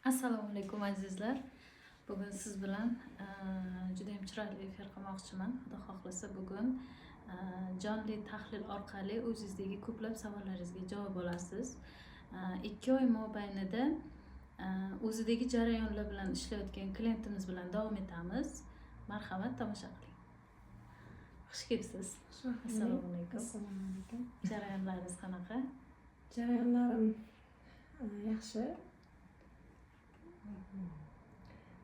Assalomu alaykum azizlar. Bugun siz bilan juda ham chiroyli efir qilmoqchiman. Xudo xohlasa bugun jonli tahlil orqali o'zingizdagi ko'plab savollaringizga javob olasiz. 2 oy mobaynida o'zidagi jarayonlar bilan ishlayotgan klientimiz bilan davom etamiz. Marhamat, tomosha qiling. Xush kelibsiz. Assalomu alaykum. Assalomu alaykum. Jarayonlaringiz qanaqa? Jarayonlarim yaxshi.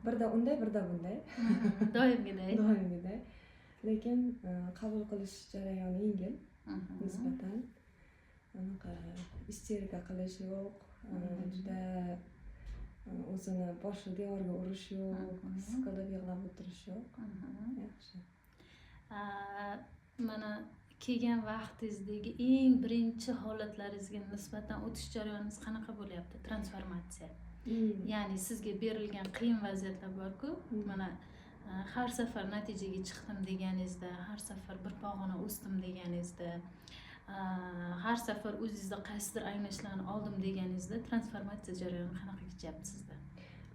Birda unday, birda bunday. Doimgiday. Doimgiday. Lekin qabul qilish jarayoni yengil nisbatan. Anaqa isterika qilish yo'q. Juda o'zini boshi devorga urish yo'q, siqilib yig'lab o'tirish yo'q. Yaxshi. Mana kelgan vaqtingizdagi eng birinchi holatlaringizga nisbatan o'tish jarayoniniz qanaqa bo'lyapti? Transformatsiya. Ya'ni sizga berilgan qiyin vaziyatlar bor-ku, mana har safar natijaga chiqdim deganingizda, har safar bir pog'ona o'sdim deganingizda, har safar o'zingizda qaysidir anglashlarni oldim deganingizda transformatsiya jarayoni qanaqa kechyapti sizda?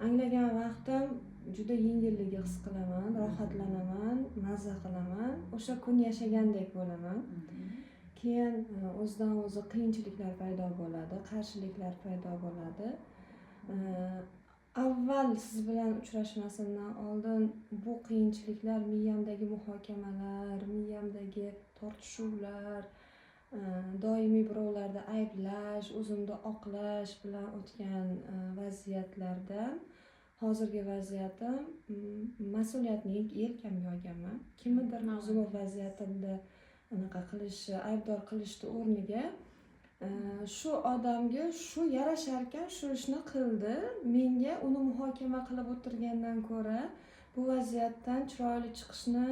Anglagan vaqtim juda yengillikni his qilaman, rohatlanaman, mazza qilaman, o'sha kun yashagandek bo'laman. Keyin o'zidan o'zi qiyinchiliklar paydo bo'ladi, qarshiliklar paydo bo'ladi. Avval siz bilan uchrashmasimdan oldin bu qiyinchiliklar, miyamdagi muhokamalar, miyamdagi tortishuvlar, doimiy birovlarda ayblash, o'zimni oqlash bilan o'tgan vaziyatlardan hozirgi vaziyatim mas'uliyatni yelkamga olganman. Kimnidir o'zim vaziyatimda anaqa qilish, aybdor qilishni o'rniga shu odamga shu yarasharkan shu ishni qildi, menga uni muhokama qilib o'tirgandan ko'ra bu vaziyatdan chiroyli chiqishni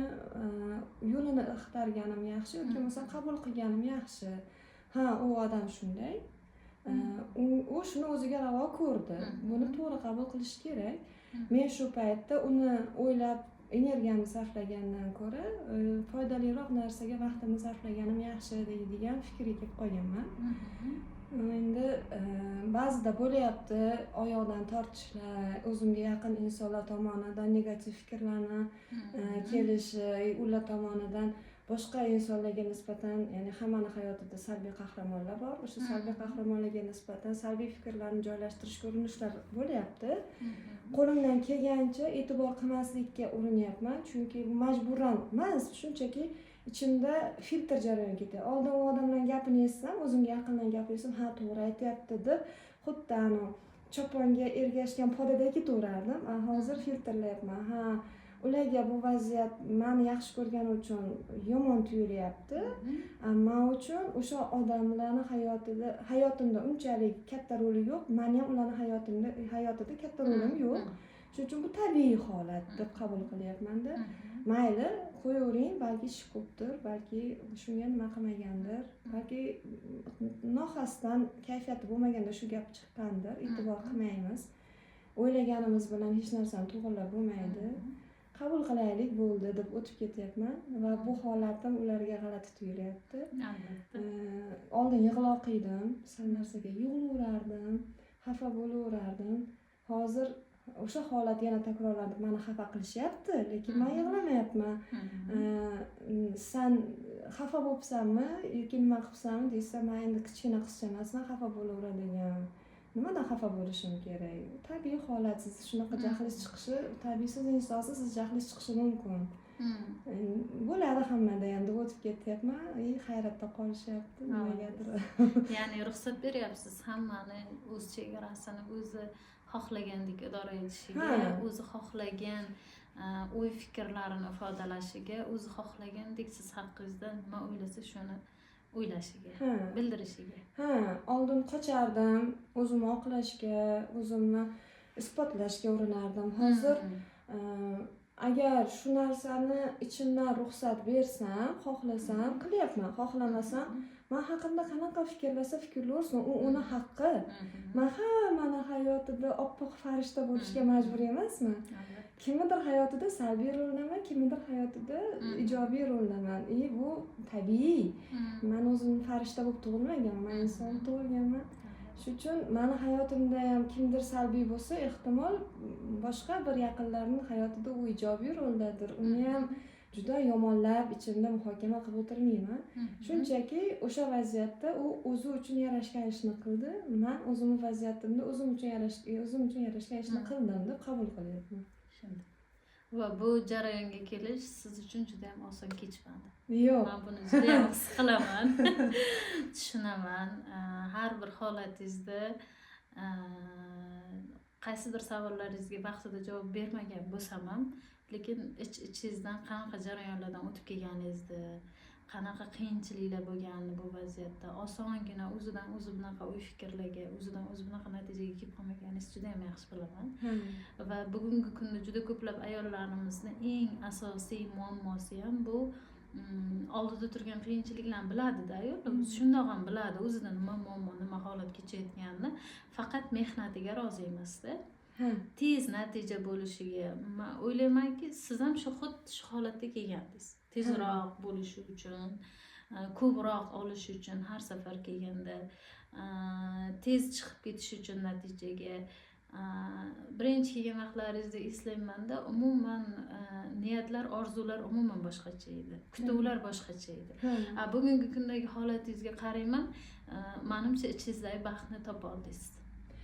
yo'lini ixtarganim yaxshi yoki bo'lmasa qabul qilganim yaxshi. Ha, u odam shunday. U shuni o'ziga ravo ko'rdi. Buni to'g'ri qabul qilish kerak. Men shu paytda uni o'ylab energiyamni sarflagandan ko'ra foydaliroq narsaga vaqtimni sarflaganim yaxshi deydigan fikrga kelib qolganman. Endi ba'zida bo'lyapti oyoqdan tortishlar, o'zimga yaqin insonlar tomonidan negativ fikrlarni kelishi, ular tomonidan boshqa insonlarga nisbatan, ya'ni hammaning hayotida salbiy qahramonlar bor. O'sha salbiy qahramonlarga nisbatan salbiy fikrlarni joylashtirish ko'rinishlar bo'lyapti. Qo'limdan kelgancha e'tibor qilmaslikka urinyapman, chunki majburan emas, shunchaki ichimda filtr jarayon ketyapti. Oldin u odam bilan gapini eshitsam, o'zimga yaqindan gapirsam, ha, to'g'ri aytyapti deb xuddi choponga ergashgan podada ketaverardim. Hozir filtrlayapman. Ha, ularga bu vaziyat meni yaxshi ko'rgani uchun yomon tuyulyapti. Men uchun o'sha odamlarning hayotimda unchalik katta roli yo'q. Meni ham ularning hayotida katta rolim yo'q. Shuning uchun bu tabiiy holat deb qabul qilyapman-da. Mayli, qo'yavering, balki ish ko'pdir, balki shunga nima qilmagandir, balki noxasdan kayfiyati bo'lmaganda shu gap chiqqandir, e'tibor qilmaymiz. O'ylaganimiz bilan hech narsani to'g'rilab bo'lmaydi. Qabul qilaylik, bo'ldi deb o'tib ketyapman va bu holatim ularga g'alati tuyulyapti. Albatta. Oldin yig'loq edim, sal narsaga yig'laverardim, xafa bo'laverardim. Hozir o'sha holat yana takrorlanib meni xafa qilishyapti, lekin men yig'lamayapman. Sen xafa bo'libsanmi yoki nima qilibsanmi desa, men endi kichkina qizcha emasman, xafa bo'laveradigan. Nimadan xafa bo'lishim kerak? Tabiiy holat, siz shunaqa jahlingiz chiqishi, tabiiy siz insonsiz, siz jahlingiz chiqishi mumkin. Bo'ladi hammada ham deb o'tib ketyapman. Hayratda qolishyapti nimagadir. Ya'ni ruxsat beryapsiz hammani o'z chegarasini o'zi xohlagandek idora etishiga, o'zi xohlagan o'y fikrlarini ifodalashiga, o'zi xohlagandek siz haqingizda nima o'ylasa shuni o'ylashiga, bildirishiga. Oldin qochardim, o'zimni oqlashga, o'zimni isbotlashga urinardim. Hozir agar shu narsani ichimdan ruxsat bersam, xohlasam qilyapman, xohlamasam men haqimda qanaqa fikrlasa fikrlasin, u uni haqqi. Men hammani hayotida oppoq farishta bo'lishga majbur emasman. Kimnidir hayotida salbiy roldaman, kimnidir hayotida ijobiy roldaman. Bu tabiiy. Men o'zim farishta bo'lib tug'ilmaganman, inson tug'ilganman. Shuning uchun mani hayotimda ham kimdir salbiy bo'lsa, ehtimol boshqa bir yaqinlarning hayotida u ijobiy roldadir. Uni ham juda yomonlab ichimda muhokama qilib o'tirmayman. Shunchaki o'sha vaziyatda u o'zi uchun yarashgan ishni qildi. Men o'zimning vaziyatimda o'zim uchun yarashgan ishni qildim deb qabul qilyapman. Tushundim. Va bu jarayonga kelish siz uchun juda ham oson kechmadi. Yo'q. Men buni juda ham his qilaman. Tushunaman. Har bir holatingizda qaysidir savollaringizga vaqtida javob bermagan bo'lsam ham, lekin ichingizdan qanaqa jarayonlardan o'tib kelganingizni, qanaqa qiyinchiliklar bo'lganini bu vaziyatda osongina o'zidan o'zi bunaqa o'y fikrlarga, o'zidan o'zi bunaqa natijaga kelib qolmaganingizni juda ham yaxshi bilaman. Va bugungi kunda juda ko'plab ayollarimizni eng asosiy muammosi ham bu oldida turgan qiyinchiliklarni biladi-da ayol, shundoq ham biladi o'zida nima muammo, nima holat kechayotganini, faqat mehnatiga rozi emasda. Tez natija bo'lishiga men o'ylaymanki, siz ham xuddi shu holatga kelgandingiz. Tezroq bo'lishi uchun, ko'proq olish uchun har safar kelganda tez chiqib ketish uchun natijaga birinchi kelgan vaqtlaringizda eslayman-da, umuman niyatlar, orzular umuman boshqacha edi. Kutuvlar boshqacha edi. Bugungi kundagi holatingizga qarayman, menimcha ichingizdagi baxtni topa oldingiz.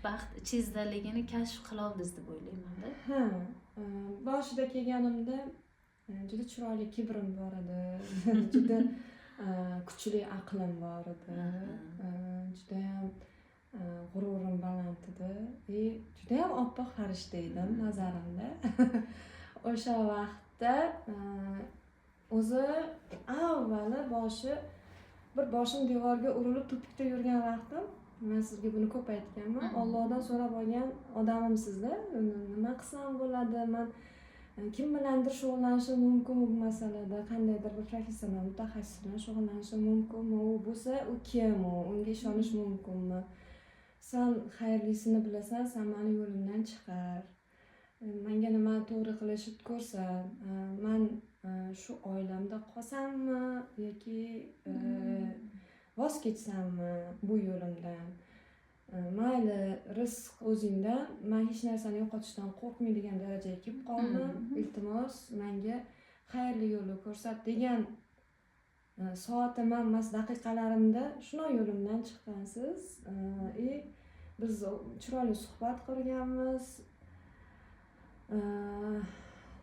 Baxt ichingizdaligini kashf qila oldingiz deb o'ylayman-da. Boshida kelganimda juda chiroyli kibrim bor edi. Juda kuchli aqlim bor edi. Juda ham g'ururim baland edi. Juda ham oppoq farishta edim nazarimda. O'sha vaqtda o'zi avvali boshim devorga urilib tupukda yurgan vaqtim, men sizga buni ko'p aytganman. Allohdan so'rab olgan odamimsiz-da. Nima qilsam bo'ladi? Men kim bilandir shug'ullanishim mumkinmi bu masalada? Qandaydir bir professional mutaxassis bilan shug'ullanishim mumkinmi? U bo'lsa, u kim? Unga ishonish mumkinmi? Sen xayrlisini bilasan, sen meni yo'limdan chiqar. Menga nima to'g'ri qilishni ko'rsat. Men shu oilamda qolsammi yoki voz kechsammi bu yo'limdan? Mayli, rizq o'zingdan, men hech narsani yo'qotishdan qo'rqmaydigan darajaga kelib qoldim. Iltimos, menga xayrli yo'lni ko'rsat degan soatim emas, daqiqalarimda shunday yo'limdan chiqqansiz. Biz chiroyli suhbat qilganmiz.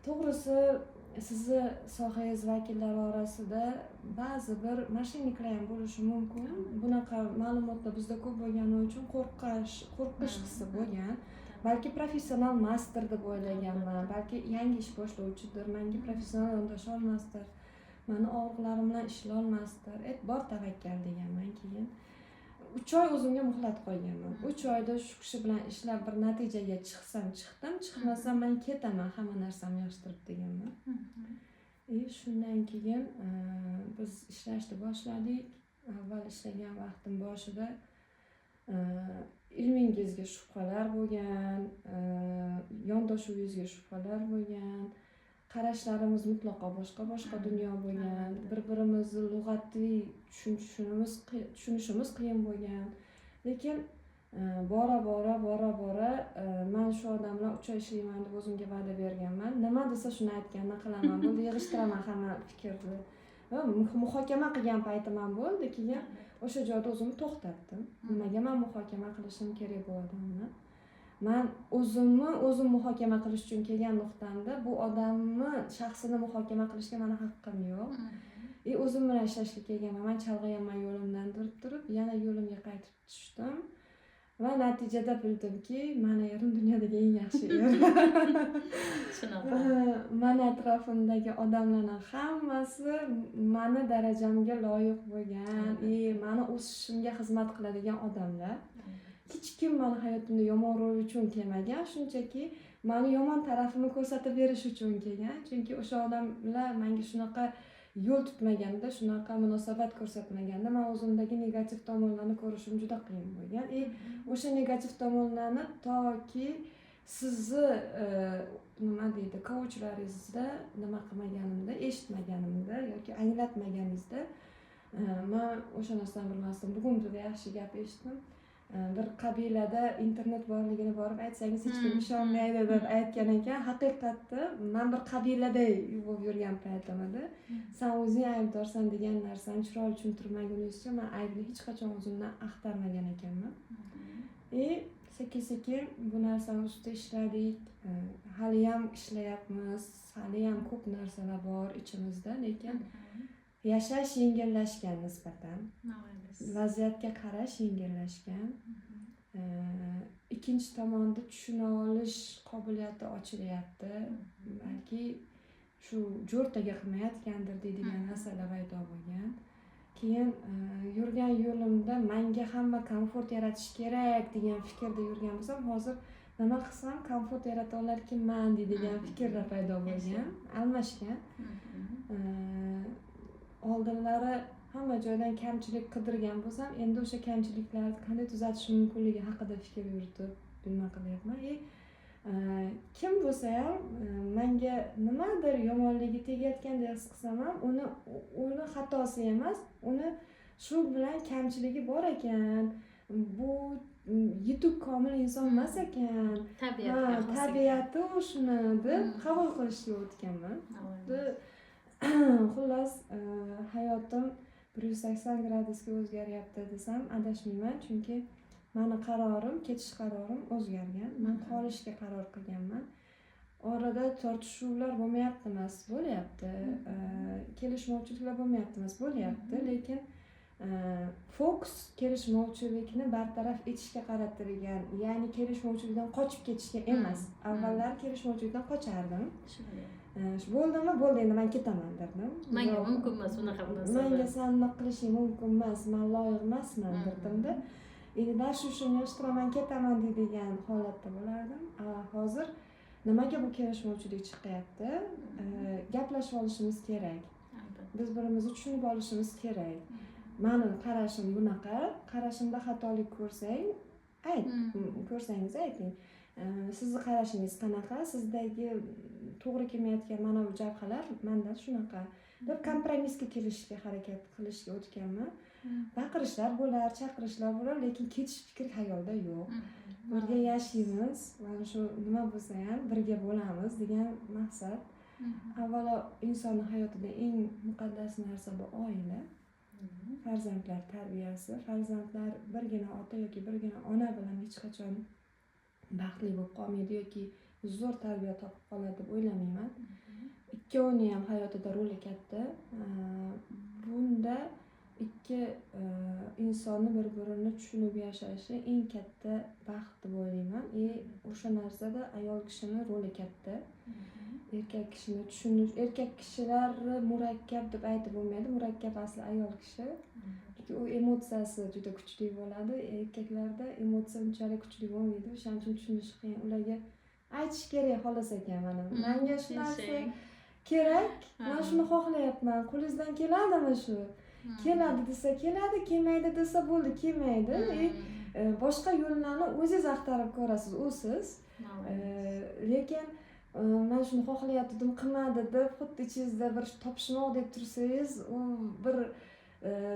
To'g'risi, sizni sohangiz vakillari orasida ba'zi bir mashinniklar ham bo'lishi mumkin. Bunaqa ma'lumotlar bizda ko'p bo'lgani uchun qo'rqish hissi bo'lgan. Balki professional master deb o'ylaganman. Balki yangi ish boshlovchidir. Menga professional yondasha olmasdir. Meni og'riqlarim bilan ishlay olmasdir. Bor tavakkal deganman keyin. 3 oy o'zimga muhlat qo'yganman. 3 oyda shu kishi bilan ishlab bir natijaga chiqsam chiqdim, chiqmasam men ketaman, hamma narsani yaxshitirib deganman. Shundan keyin biz ishlashni boshladik. Avval ishlagan vaqtim boshida ilmingizga shubhalar bo'lgan, yondashuvingizga shubhalar bo'lgan, qarashlarimiz mutlaqo boshqa dunyo bo'lgan, bir-birimizni lug'atiy tushunishimiz qiyin bo'lgan. Lekin bora men shu odam bilan 3 oy ishlayman deb o'zimga va'da berganman. Nima desa shuni aytgandan qilaman. Bo'ldi, yig'ishtiraman hamma fikrni. Va muhokama qilgan paytim ham bo'ldi. Keyin o'sha joyda o'zimni to'xtatdim. Nimaga men muhokama qilishim kerak bu odamni? Men o'zim muhokama qilish uchun kelgan nuqtamda bu odamni shaxsini muhokama qilishga meni haqqim yo'q. O'zim bilan ishlashga kelganman. Men chalg'iyman yo'limdan turib, yana yo'limga qaytib tushdim. Va natijada bildimki, meni erim dunyodagi eng yaxshi er. Shunaqa. Meni atrofimdagi odamlarning hammasi meni darajamga loyiq bo'lgan, meni o'sishimga xizmat qiladigan odamlar. Hech kim meni hayotimda yomon rol uchun kelmagan, shunchaki meni yomon tarafimni ko'rsatib berish uchun kelgan. Chunki o'sha odamlar menga shunaqa yo'l tutmaganda, shunaqa munosabat ko'rsatmaganda, men o'zimdagi negativ tomonlarni ko'rishim juda qiyin bo'lgan. O'sha negativ tomonlarni toki sizni nima deydi, coachlaringizda nima qilmaganimda, eshitmaganimda yoki anglatmaganingizda men o'sha narsani bilmasdim. Bugun juda yaxshi gap eshitdim. bir qabilada internet borligini borib aytsangiz hech kim ishonmaydi deb aytgan ekan. Haqiqatda men bir qabilada yuvib yurgan paytim edi. Sen o'zing aybdorsan degan narsani chiroyli tushuntirmagunizcha men aybni hech qachon o'zimdan axtarmagan ekanman. Sekin-sekin bu narsani ustida ishladik. Haliyam ishlayapmiz. Haliyam ko'p narsalar bor ichimizda, lekin yashash yengillashgan nisbatan. Vaziyatga qarash yengillashgan. Ikkinchi tomonda tushuna olish qobiliyati ochilyapti. Balki shu jo'rtaga qilmayotgandir deydigan narsalar paydo bo'lgan. Keyin yurgan yo'limda menga hamma komfort yaratish kerak degan fikrda yurgan bo'lsam, hozir nima qilsam komfort yarata olarkanman deydigan fikrlar paydo bo'lgan, almashgan. Oldinlari hamma joydan kamchilik qidirgan bo'lsam, endi o'sha kamchiliklarni qanday tuzatish mumkinligi haqida fikr yuritib nima qilyapman. Kim bo'lsa ham menga nimadir yomonligi tegayotgandek his qilsam ham, uni xatosi emas, uni shu bilan kamchiligi bor ekan. Bu yetuk komil inson emas ekan. Tabiati shuni deb qabul qilishga o'tganman. Xullas, hayotim 180 gradusga o'zgaryapti desam adashmayman, chunki meni qarorim, ketish qarorim o'zgargan. Men qolishga qaror qilganman. Orada tortishuvlar bo'lmayapti emas, bo'lyapti. Kelishmovchiliklar bo'lmayapti emas, bo'lyapti, lekin fokus kelishmovchilikni bartaraf etishga qaratilgan, ya'ni kelishmovchilikdan qochib ketishga emas. Avvallari kelishmovchilikdan qochardim. Bo'ldimi, bo'ldi, endi men ketaman derdim. Menga mumkin emas bunaqa narsa. Menga sanni qilishing mumkin emas, men loyiq emasman derdim-da. Endi dashishimni yig'ishtiraman, ketaman deydigan holatda bo'lardim. Hozir nimaga bu kelishmovchilik chiqyapti? Gaplashib olishimiz kerak. Biz birimizni tushunib olishimiz kerak. Meni qarashim bunaqa, qarashimda xatolik ko'rsang, ko'rsangiz ayting. Sizni qarashingiz qanaqa? Sizdagi to'g'ri kelmayotgan mana bu jabhalar mendan shunaqa deb kompromissga kelishga harakat qilishga o'tganman. Baqirishlar bo'lar, chaqirishlar bo'lar, lekin ketish fikri xayolda yo'q. Birga yashaymiz, mana shu nima bo'lsa ham birga bo'lamiz degan maqsad. Avvalo insonning hayotida eng muqaddas narsa bu oila. Farzandlar tarbiyasi. Farzandlar birgina ota yoki birgina ona bilan hech qachon baxtli bo'lib qolmaydi yoki zo'r tarbiya topib qoladi deb o'ylamayman. Ikkovini ham hayotida roli katta. Bunda ikki insonni bir-birini tushunib yashashi eng katta baxt deb o'ylayman. O'sha narsada ayol kishining roli katta. Erkak kishini tushunish, erkak kishilar murakkab deb aytib bo'lmaydi. Murakkab asli ayol kishi. Chunki u emotsiyasi juda kuchli bo'ladi. Erkaklarda emotsiya unchalik kuchli bo'lmaydi. O'shaning uchun tushunish qiyin. Ularga aytish kerak xolos ekan mana. Menga shu narsa kerak. Men shuni xohlayapman. Qo'lingizdan keladimi shu? Keladi desa keladi, kelmaydi desa bo'ldi, kelmaydi. Boshqa yo'llarni o'zingiz axtarib ko'rasiz, siz. Lekin men shuni xohlayotgandim, qilmadi deb xuddi ichingizda bir topishmoqdek tursangiz, u bir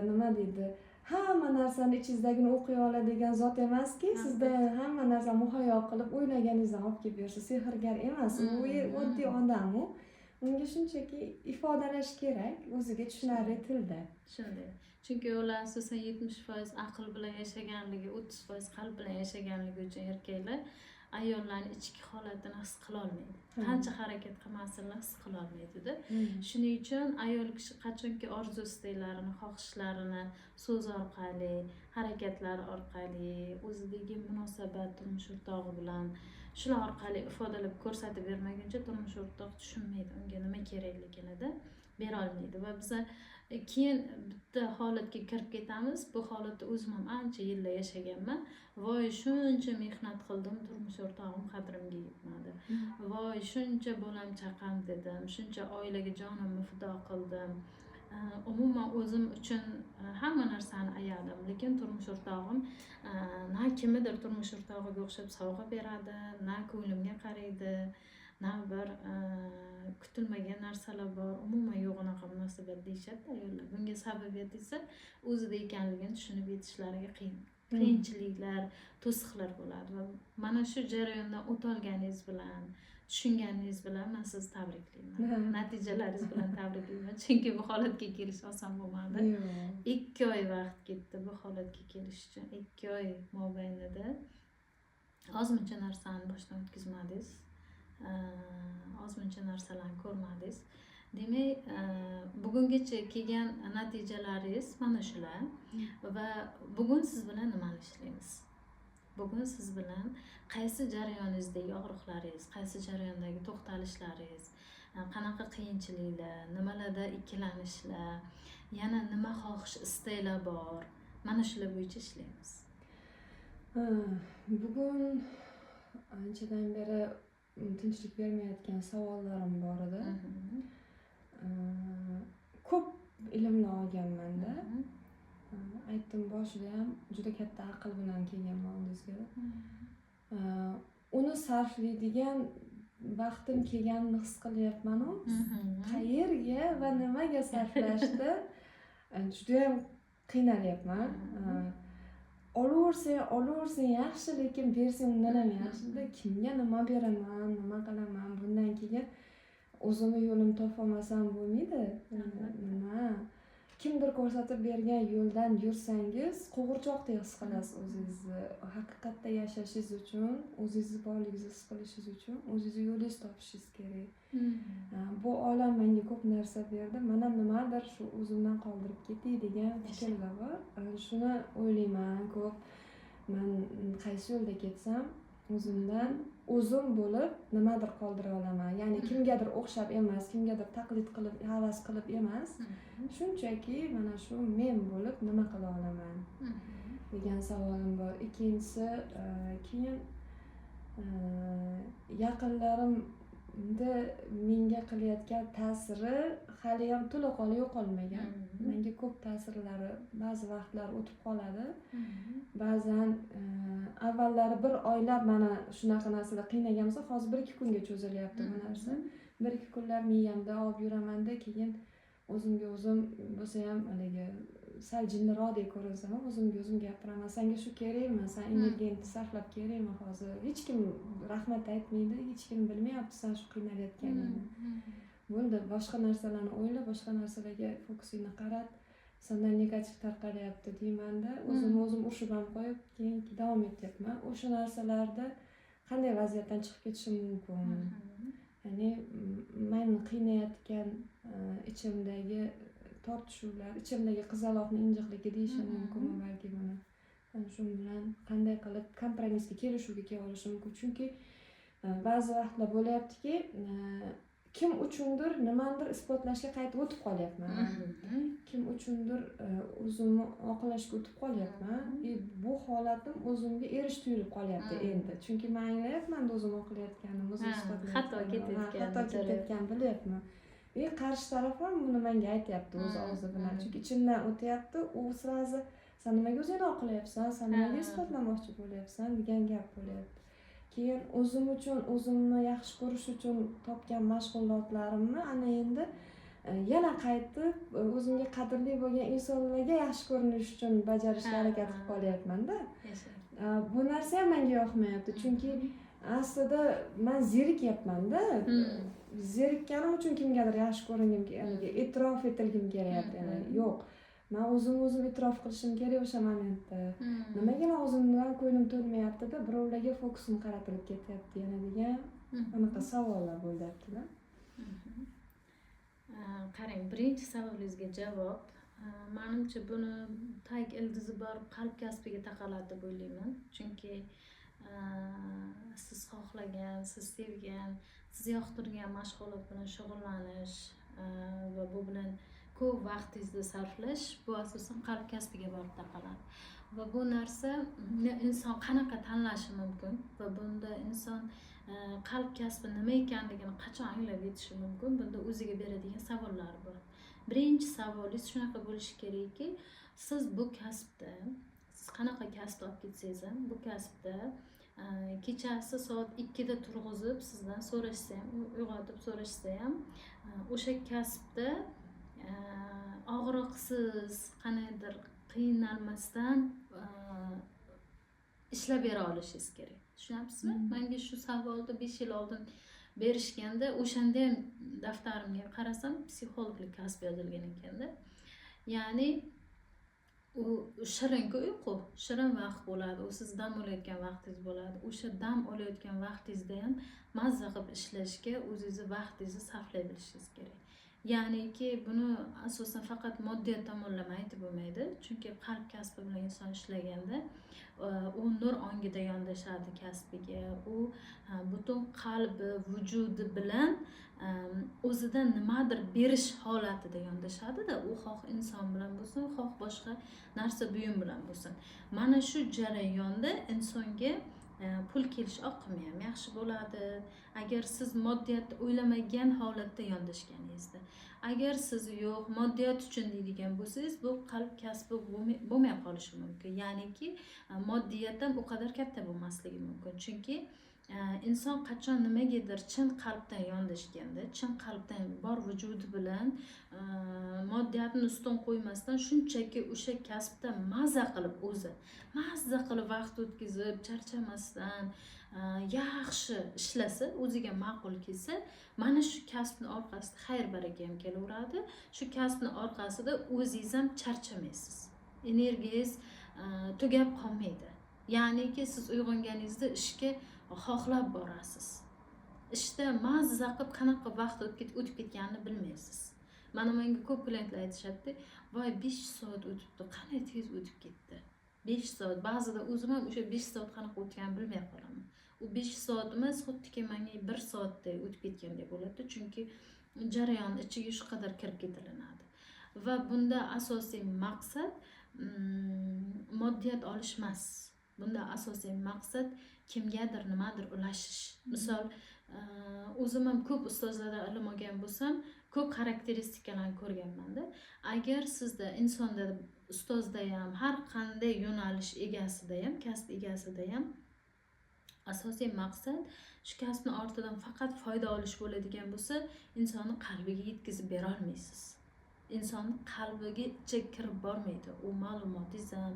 nima deydi? Hamma narsani ichingizagini o'qiy oladigan zot emaski, sizda hamma narsani muhayyo qilib o'ylaganingizdan olib kelib bersa, sehrgar emas. U oddiy odam u. Unga shunchaki ifodalash kerak, o'ziga tushunarli tilda. Shunday. Chunki ular asosan 70% aql bilan yashaganligi, 30% qalb bilan yashaganligi uchun erkaklar ayollarning ichki holatini his qila olmaydi. Qancha harakat qilmasinlar his qila olmaydi-da. Shuning uchun ayol kishi qachonki orzu-istaklarini, xohishlarini so'z orqali, harakatlar orqali, o'zidagi munosabat turmush o'rtog'i bilan shular orqali ifodalab ko'rsatib bermaguncha turmush o'rtoq tushunmaydi, unga nima kerakligini bera olmaydi va biz keyin bitta holatga kirib ketamiz. Bu holatda o'zim ham ancha yillar yashaganman. Voy, shuncha mehnat qildim, turmush o'rtog'im qadrimga yetmadi. Voy, shuncha bolam chaqam dedim, shuncha oilaga jonimni fido qildim. Umuman o'zim uchun hamma narsani ayadim, lekin turmush o'rtog'im na kimnidir turmush o'rtog'iga o'xshab sovg'a beradi, na ko'nglimga qaraydi, na bir kutilmagan narsalar bor. Umuman yo'q unaqa munosabat deyishadi ayollar. Bunga sababiyat esa o'zida ekanligini tushunib yetishlariga qiyin. qiyinchiliklar, to'siqlar bo'ladi va mana shu jarayondan o'tolganingiz bilan, tushunganingiz bilan men sizni tabriklayman. Natijalaringiz bilan tabriklayman. Chunki bu holatga kelish oson bo'lmadi. 2 oy vaqt ketdi bu holatga kelish uchun. 2 oy mobaynida ozmuncha narsani boshdan o'tkazmadingiz. Ozmuncha narsalarni ko'rmadingiz. Demak, bugungacha kelgan natijalaringiz mana shular va bugun siz bilan nimani ishlaymiz? Bugun siz bilan qaysi jarayoninizdagi og'riqlaringiz, qaysi jarayondagi to'xtalishlaringiz, qanaqa qiyinchiliklar, nimalarda ikkilanishlar, yana nima xohish, istaklar bor, mana shular bo'yicha ishlaymiz. Bugun anchadan beri tinchlik bermayotgan savollarim bor edi. Ko'p ilmni olganman-da. Aytdim boshida ham juda katta aql bilan kelganman oldingizga. Uni sarflaydigan vaqtim kelganini his qilyapman-u. Qayerga va nimaga sarflashda juda ham qiynalyapman. Olaversang yaxshi, lekin bersang undan ham yaxshi-da. Kimga nima beraman, nima qilaman? Bundan keyin o'zimni yo'limni topolmasam bo'lmaydi. Nima? Kimdir ko'rsatib bergan yo'ldan yursangiz, qo'g'irchoqdek his qilasiz o'zingizni. Haqiqatda yashashingiz uchun, o'zingizni borligingizni his qilishingiz uchun o'zingizni yo'lingizni topishingiz kerak. Bu olam menga ko'p narsa berdi. Mana nimadir shu o'zimdan qoldirib ketay degan fikrlar bor. Shuni o'ylayman ko'p. Men qaysi yo'lda ketsam, o'zimdan o'zim bo'lib nimadir qoldira olaman. Ya'ni kimgadir o'xshab emas, kimgadir taqlid qilib, havas qilib emas. Shunchaki mana shu men bo'lib nima qila olaman degan savolim bor. Ikkinchisi, keyin yaqinlarimda menga qilayotgan ta'siri hali ham to'liq yo'qolmagan. Menga ko'p ta'sirlari ba'zi vaqtlar o'tib qoladi. Ba'zan avvallari bir oylab mana shunaqa narsalar qiynagan bo'lsa, hozir 1-2 kunga cho'zilyapti bu narsa. 1-2 kunlar miyamda olib yuramanda, keyin o'zimga o'zim bo'lsa ham haligi sal jinniroqdek ko'rinsam ham o'zimga o'zim gapiraman. Senga shu kerakmi? Sen energiyangni sarflab kerakmi hozir? Hech kim rahmat aytmaydi, hech kim bilmayapti sen shu qiynalayotganingni. Bo'ldi, boshqa narsalarni o'yla, boshqa narsalarga fokusingni qarat. Sendan negativ tarqalyapti deymanda, o'zimni o'zim urishib ham qo'yib, keyin davom etyapman. O'sha narsalarda qanday vaziyatdan chiqib ketishim mumkin? Ya'ni meni qiynayotgan ichimdagi tortishuvlar, ichimdagi qizaloqning injiqligi deyishim mumkin balki buni. Shu bilan qanday qilib kompromissga, kelishuvga kelib olishim mumkin? Chunki ba'zi vaqtlar bo'layaptiki, kim uchundir nimadir isbotlashga qaytib o'tib qolyapman. Kim uchundir o'zimni oqlashga o'tib qolyapman. Bu holatim o'zimga erish tuyulib qolyapti endi. Chunki men anglayapman o'zim oqlayotganim, o'zim isbotlayotganim, xato ketayotgan bilyapman. Qarshi taraf ham buni menga aytyapti o'z og'zi bilan. Chunki ichimdan o'tyapti, u sirazi sen nimaga o'zingni oqlayapsan, sen nimaga isbotlamoqchi bo'lyapsan degan gap bo'lyapti. Keyin o'zim uchun, o'zimni yaxshi ko'rish uchun topgan mashg'ulotlarimni ana endi yana qaytib o'zimga qadrli bo'lgan insonlarga yaxshi ko'rinish uchun bajarishga harakat qilib qolyapman-da. Bu narsa ham menga yoqmayapti. Chunki aslida men zerikyapman-da. Zerikkanim uchun kimgadir yaxshi ko'ringim kerak, e'tirof etilgim kelyapti. Yo'q. Men o'zim e'tirof qilishim kerak o'sha momentda. Nimaga men o'zimdan ko'nglim to'lmayapti-da, birovlarga fokusim qaratilib ketyapti yana degan anaqa savollar bo'lyapti-da. Qarang, birinchi savolingizga javob, menimcha buni tag ildizi bor qalb kasbiga taqaladi deb o'ylayman. Chunki siz xohlagan, siz sevgan, siz yoqtirgan mashg'ulot bilan shug'ullanish va bu bilan ko'p vaqtingizni sarflash bu asosan qalb kasbiga borib taqaladi. Va bu narsa inson qanaqa tanlashi mumkin va bunda inson qalb kasbi nima ekanligini qachon anglab yetishi mumkin? Bunda o'ziga beradigan savollar bor. Birinchi savolingiz shunaqa bo'lishi kerakki, siz bu kasbda, siz qanaqa kasb olib ketsangiz ham, bu kasbda kechasi soat 2 da turg'izib sizdan so'rashsa ham, uyg'otib so'rashsa ham, o'sha kasbda og'riqsiz, qanaydir qiynalmasdan ishlab bera olishingiz kerak. Tushunyapsizmi? Menga shu savolni 5 yil oldin berishganda o'shanda ham daftarimga qarasam psixologlik kasb yozilgan ekanda. Ya'ni u shirin-ku uyqu, shirin vaqt bo'ladi. U siz dam olayotgan vaqtingiz bo'ladi. O'sha dam olayotgan vaqtingizda ham mazza qilib ishlashga o'zingizni vaqtingizni sarflay bilishingiz kerak. Ya'niki buni asosan faqat moddiy tomonlama aytib bo'lmaydi. Chunki qalb kasbi bilan inson ishlaganda u nur ongida yondashadi kasbiga. U butun qalbi, vujudi bilan o'zidan nimadir berish holatida yondashadi-da, u xoh inson bilan bo'lsin, xoh boshqa narsa buyum bilan bo'lsin. Mana shu jarayonda insonga pul kelish oqimi ham yaxshi bo'ladi. Agar siz moddiyatni o'ylamagan holatda yondashganingizda, agar siz yo'q moddiyat uchun deydigan bo'lsangiz, bu qalb kasbi bo'lmay qolishi mumkin. Ya'niki moddiyat ham u qadar katta bo'lmasligi mumkin. Chunki inson qachon nimagadir chin qalbdan yondashganda, chin qalbdan bor vujudi bilan moddiyatni ustun qo'ymasdan shunchaki o'sha kasbda mazza qilib vaqt o'tkazib, charchamasdan yaxshi ishlasa, o'ziga ma'qul kelsa, mana shu kasbning orqasida xayr baraka ham kelaveradi. Shu kasbning orqasida o'zingiz ham charchamaysiz. Energiyangiz tugab qolmaydi. Ya'niki siz uyg'onganingizda ishga xohlab borasiz. Ishda mazza qilib qanaqa vaqt o'tib ketganini bilmaysiz. Mana menga ko'p klientlar aytishadi, "Voy 5 soat o'tibdi, qanday tez o'tib ketdi." 5 soat, ba'zida o'zim ham o'sha 5 soat qanaqa o'tganini bilmay qolaman. U 5 soat emas, xuddiki menga 1 soatday o'tib ketgandek bo'ladi, chunki jarayon ichiga shu qadar kirib ketilinadi. Va bunda asosiy maqsad moddiyat olish emas. Bunda asosiy maqsad kimgadir nimadir ulashish. Misol, o'zim ham ko'p ustozlardan ilm olgan bo'lsam, ko'p xarakteristikalarni ko'rganman-da. Agar sizda insonda, ustozda ham, har qanday yo'nalish egasida ham, kasb egasida ham asosiy maqsad shu kasbning ortidan faqat foyda olish bo'ladigan bo'lsa, insonni qalbiga yetkazib bera olmaysiz. Insonni qalbiga kirib bormaydi. U ma'lumotizm,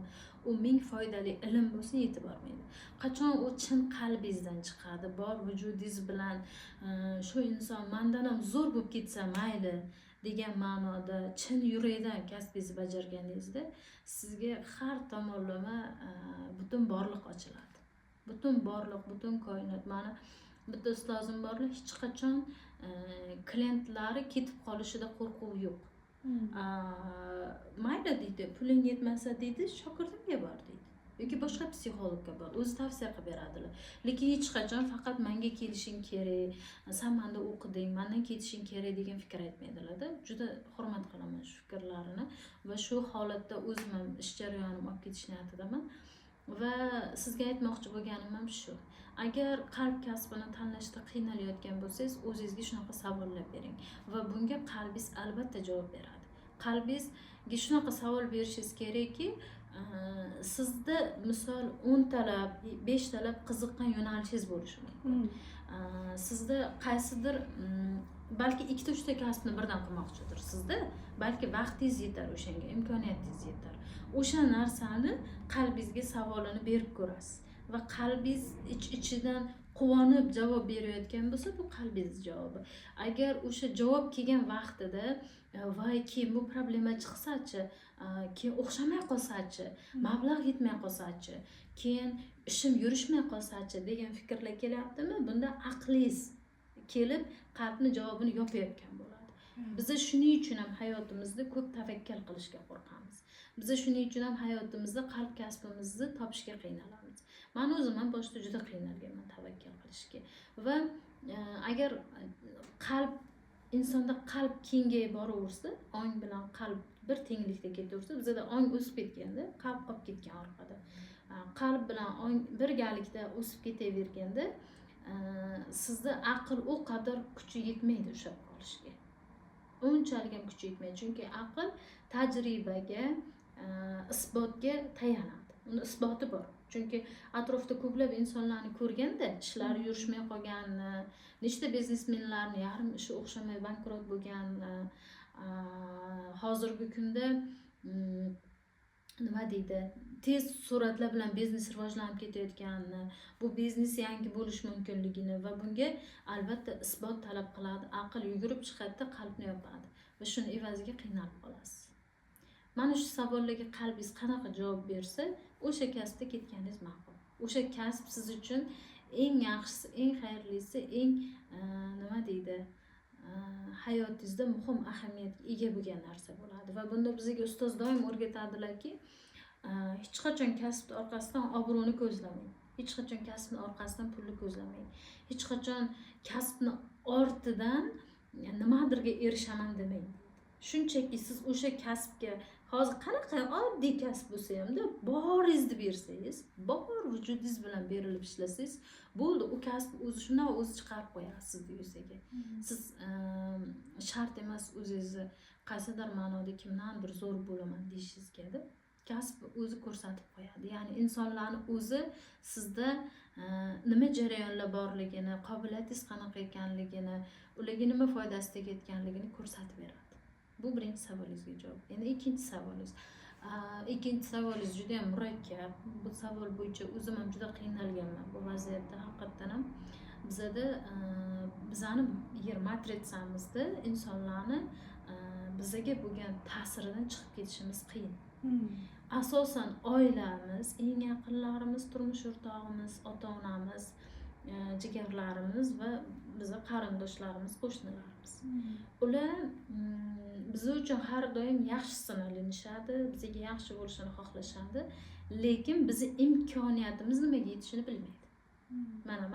u ming foydali ilm bo'lsa yetib bormaydi. Qachon u chin qalbingizdan chiqadi, bor vujudingiz bilan shu inson mendan ham zo'r bo'lib ketsa mayli degan ma'noda chin yurakdan kasbingizni bajarganingizda, sizga har tomonlama butun borliq ochiladi. Butun borliq, butun koinot. Mana bitta ustozim borlar, hech qachon klientlari ketib qolishida qo'rquv yo'q. Mayli deydi, puling yetmasa deydi, shogirdimga bor deydi. Yoki boshqa psixologga bor, o'zi tavsiya qilib beradilar. Lekin hech qachon faqat menga kelishing kerak, sen menda o'qiding, mendan ketishing kerak degan fikr aytmaydilar-da. Juda hurmat qilaman shu fikrlarini va shu holatda o'zim ham ish jarayonim olib ketish niyatidaman. Va sizga aytmoqchi bo'lganim ham shu. Agar qalb kasbini tanlashda qiynalayotgan bo'lsangiz, o'zingizga shunaqa savollar bering va bunga qalbingiz albatta javob beradi. Qalbingizga shunaqa savol berishingiz kerakki, sizda misol 10 talab, 5 talab qiziqqan yo'nalishingiz bo'lishi mumkin. Sizda qaysidir balki 2-3 ta kasbni birdan qilmoqchidir sizda, balki vaqtingiz yetar o'shanga, imkoniyatingiz yetar. O'sha narsani qalbingizga savolini berib ko'rasiz va qalbingiz ichidan quvonib javob berayotgan bo'lsa, bu qalbingiz javobi. Agar o'sha javob kelgan vaqtida voy keyin bu problema chiqsa-chi, keyin o'xshamay qolsa-chi, mablag' yetmay qolsa-chi, keyin ishim yurishmay qolsa-chi degan fikrlar kelyaptimi? Bunda aqlingiz kelib qalbni javobini yopayotgan bo'ladi. Biz shuning uchun ham hayotimizda ko'p tavakkal qilishga qo'rqamiz. Biz shuning uchun ham hayotimizda qalb kasbimizni topishga qiynalamiz. Men o'zim ham boshida juda qiynalganman tavakkal qilishga. Va agar insonda qalb kengayib boraversa, ong bilan qalb bir tenglikda ketaversa, bizda ong o'sib ketganda, qalb qolib ketgan orqada. Qalb bilan ong birgalikda o'sib ketaverganda, sizda aql o qadar kuchi yetmaydi ushlab qolishga. Unchalik ham kuchi yetmaydi, chunki aql tajribaga, isbotga tayanadi. Uni isboti bor. Chunki atrofda ko'plab insonlarni ko'rganda, ishlari yurishmay qolganini, nechta biznesmenlarni yarim ishi o'xshamay bankrot bo'lganini, hozirgi kunda nima deydi, tez sur'atlar bilan biznes rivojlanib ketayotganini, bu biznes yangi bo'lish mumkinligini va bunga albatta isbot talab qiladi. Aql yugurib chiqadi, qalbni yopadi va shuni evaziga qiynalib qolasiz. Mana shu savollarga qalbingiz qanaqa javob bersa, o'sha kasbda ketganingiz ma'qul. O'sha kasb siz uchun eng yaxshisi, eng xayrlisi, eng nima deydi, hayotingizda muhim ahamiyatga ega bo'lgan narsa bo'ladi. Va bunda bizga ustoz doim o'rgatadilarki, hech qachon kasb orqasidan obro'ni ko'zlamang. Hech qachon kasbni orqasidan pulni ko'zlamang. Hech qachon kasbni ortidan nimadirga erishaman demang. Shunchaki siz o'sha kasbga hozir qanaqa oddiy kasb bo'lsa hamda boringizni bersangiz, bor vujudingiz bilan berilib ishlasangiz, bo'ldi, u kasb o'zi shunday o'zi chiqarib qo'yadi sizni yuzaga. Siz shart emas o'zingizni qaysidir ma'noda kimdandir zo'r bo'laman deyishingizga deb kasb o'zi ko'rsatib qo'yadi. Ya'ni insonlarni o'zi sizda nima jarayonlar borligini, qobiliyatingiz qanaqa ekanligini, ularga nima foydasi tegayotganligini ko'rsatib beradi. Bu birinchi savolingizga javob. Endi ikkinchi savolingiz. Ikkinchi savolingiz juda ham murakkab. Bu savol bo'yicha o'zim ham juda qiynalganman bu vaziyatda. Haqiqatan ham bizada bizani yer matritsamizda insonlarni bizga bo'lgan ta'siridan chiqib ketishimiz qiyin. Asosan oilamiz, eng yaqinlarimiz, turmush o'rtog'imiz, ota-onamiz, jigarlarimiz va bizning qarindoshlarimiz, qo'shnilarimiz. Ular biz uchun har doim yaxshi sanalinishadi, bizga yaxshi bo'lishini xohlashadi, lekin bizning imkoniyatimiz nimaga yetishini bilmaydi.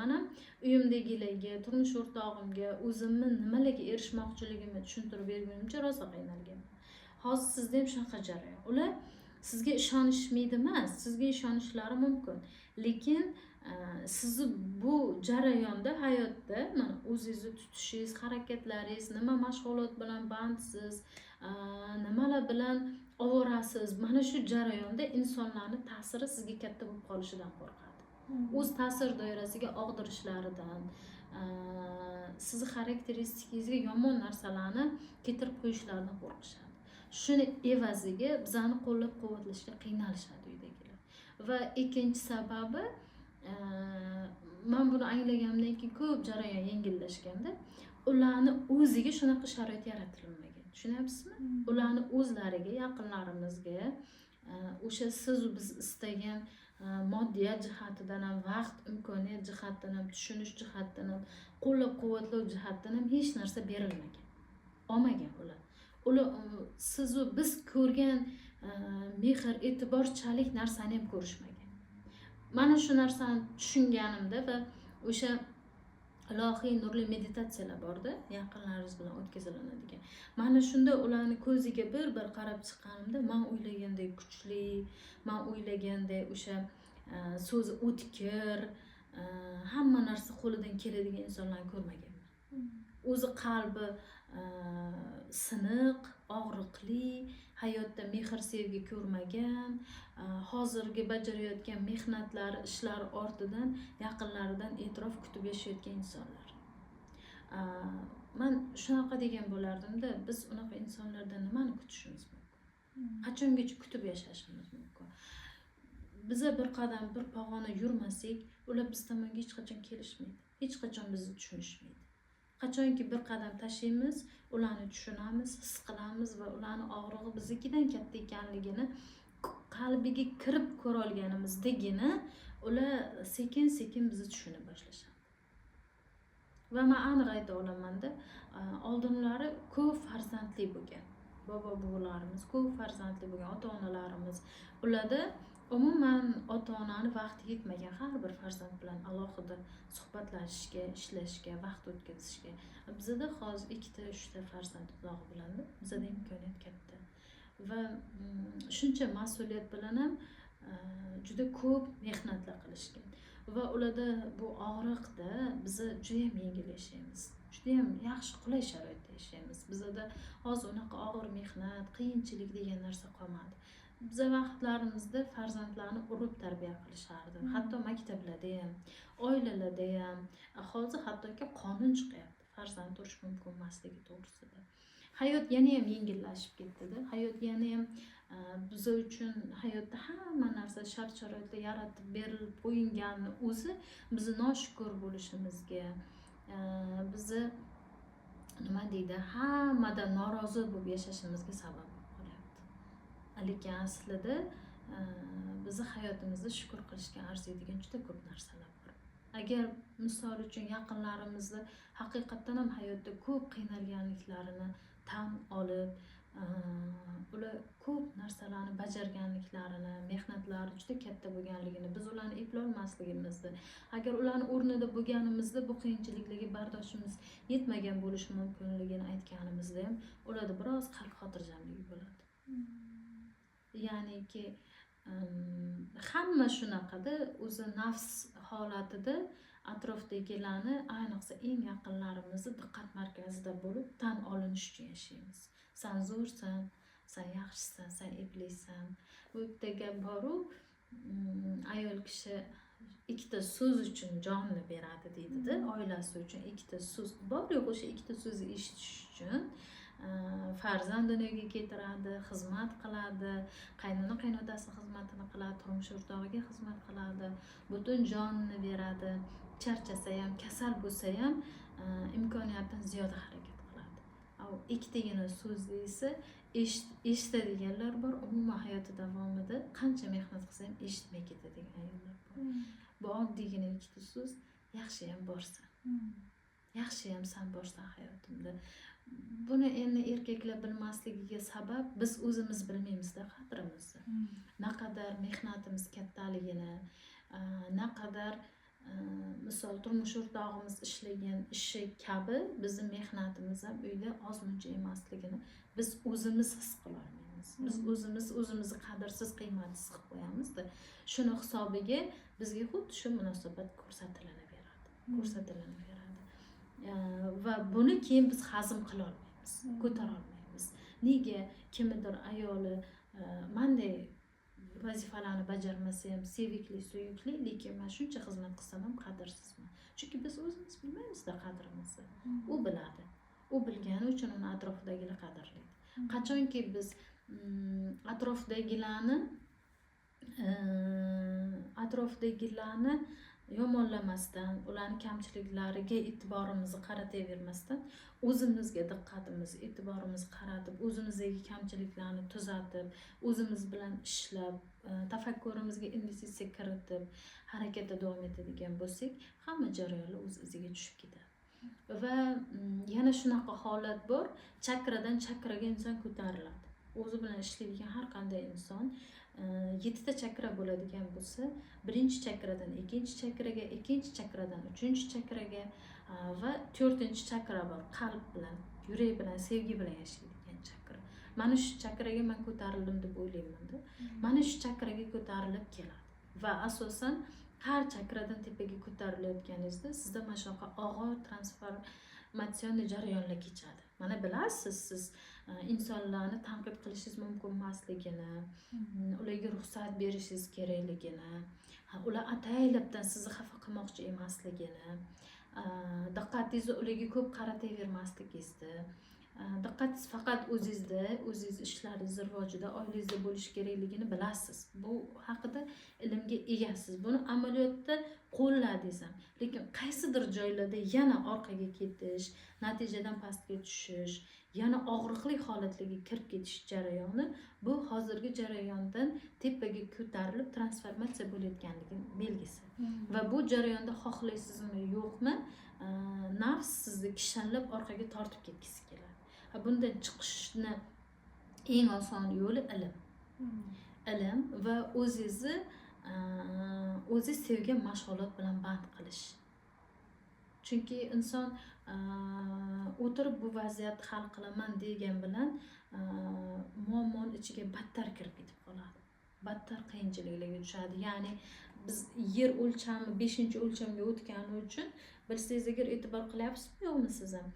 Mana uyimdagilarga, turmush o'rtog'imga o'zimni nimalarga erishmoqchiligimni tushuntirib bergunimcha rosa qiynalganman. Hozir sizda ham shunaqa jarayon. Ular sizga ishonishmaydi emas, sizga ishonishlari mumkin, lekin sizni bu jarayonda hayotda mana o'zingizni tutishingiz, harakatlaringiz, nima mashg'ulot bilan bandsiz, nimalar bilan ovorasiz, mana shu jarayonda insonlarning ta'siri sizga katta bo'lib qolishidan qo'rqadi. O'z ta'sir doirasiga og'dirishlaridan, sizni xarakteristikangizga yomon narsalarni keltirib qo'yishlaridan qo'rqishadi. Shuni evaziga bizani qo'llab-quvvatlashga qiynalishadi uydagilar. Va ikkinchi sababi, men buni anglaganimdan keyin ko'p jarayon yengillashganda, ularni o'ziga shunaqa sharoit yaratilmagan. Tushunyapsizmi? Ularni o'zlariga, yaqinlarimizga o'sha siz va biz istagan moddiyat jihatidan ham, vaqt, imkoniyat jihatidan ham, tushunish jihatidan ham, qo'llab-quvvatlav jihatidan ham hech narsa berilmagan. Olmagan ular. Ular siz va biz ko'rgan mehr, e'tiborchalik narsani ham ko'rishmagan. Mana shu narsani tushunganimda va o'sha ilohiy nurli meditatsiyalar borda, yaqinlaringiz bilan o'tkazilinadigan. Mana shunda ularni ko'ziga bir qarab chiqqanimda, men o'ylaganday kuchli, men o'ylaganday o'sha so'zi o'tkir, hamma narsa qo'lidan keladigan insonlarni ko'rmaganman. O'zi qalbi siniq, og'riqli, hayotda mehr, sevgi ko'rmagan, hozirgi bajarayotgan mehnatlari, ishlari ortidan yaqinlaridan e'tirof kutib yashayotgan insonlar. Men shunaqa degan bo'lardim-da, biz unaqa insonlardan nimani kutishimiz mumkin? Qachongacha kutib yashashimiz mumkin? Biza bir qadam, bir pog'ona yurmasak, ular biz tomonga hech qachon kelishmaydi. Hech qachon bizni tushunishmaydi. Qachonki bir qadam tashlaymiz, ularni tushunamiz, his qilamiz va ularning og'rig'i biznikidan katta ekanligini qalbiga kirib ko'ra olganimizdagina ular sekin-sekin bizni tushuna boshlashadi. Va men aniq ayta olaman-da, oldinlari ko'p farzandli bo'lgan bobo-buvilarimiz, ko'p farzandli bo'lgan ota-onalarimiz, ularda umuman ota-onani vaqti yetmagan, har bir farzand bilan alohida suhbatlashishga, ishlashga, vaqt o'tkazishga. Bizda hozir 2-3 farzand xudoga biladi. Bizda imkoniyat katta. Va shuncha mas'uliyat bilan ham juda ko'p mehnatlar qilishgan. Va ularda bu og'riqda biz juda ham yengil yashaymiz. Juda ham yaxshi, qulay sharoitda yashaymiz. Bizda hozir unaqa og'ir mehnat, qiyinchilik degan narsa qolmadi. Biz vaqtlarimizda farzandlarni urib tarbiya qilishardi. Hatto maktablarda ham, oilalarda ham, hozir hattoki qonun chiqyapti farzand urish mumkin emasligi to'g'risida. hayot yana ham yengillashib ketdi-da. Hayot yana ham biz uchun hayotda hamma narsa shart-sharoitda yaratib berilib qo'yilganini o'zi bizni noshukur bo'lishimizga, bizni nima deydi, hammadan norozi bo'lib yashashimizga sabab bo'lyapti. Lekin aslida bizni hayotimizda shukur qilishga arziydigan juda ko'p narsalar bor. Agar misol uchun yaqinlarimizni haqiqatdan ham hayotda ko'p qiynalganliklarini tan olib, ular ko'p narsalarni bajarganliklarini, mehnatlari juda katta bo'lganligini, biz ularni eplolmasligimizni, agar ularni o'rnida bo'lganimizda bu qiyinchiliklarga bardoshimiz yetmagan bo'lishi mumkinligini aytganimizda ham ularda biroz qalb xotirjamligi bo'ladi. Ya'niki hamma shunaqada, o'zi nafs holatida atrofdagilarni, ayniqsa eng yaqinlarimizni diqqat markazida bo'lib tan olinish uchun yashaymiz. Sen zo'rsan, sen yaxshisan, sen eplaysan. Bu yerda gap boru, ayol kishi ikkita so'z uchun jonni beradi deydi-da, oilasi uchun ikkita so'z bor, yo'q o'sha ikkita so'zni eshitish uchun farzand dunyoga keltiradi, xizmat qiladi, qaynona qaynotasi xizmatini qiladi, turmush o'rtog'iga xizmat qiladi, butun jonini beradi, charchasa ham, kasal bo'lsa ham imkoniyatdan ziyoda harakat qiladi. Ikkitagina so'zni esa eshitadiganlar bor, umuman hayoti davomida qancha mehnat qilsa ham eshitmay ketadigan ayollar bor. Bu oddiygina ikkita so'z, yaxshiyam borsan. Yaxshiyam sen borsan hayotimda. Buni endi erkaklar bilmasligiga sabab biz o'zimiz bilmaymizda qadrimizni. Naqadar mehnatimiz kattaligini, naqadar misol turmush o'rtog'imiz ishlagan ishi kabi bizni mehnatimiz ham uyda ozmuncha emasligini biz o'zimiz his qila olmaymiz. Biz o'zimizni qadrsiz, qiymatsiz qilib qo'yamizda. Shuni hisobiga bizga xuddi shu munosabat ko'rsatilaveradi. Va buni keyin biz hazm qila olmaymiz, ko'tara olmaymiz. Nega kimdir ayoli manday vazifalarni bajarmasa ham sevikli, suyukli, lekin men shuncha xizmat qilsam ham qadrsizman. Chunki biz o'zimiz bilmaymizda qadrimizni. U biladi. U bilgani uchun uni atrofidagilar qadrlaydi. Qachonki biz atrofdagilarni yomonlamasdan, ularning kamchiliklariga e'tiborimizni qaratavermasdan, o'zimizga diqqatimizni, e'tiborimizni qaratib, o'zimizdagi kamchiliklarni tuzatib, o'zimiz bilan ishlab, tafakkurimizga investitsiya kiritib, harakatda davom etadigan bo'lsak, hamma jarayonlar o'z iziga tushib ketadi. Va yana shunaqa holat bor, chakradan chakraga inson ko'tariladi. O'zi bilan ishlaydigan har qanday inson 7 ta chakra bo'ladigan bo'lsa, birinchi chakradan ikkinchi chakraga, ikkinchi chakradan uchinchi chakraga va 4-chakra bor, qalb bilan, yurak bilan, sevgi bilan yashaydigan chakra. Mana shu chakraga men ko'tarildim deb o'ylayman-da. Mana shu chakraga ko'tarilib keladi va asosan har chakradan tepaga ko'tarilayotganingizda sizda mana shunaqa og'ir transformatsion jarayonlar kechadi. Mana bilasiz, siz insonlarni tanqid qilishingiz mumkin emasligini, ularga ruxsat berishingiz kerakligini, ular ataylabdan sizni xafa qilmoqchi emasligini, diqqatingizni ularga ko'p qaratavermasligingizni, diqqatingiz faqat o'zingizda, o'zingiz ishlaringiz rivojida, oilangizda bo'lishi kerakligini bilasiz. Bu haqida ilmga egasiz. Buni amaliyotda qo'lladingiz ham. Lekin qaysidir joylarda yana orqaga ketish, natijadan pastga tushish, yana og'riqli holatlarga kirib ketish jarayoni bu hozirgi jarayondan tepaga ko'tarilib transformatsiya bo'layotganligining belgisi. Va bu jarayonda xohlaysizmi, yo'qmi, nafs sizni kishanlab orqaga tortib ketgisi keladi. Bundan chiqishni eng oson yo'li ilm. Ilm va o'zingiz sevgan mashg'ulot bilan band qilish. Chunki inson o'tirib bu vaziyatni hal qilaman degan bilan muammoning ichiga battar kirib ketib qoladi. Battar qiyinchiliklarga tushadi. Ya'ni biz yer o'lchami 5-o'lchamga o'tgani uchun bilsangiz agar e'tibor qilyapsizmi yo'qmi siz ham,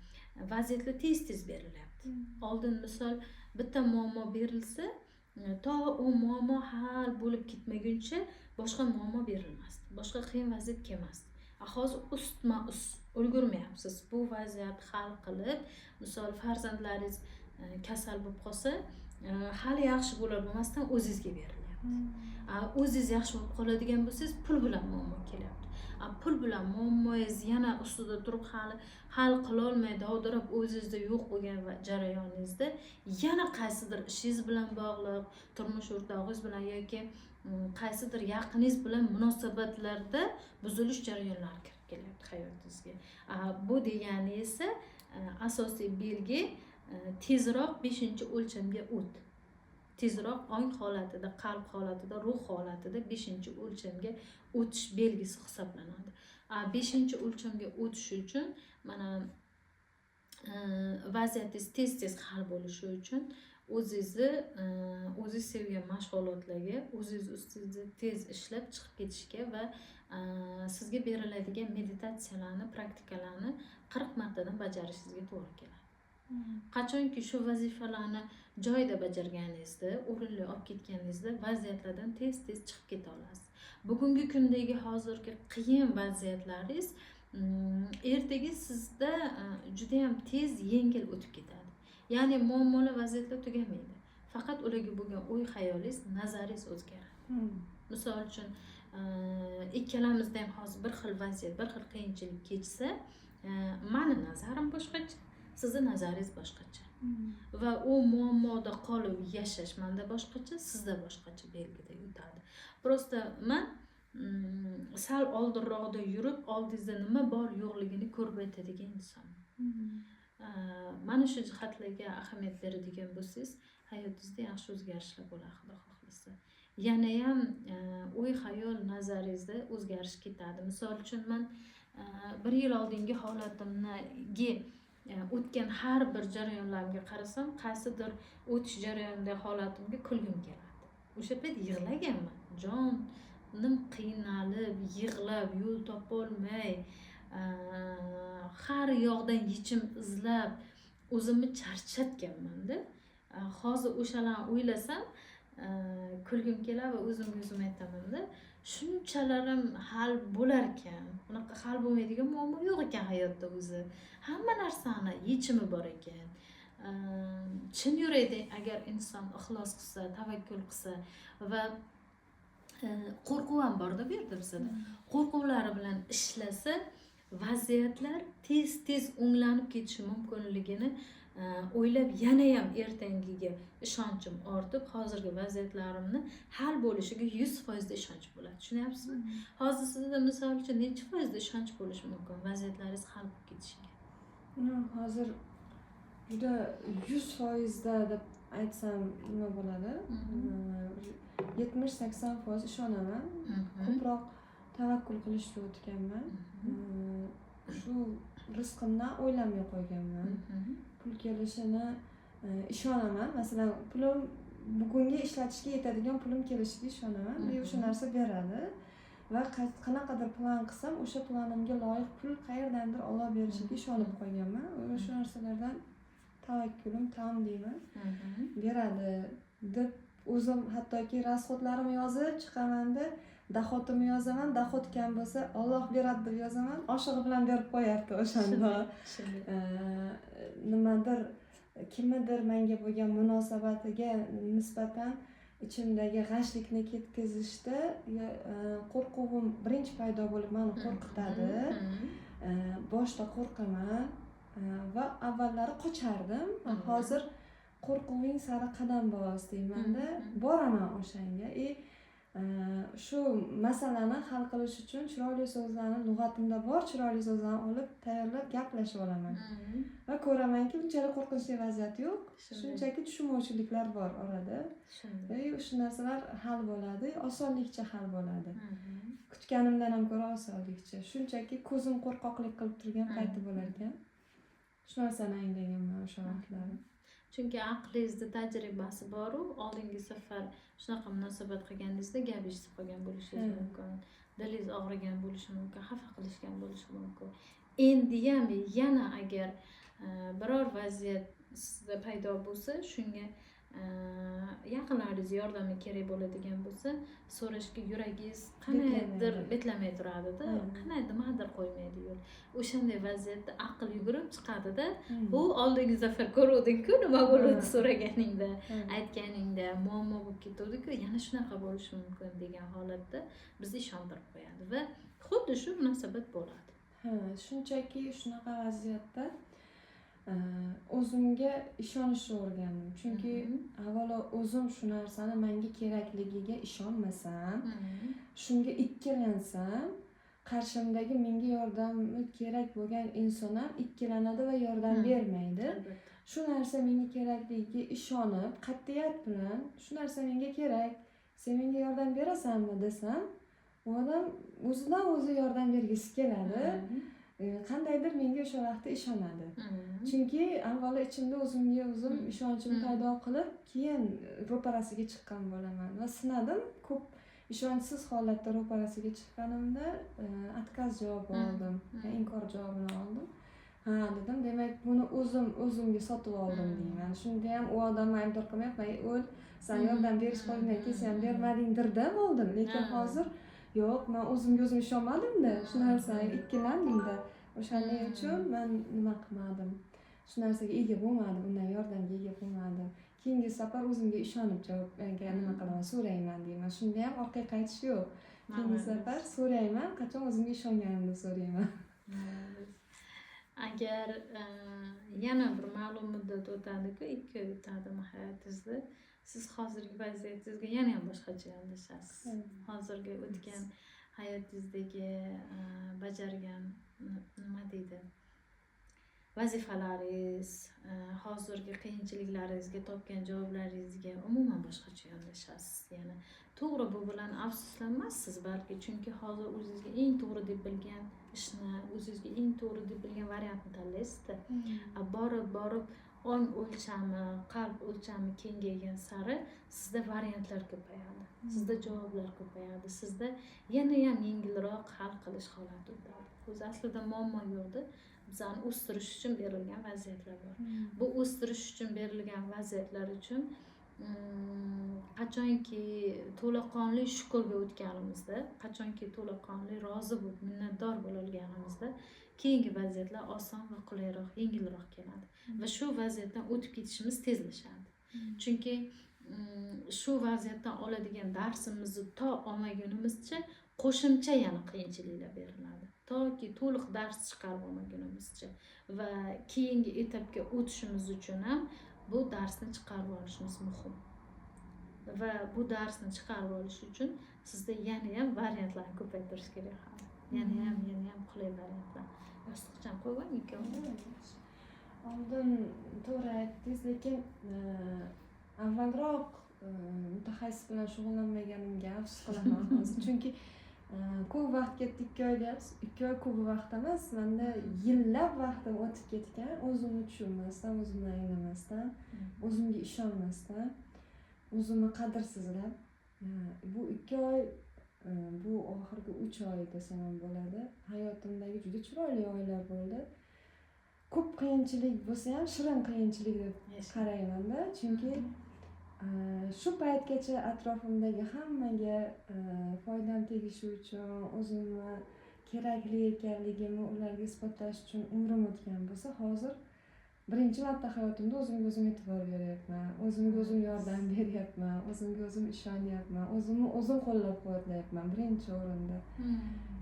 vaziyatlar tez berilyapti. Oldin misol bitta muammo berilsa, to u muammo hal bo'lib ketmaguncha boshqa muammo berilmasdi. Boshqa qiyin vaziyat kelmasdi. Hozir ustma-ust ulgurmayapsiz. Bu vaziyatni hal qilib, misol farzandlaringiz kasal bo'lib qolsa hali yaxshi bo'lar bo'lmasdan o'zingizga berilyapti. O'zingiz yaxshi bo'lib qoladigan bo'lsangiz pul bilan muammo kelyapti. Pul bilan muammoingiz yana ustida turib hal qilolmay dovdirab o'zingizda yo'q bo'lgan jarayoningizda yana qaysidir ishingiz bilan bog'liq, turmush o'rtog'ingiz bilan yoki qaysidir yaqiningiz bilan munosabatlarda buzilish jarayonlari kirib kelyapti hayotingizga. Bu degani esa asosiy belgi tezroq 5-o'lchamga o't. Tezroq ong holatida, qalb holatida, ruh holatida 5-o'lchamga o'tish belgisi hisoblanadi. 5-o'lchamga o'tish uchun mana vaziyatingiz tez hal bo'lishi uchun o'zingiz sevgan mashg'ulotlarga, o'zingiz ustingizda tez ishlab chiqib ketishga va sizga beriladigan meditatsiyalarni, praktikalarni 40 martadan bajarishingizga to'g'ri keladi. Qachonki shu vazifalarni joyida bajarganingizda, o'rinli olib ketganingizda vaziyatlardan tez chiqib keta olasiz. Bugungi kundagi hozirgi qiyin vaziyatlaringiz ertaga sizda juda ham tez yengil o'tib ketadi. Ya'ni muammoli vaziyatlar tugamaydi. Faqat ularga bo'lgan o'y hayolingiz, nazaringiz o'zgaradi. Misol uchun ikkalamizda ham hozir bir xil vaziyat, bir xil qiyinchilik kechsa, meni nazarim boshqacha, sizning nazaringiz boshqacha. Va u muammoda qolib yashash menda boshqacha, sizda boshqacha belgida o'tadi. Prosta men sal oldinroqda yurib, oldingizda nima bor yo'qligini ko'rib aytadigan inson. Mana shu jihatlarga ahamiyat beradigan bo'lsangiz, hayotingizda yaxshi o'zgarishlar bo'ladi, Xudo xohlasa. Yana ham o'y xayol nazaringizda o'zgarish ketadi. Misol uchun men 1 yil oldingi holatimga o'tgan har bir jarayonlarimga qarasam, qaysidir o'tish jarayonida holatimga kulgim keladi. O'sha payt yig'laganman. Jonim qiynalib, yig'lab, yo'l topolmay, har yoqdan yechim izlab o'zimni charchatganman-da. Hozir o'shalarni o'ylasam, kulgim keladi va o'zim aytaman-da, shunchalarim hal bo'lar ekan. Bunaqa hal bo'lmaydigan muammo yo'q ekan hayotda o'zi. Hamma narsani yechimi bor ekan. Chin yurakda agar inson ixlos qilsa, tavakkul qilsa va qo'rquv ham bor-da bu yerda bizda. Qo'rquvlari bilan ishlasa, vaziyatlar tez o'nglanib ketishi mumkinligini o'ylab yana ham ertangiga ishonchim ortib, hozirgi vaziyatlarimni hal bo'lishiga 100% ishonch bo'ladi. Tushunyapsizmi? Hozir sizda misol uchun necha foizda ishonch bo'lishi mumkin vaziyatlaringiz hal bo'lib ketishiga? Hozir juda 100% deb aytsam nima bo'ladi? 70-80% ishonaman. Ko'proq tavakkul qilishga o'tganman. Shu rizqimdan o'ylamay qo'yganman. Pul kelishini ishonaman. Masalan, pulim bugungi ishlatishga yetadigan pulim kelishiga ishonaman. O'sha narsa beradi. Va qanaqadir plan qilsam, o'sha planimga loyiq pul qayerdandir Alloh berishiga ishonib qo'yganman. O'sha narsalardan tavakkulim tam deyman. Beradi deb o'zim hattoki rasxodlarimni yozib chiqaman-da, dohodimni yozaman, dohod kam bo'lsa Alloh beradi deb yozaman, oshig'i bilan berib qo'yapti o'shanda. Nimadir kimnidir menga bo'lgan munosabatiga nisbatan ichimdagi g'ashlikni ketkazishda qo'rquvim birinchi paydo bo'lib meni qo'rqitadi. Boshda qo'rqaman va avvallari qochardim. Hozir qo'rquving sari qadam bos deymanda, boraman o'shanga. Shu masalani hal qilish uchun chiroyli so'zlarni lug'atimda bor chiroyli so'zlarni olib tayyorlab gaplashib olaman. Va ko'ramanki, unchalik qo'rqinchli vaziyat yo'q. Shunchaki tushunmovchiliklar bor orada. Shu narsalar hal bo'ladi, osonlikcha hal bo'ladi. Kutganimdan ham ko'ra osonlikcha. Shunchaki ko'zim qo'rqoqlik qilib turgan payti bo'lar ekan. Shu narsani anglaganman o'sha vaqtlarda. Chunki aqlingizda tajribasi bor-u, oldingi safar shunaqa munosabat qilganingizda gap eshitib qolgan bo'lishingiz mumkin. Dilingiz og'rigan bo'lishi mumkin, xafa qilishgan bo'lishi mumkin. Endi ham yana agar biror vaziyat sizda paydo bo'lsa, shunga yaqinlaringiz yordami kerak bo'ladigan bo'lsa, so'rashga yuragingiz qanaydir betlamay turadida, qanaydir nimadir qo'ymaydi yo'l. O'shanday vaziyatda aql yugurib chiqadida, u oldingi safar ko'ruvding-ku nima bo'ladi so'raganingda, aytganingda muammo bo'lib ketuvdi-ku, yana shunaqa bo'lishi mumkin degan holatda bizni ishontirib qo'yadi va xuddi shu munosabat bo'ladi. Shunchaki shunaqa vaziyatda o'zimga ishonishni o'rgandim. Chunki avvalo o'zim shu narsani menga kerakligiga ishonmasam, shunga ikkilansam, qarshimdagi menga yordami kerak bo'lgan inson ham ikkilanadi va yordam bermaydi. Shu narsa menga kerakligiga ishonib, qat'iyat bilan shu narsa menga kerak, sen menga yordam berasanmi desam, u odam o'zidan o'zi yordam bergisi keladi. Qandaydir menga o'sha vaqtda ishonadi. Chunki avvalo ichimda o'zimga o'zim ishonchimni paydo qilib, keyin ro'parasiga chiqqan bo'laman va sinadim. Ko'p ishonchsiz holatda ro'parasiga chiqqanimda отказ javobi oldim, inkor javobini oldim. Ha dedim, demak buni o'zimga sotib oldim deyman. Shunda ham u odamni aybdor qilmayapman. O'l, sen yordam berish qo'lingdan kelsa ham bermading dirdim oldim. Lekin hozir yo'q, men o'zimga o'zim ishonmadim-da, shu narsaga ikkilandim-da. O'shaning uchun men nima qilmadim? Shu narsaga ega bo'lmadim, undan yordamga ega bo'lmadim. Keyingi safar o'zimga ishonib javobga nima qilaman, so'rayman deyman. Shunda ham orqaga qaytish yo'q. Keyingi safar so'rayman, qachon o'zimga ishonganimda so'rayman. Agar yana bir ma'lum muddat o'tadi-ku, 2 oy o'tadimi hayotingizda, siz hozirgi vaziyatingizga yana ham boshqacha yondashasiz. Hozirgi o'tgan hayotingizdagi bajargan nima deydi? Vazifalaringiz, hozirgi qiyinchiliklaringizga topgan javoblaringizga umuman boshqacha yondashasiz. Ya'ni to'g'ri bu bilan afsuslanmassiz balki, chunki hozir o'zingizga eng to'g'ri deb bilgan ishni, o'zingizga eng to'g'ri deb bilgan variantni tanlaysizda. Borib ong o'lchami, qalb o'lchami kengaygan sari sizda variantlar ko'payadi. Sizda javoblar ko'payadi. Sizda yana ham yengilroq hal qilish holati o'tadi. O'zi aslida muammo yo'qda. Bizani o'stirish uchun berilgan vaziyatlar bor. Bu o'stirish uchun berilgan vaziyatlar uchun qachonki to'laqonli shukrga o'tganimizda, qachonki to'laqonli rozi bo'lib, minnatdor bo'lganimizda, keyingi vaziyatlar oson va qulayroq, yengilroq keladi. Va shu vaziyatdan o'tib ketishimiz tezlashadi. Chunki shu vaziyatdan oladigan darsimizni to olmagunimizcha qo'shimcha yana qiyinchiliklar beriladi. Toki to'liq dars chiqarib olmagunimizcha va keyingi etapga o'tishimiz uchun ham bu darsni chiqarib olishimiz muhim. Va bu darsni chiqarib olish uchun sizda yana ham variantlarni ko'paytirish kerak. Yana ham qulay variantlar. Yostiqcham qo'ygan ikkovini. Oldin to'g'ri aytdingiz, lekin avvalroq mutaxassis bilan shug'ullanmaganimga afsus qilaman hozir. Chunki ko'p vaqt ketdi, 2 oyda, 2 oy ko'p vaqt emas, menda yillab vaqtim o'tib ketgan, o'zimni tushunmasdan, o'zimni anglamasdan, o'zimga ishonmasdan, o'zimni qadrsizlab. Bu 2 oy, bu oxirgi 3 oy desam ham bo'ladi. Hayotimdagi juda chiroyli oylar bo'ldi. Ko'p qiyinchilik bo'lsa ham shirin qiyinchilik deb qarayman-da, chunki shu paytgacha atrofimdagi hammaga foydam tegishi uchun, o'zimni kerakli ekanligimni ularga isbotlash uchun umrim o'tgan bo'lsa, hozir birinchi marta hayotimda o'zimga o'zim e'tibor beryapman, o'zimga o'zim yordam beryapman, o'zimga o'zim ishonyapman, o'zimni o'zim qo'llab-quvvatlayapman birinchi o'rinda.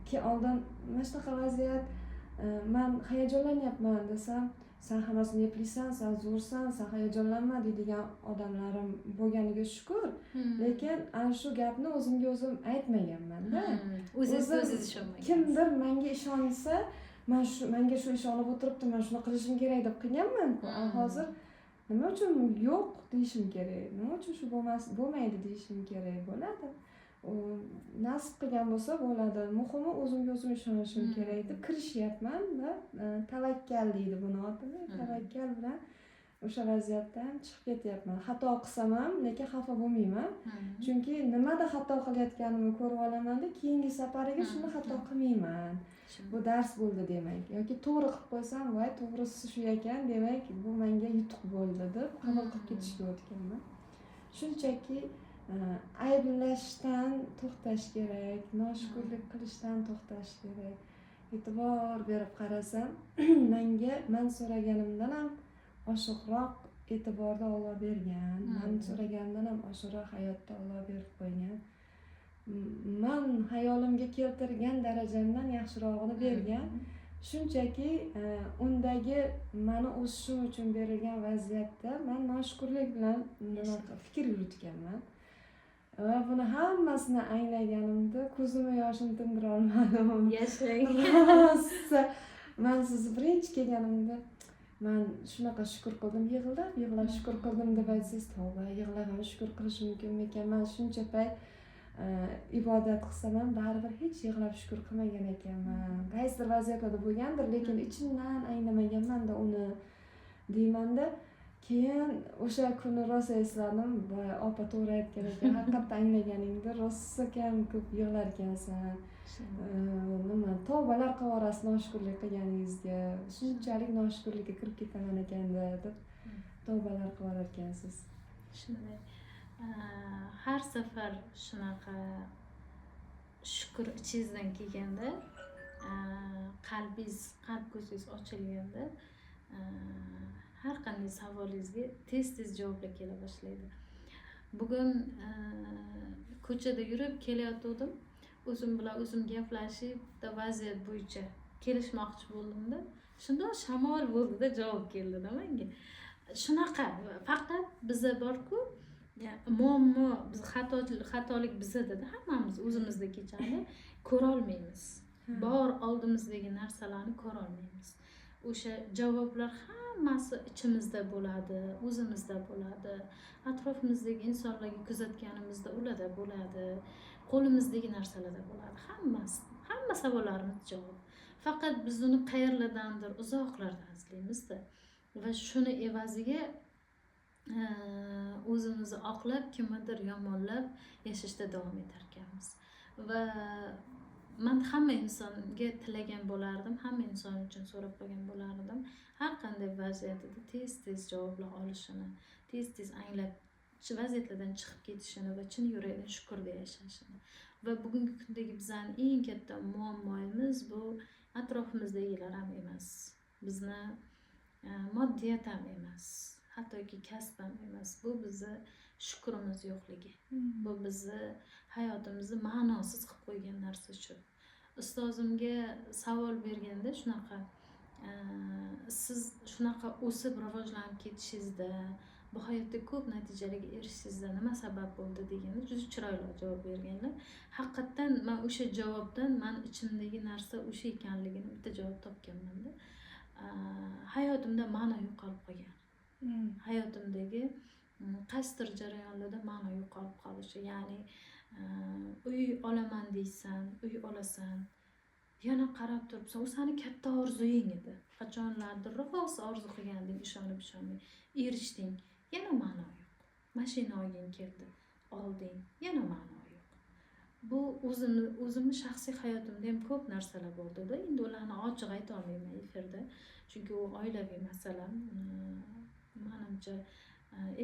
Ki oldin mana shunaqa vaziyat, men hayajonlanyapman desam, sen hammasini eplaysan, sen zo'rsan, sen hayajonlanma deydigan odamlarim bo'lganiga shukur. Lekin ana shu gapni o'zimga o'zim aytmaganman-da. O'zingizga o'zingiz ishonmagan. Kimdir menga ishonsa, menga shu ishonib o'tiribdi, men shuni qilishim kerak deb qilganman-ku. Hozir nima uchun yo'q deyishim kerak? Nima uchun shu bo'lmaydi deyishim kerak bo'ladi. Nasib qilgan bo'lsa bo'ladi. Muhimi o'zimga o'zim ishonishim kerak deb kirishyapman va tavakkal deydi buni otida. Tavakkal bilan o'sha vaziyatdan chiqib ketyapman. Xato qilsam ham, lekin xafa bo'lmayman. Chunki nimada xato qilayotganimni ko'rib olaman-da, keyingi safariga shuni xato qilmayman. Bu dars bo'ldi demak. Yoki to'g'ri qilib qo'ysam, voy, to'g'risi shu ekan, demak bu menga yutuq bo'ldi deb qabul qilib ketishga o'tganman. shunchaki ayblashdan to'xtash kerak, noshukrlik qilishdan to'xtash kerak. E'tibor berib qarasam, man so'raganimdan ham oshiqroq e'tiborda Alloh bergan, man so'raganimdan ham oshiqroq hayotda Alloh berib qo'ygan. Man hayolimga keltirgan darajamdan yaxshirog'ini bergan. Shunchaki undagi mani o'sishim uchun berilgan vaziyatda man noshukrlik bilan fikr yuritganman. Va buni hammasini anglaganimda ko'zimni yoshimni tindira olmadim. Yashang. Rosa man siz birinchi kelganimda man shunaqa shukur qildim, yig'lab shukur qildim deb aytsangiz, tavba, yig'lab ham shukur qilish mumkinmikan? Man shuncha payt ibodat qilsam ham baribir hech yig'lab shukur qilmagan ekanman. Qaysidir vaziyatlarda bo'lgandir, lekin ichimdan anglamaganman-da uni deymanda. Keyin o'sha kuni rosa esladim, voy opa to'g'ri aytgan ekan, haqiqatdan anglaganingda rosa kam ko'p yig'lar ekansan. Nima tavbalar qilib yuborasiz noshukrlik qilganingizga, shunchalik noshukrlikka kirib ketaman ekanda deb tavbalar qilib yuborar ekansiz. Shunday. Har safar shunaqa shukr ichingizdan kelganda, qalb ko'zingiz ochilganda, har qanday savolingizga tez javoblar kela boshlaydi. Bugun ko'chada yurib kelayotgandim, o'zim bilan o'zim gaplashib, vaziyat bo'yicha kelishmoqchi bo'ldimda, shunda shamol bo'ldida javob keldida menga. Shunaqa faqat bizda borku, muammo, biz xatolik bizda-da, hammamiz o'zimizda kechadi, ko'ra olmaymiz. Bor oldimizdagi narsalarni ko'ra olmaymiz. O'sha javoblar hammasi ichimizda bo'ladi, o'zimizda bo'ladi, atrofimizdagi insonlarga kuzatganimizda ularda bo'ladi, qo'limizdagi narsalarda bo'ladi, hamma savollarimiz javob. Faqat biz uni qayerlardandir uzoqlardan izlaymizda va shuni evaziga o'zimizni oqlab, kimnidir yomonlab yashashda davom etar ekanmiz. Va men hamma insonga tilagan bo'lardim, hamma inson uchun so'rab qolgan bo'lardim. Har qanday vaziyatda tez javoblar olishini, tez anglab, vaziyatlardan chiqib ketishini va chin yurakdan shukrda yashashini. Va bugungi kundagi bizning eng katta muammoimiz bu atrofimizdagilar ham emas. Bizni moddiyat ham emas, hattoki kasb ham emas. Bu bizni shukrimiz yo'qligi. Bu bizni hayotimizni ma'nosiz qilib qo'ygan narsa shu. Ustozimga savol berganda shunaqa, siz shunaqa o'sib rivojlanib ketishingizda, bu hayotda ko'p natijalarga erishishingizda nima sabab bo'ldi deganda juda chiroyli javob berganlar. Haqiqatdan men o'sha javobdan men ichimdagi narsa o'sha ekanligini bitta javob topganman-da. Hayotimda ma'no yo'qolib qolgan. Hayotimdagi qaysidir jarayonlarda ma'no yo'qolib qolishi, ya'ni uy olaman deysan, uy olasan, yana qarab turibsan, u seni katta orzuying edi. Qachonlardir rosa orzu qilganding, ishonib erishding, yana ma'no yo'q. Mashina olging keldi, olding, yana ma'no yo'q. Bu o'zimni shaxsiy hayotimda ham ko'p narsalar bo'ldi-da. Endi ularni ochiq ayta olmayman efirda, chunki u oilaviy masala. Menimcha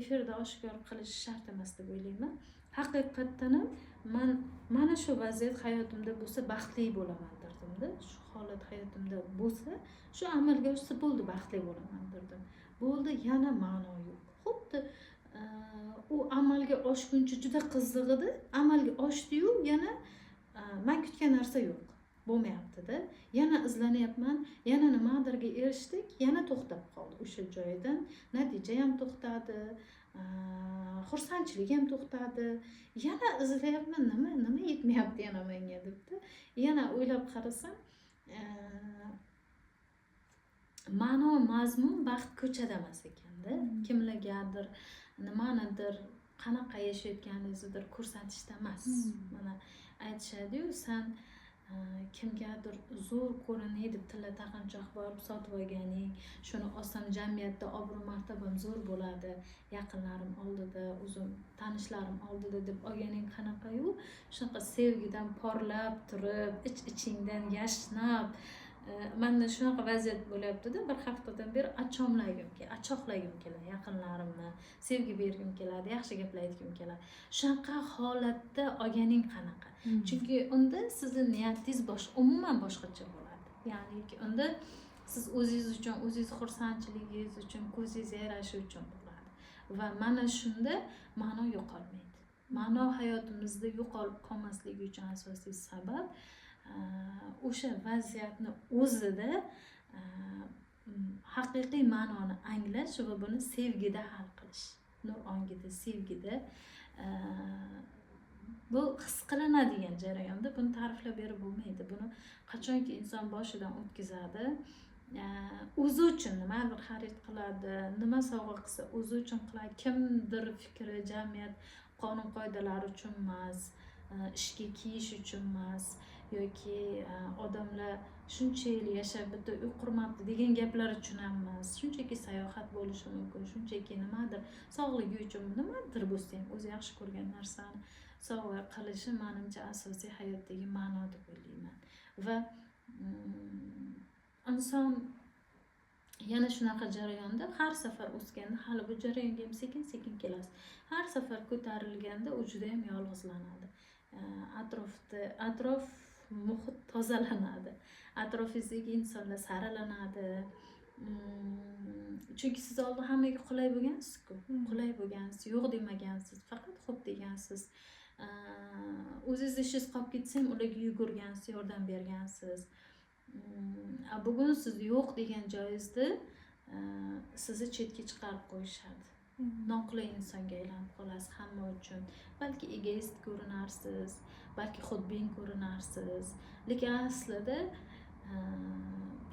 efirda oshkor qilish shart emas deb o'ylayman. Haqiqatdan ham men mana shu vaziyat hayotimda bo'lsa baxtli bo'laman derdim-da. Shu holat hayotimda bo'lsa, shu amalga oshsa bo'ldi, baxtli bo'laman derdim. Bo'ldi, yana ma'no yo'q. Xuddi u amalga oshguncha juda qiziq edi, amalga oshdi-yu, yana men kutgan narsa yo'q. Bo'lmayapti-da. Yana izlanyapman, yana nimadirga erishdik, yana to'xtab qoldi o'sha joyidan. Natija ham to'xtadi, xursandchilik ham to'xtadi. Yana izlayapman, nima yetmayapti yana menga debdi. Yana o'ylab qarasam, ma'no, mazmun, baxt ko'chada emas ekanda. Kimlargadir, nimanidir, qanaqa yashayotganingizni ko'rsatishda emas. Mana aytishadi-yu, sen kimgadir zo'r ko'rinay deb tilla taqinchoq borib sotib olganing, shuni olsam jamiyatda obro' martabam zo'r bo'ladi, yaqinlarim oldida, o'zim tanishlarim oldida deb olganing qanaqa-yu, shunaqa sevgidan porlab turib, ich-ichingdan yashnab, Manda shunaqa vaziyat bo'lyapti-da, bir haftadan beri achchoqlagim keladi yaqinlarimni, sevgi bergim keladi, yaxshi gaplar aytgim keladi. Shunaqa holatda olganing qanaqa? Chunki unda sizni niyatingiz umuman boshqacha bo'ladi. Ya'niki unda siz o'zingiz uchun, o'zingiz xursandchiligingiz uchun, ko'zingiz yarashi uchun bo'ladi. Va mana shunda ma'no yo'qolmaydi. Ma'no hayotimizda yo'qolib qolmasligi uchun asosiy sabab o'sha vaziyatni o'zida haqiqiy ma'noni anglash va buni sevgida hal qilish. Nur ongida, sevgida bu his qilinadigan jarayonda, buni ta'riflab berib bo'lmaydi. Buni qachonki inson boshidan o'tkazadi, o'zi uchun nimadir xarid qiladi, nima sovg'a qilsa o'zi uchun qiladi, kimdir fikri, jamiyat qonun qoidalari uchun emas, ishga kiyish uchun emas, yoki odamlar shuncha yil yashab bitta uy qurmabdi degan gaplar uchun ham emas, shunchaki sayohat bo'lishi mumkin, shunchaki nimadir sog'ligi uchun, nimadir bo'lsa ham o'zi yaxshi ko'rgan narsani sovg'a qilishi menimcha asosiy hayotdagi ma'no deb o'ylayman. Va inson yana shunaqa jarayonda har safar o'sganda, hali bu jarayonga ham sekin-sekin kelasiz. Har safar ko'tarilganda u juda ham yolg'izlanadi. Atrof muhit tozalanadi. Atrofingizdagi insonlar saralanadi. Chunki siz oldin hammaga qulay bo'lgansiz-ku. Qulay bo'lgansiz, yo'q demagansiz, faqat xo'p degansiz. O'zingiz ishingiz qolib ketsa ham ularga yugurgansiz, yordam bergansiz. Bugun siz yo'q degan joyingizda sizni chetga chiqarib qo'yishadi. Noqulay insonga aylanib qolasiz hamma uchun. Balki egoist ko'rinarsiz, balki xudbin ko'rinarsiz, lekin aslida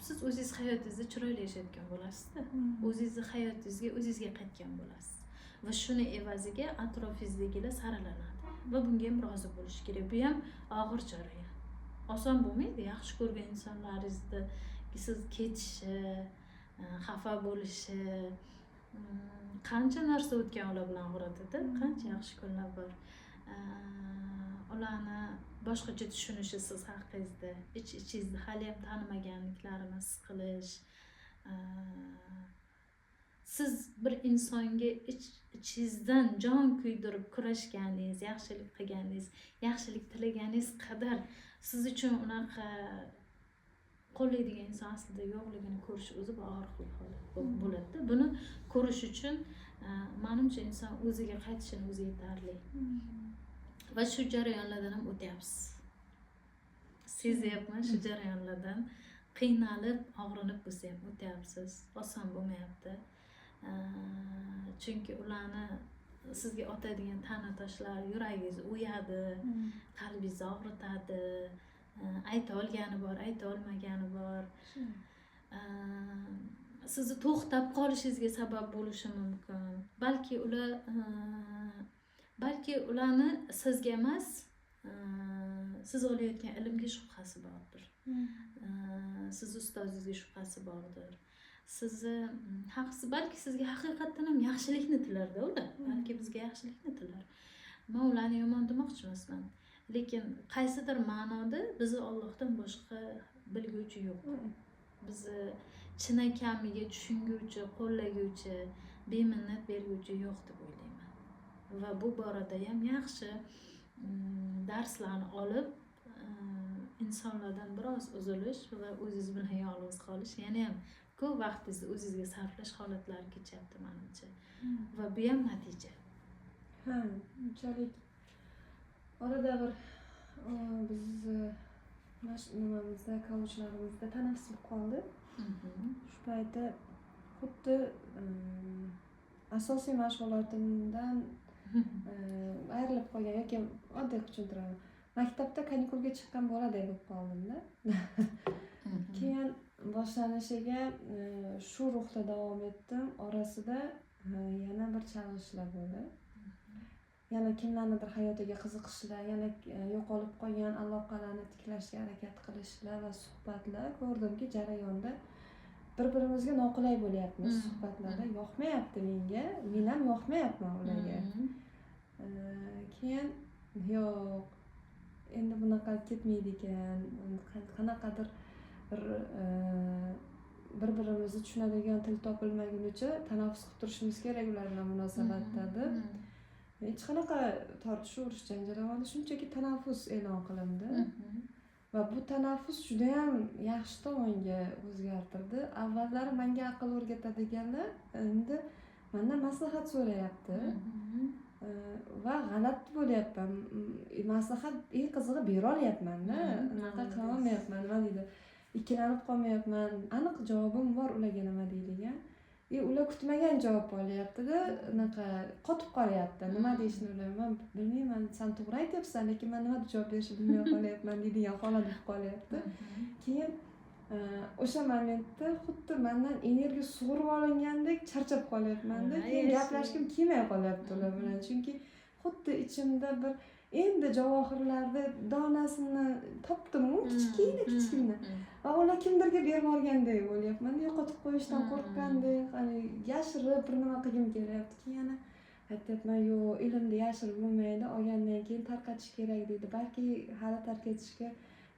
siz o'zingiz hayotingizni chiroyli yashayotgan bo'lasiz-da. O'zingizni hayotingizga o'zingizga qaytgan bo'lasiz. Va shuni evaziga atrofingizdagilar saralanadi. Va bunga ham rozi bo'lish kerak. Bu ham og'ir jarayon. Oson bo'lmaydi. Yaxshi ko'rgan insonlaringizni siz ketishi, xafa bo'lishi, qancha narsa o'tgan ular bilan uğradida, qancha yaxshi kunlar bor. Ularni boshqacha tushunishi siz haqingizda, ich-ichingizda hali ham tanimaganliklarini his qilish. Siz bir insonga ichingizdan jon kuydirib kurashganingiz, yaxshilik qilganingiz, yaxshilik tilaganingiz qadar siz uchun unaqa qo'llaydigan inson aslida yo'qligini ko'rish o'zi bir og'riqli holat bo'ladi-da. Buni ko'rish uchun menimcha inson o'ziga qaytishini o'zi yetarli. Va shu jarayonlardan ham o'tyapsiz. Sezyapman shu jarayonlardan qiynalib, og'rinib bo'lsa ham o'tyapsiz. Oson bo'lmayapti. Chunki ularni sizga otadigan ta'na toshlar yuragingizni o'yadi, qalbingizni og'ritadi. Ayta olgani bor, ayta olmagani bor. Sizni to'xtab qolishingizga sabab bo'lishi mumkin. Balki ularni sizga emas, siz olayotgan ilmga shubhasi bordir. Siz ustozingizga shubhasi bordir. Balki sizga haqiqatan ham yaxshilikni tilarda ular. Balki bizga yaxshilikni tilar. Men ularni yomon demoqchi emasman. Lekin qaysidir ma'noda bizni Allohdan boshqa bilguvchi yo'q. Bizni chinakamiga tushunguvchi, qo'llaguvchi, beminnat berguvchi yo'q deb o'ylayman. Va bu borada ham yaxshi darslarni olib, insonlardan biroz uzilish va o'zingiz bilan yolg'iz qolish, yana ham ko'p vaqtingizni o'zingizga sarflash holatlari kechyapti menimcha. Va bu ham natija. Unchalik orada bir biz nimamizda, kauchlarimizda tanaffus bo'lib qoldi. Shu paytda xuddi asosiy mashg'ulotimdan ayrilib qolgan yoki oddiy tushuntiraman. Maktabda kanikulga chiqqan boladay bo'lib qoldim-da. Keyin boshlanishiga shu ruhda davom etdim. Orasida yana bir chalg'ishlar bo'ldi. Yana kimlarnidir hayotiga qiziqishlar, yana yo'qolib qolgan aloqalarni tiklashga harakat qilishlar va suhbatlar ko'rdimki, jarayonda bir-birimizga noqulay bo'lyapmiz suhbatlarda. Yoqmayapti menga, men ham yoqmayapman ularga. Keyin yo'q, endi bunaqa ketmaydi ekan. Qanaqadir bir birimizni tushunadigan til topilmagunicha tanaffus qilib turishimiz kerak ular bilan munosabatda deb hech qanaqa tortishuv urush janjal bo'lmadi, shunchaki tanaffus e'lon qilindi va bu tanaffus judayam yaxshi tomonga o'zgartirdi. Avvallari menga aql o'rgatadiganlar endi mendan maslahat so'rayapti va g'alati bo'lyapman. Maslahat qizig'i berolyapman-da, unaqa qilolmayapman, nima deydi, ikkilanib qolmayapman. Aniq javobim bor ularga nima deydigan. Ular kutmagan javob olyapti-da, unaqa qotib qolyapti. Nima deyishni bilmayman, bilmayman, sen to'g'ri aytyapsan, lekin men nima javob berishni bilmay qolyapman deydigan holat bo'lib qolyapti. Keyin o'sha momentda xuddi mendan energiya sug'urib olingandek charchab qolyapman-da. Keyin gaplashgim kelmay qolyapti ular bilan. Chunki xuddi ichimda bir endi javohirlarda donasini topdim-ku, kichkina. Va ular kimdirga berib yuborgandek bo'lyapman. Yo'qotib qo'yishdan qo'rqqandek, hani yashirib bir nima qilgim kelyapti. Keyin yana aytyapman, yo'q, ilmni yashirib bo'lmaydi, olgandan keyin tarqatish kerak deydi. Balki hali tarqatishga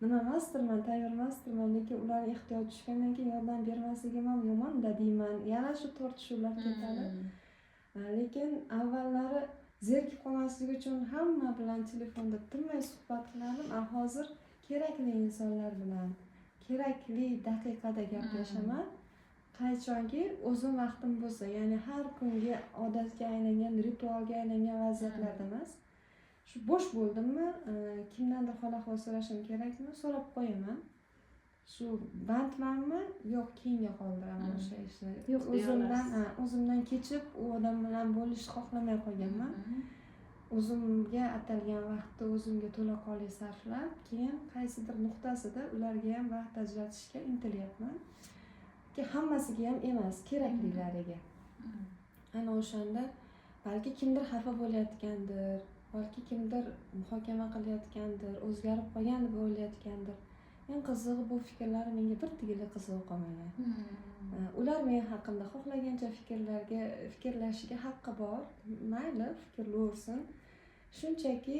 nima emasdirman, tayyor emasdirman, lekin ularning ehtiyoj tushgandan keyin yordam bermasligim ham yomon-da deyman. Yana shu tortishuvlar ketadi. Lekin avvallari zerikib qolmaslik uchun hamma bilan telefonda tinmay suhbat qilardim. Hozir kerakli insonlar bilan kerakli daqiqada gaplashaman. Qachonki o'zim vaqtim bo'lsa, ya'ni har kungi odatga aylangan, ritualga aylangan vaziyatlarda emas. Shu bo'sh bo'ldimmi, kimdandir xonaqo so'rashim kerakmi, so'rab qo'yaman. Shu bandmanmi, yo'q, keyinga qoldiraman o'sha ishni. O'zimdan kechib u odam bilan bo'lishni xohlamay qolganman. O'zimga atalgan vaqtni o'zimga to'laqonli sarflab, keyin qaysidir nuqtasida ularga ham vaqt ajratishga intilyapman. Hammasiga ham emas, keraklilariga. Ana o'shanda balki kimdir xafa bo'layotgandir, balki kimdir muhokama qilayotgandir, o'zgarib qolgan deb o'ylayotgandir. Eng qizig'i bu fikrlar menga bir tigili qiziq qolmagan. Ular men haqimda xohlagancha fikrlashiga haqqi bor. Mayli, fikrlaversin. Shunchaki